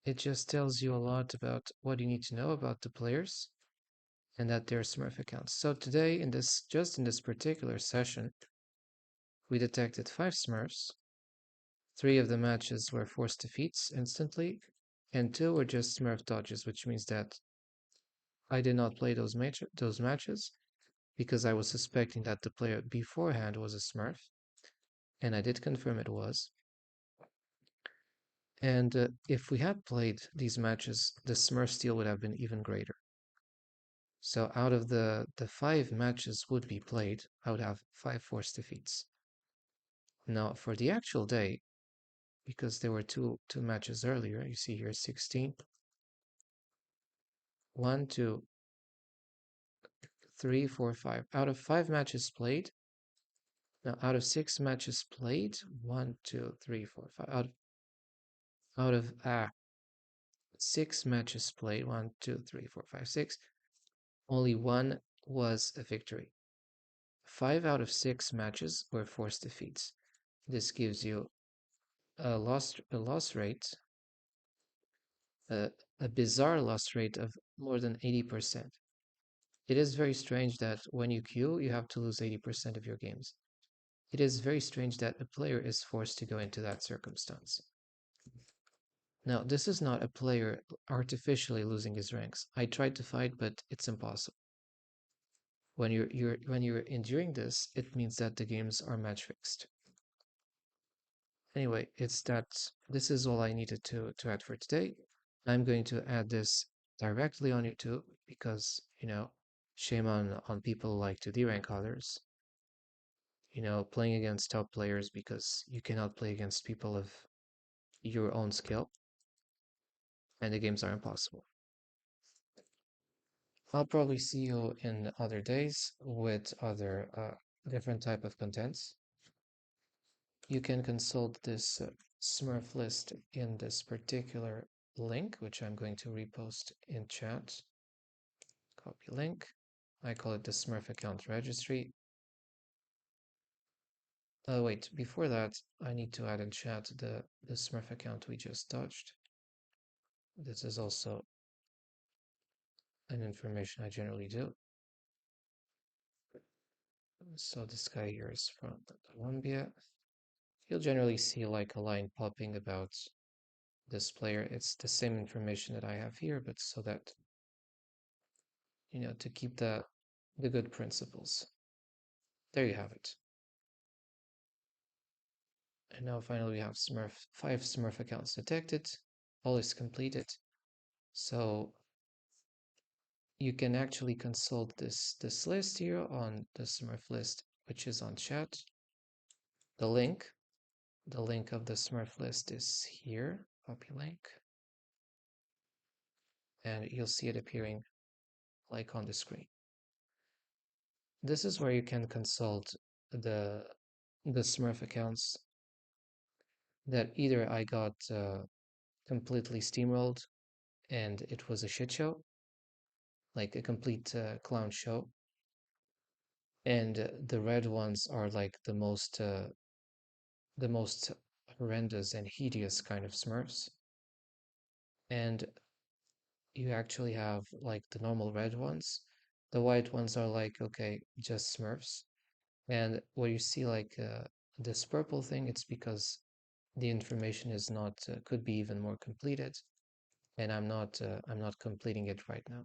It just tells you a lot about what you need to know about the players and that they're Smurf accounts. So today, just in this particular session, we detected 5 Smurfs. 3 of the matches were forced defeats instantly, and 2 were just Smurf dodges, which means that I did not play those matches because I was suspecting that the player beforehand was a Smurf, and I did confirm it was. And if we had played these matches, the Smurf steal would have been even greater. So out of the 5 matches would be played, I would have 5 forced defeats. Now for the actual day, because there were two matches earlier, you see here 16. 1, 2, 3, 4, 5. Out of 5 matches played, now out of 6 matches played, 1, 2, 3, 4, 5. Out of 6 matches played, 1, 2, 3, 4, 5, 6, only 1 was a victory. 5 out of 6 matches were forced defeats. This gives you a loss rate, a, a bizarre loss rate of more than 80%. It is very strange that when you queue, you have to lose 80% of your games. It is very strange that a player is forced to go into that circumstance. Now, this is not a player artificially losing his ranks. I tried to fight, but it's impossible. When you're enduring this, it means that the games are match fixed. Anyway, it's that this is all I needed to add for today. I'm going to add this directly on YouTube because, shame on people who like to derank others. Playing against top players because you cannot play against people of your own skill, and the games are impossible. I'll probably see you in other days with other different type of contents. You can consult this Smurf list in this particular link, which I'm going to repost in chat. Copy link. I call it the Smurf account registry. Oh, wait, before that, I need to add in chat the Smurf account we just touched. This is also an information I generally do. So this guy here is from Colombia. You'll generally see like a line popping about this player. It's the same information that I have here, but so that, to keep the good principles. There you have it. And now finally we have 5 Smurf accounts detected. All is completed. So you can actually consult this list here on the Smurf list, which is on chat. The link of the Smurf list is here. Copy link. And you'll see it appearing like on the screen. This is where you can consult the Smurf accounts that either I got completely steamrolled and it was a shit show, like a complete clown show, and the red ones are like the most horrendous and hideous kind of Smurfs, and you actually have like the normal red ones. The white ones are like, okay, just Smurfs. And what you see like this purple thing, it's because the information is not could be even more completed, and I'm not completing it right now.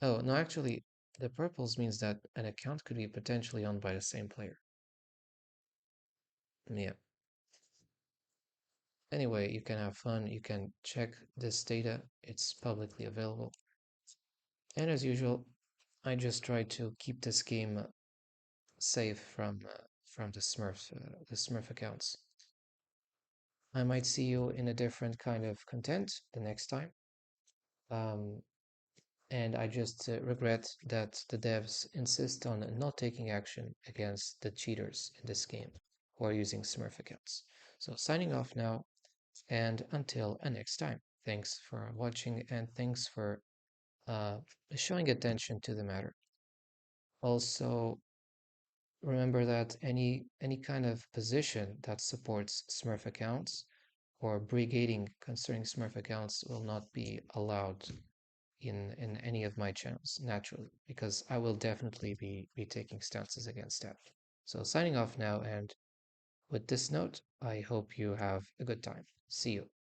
Oh, no, actually, the purples means that an account could be potentially owned by the same player. Yeah. Anyway, you can have fun. You can check this data. It's publicly available. And as usual, I just try to keep this game safe from the Smurf accounts. I might see you in a different kind of content the next time. Um, and I just regret that the devs insist on not taking action against the cheaters in this game who are using Smurf accounts. So signing off now, and until next time. Thanks for watching and thanks for uh, showing attention to the matter. Also, remember that any kind of position that supports Smurf accounts or brigading concerning Smurf accounts will not be allowed in any of my channels naturally, because I will definitely be taking stances against that. So signing off now, and with this note, I hope you have a good time. See you.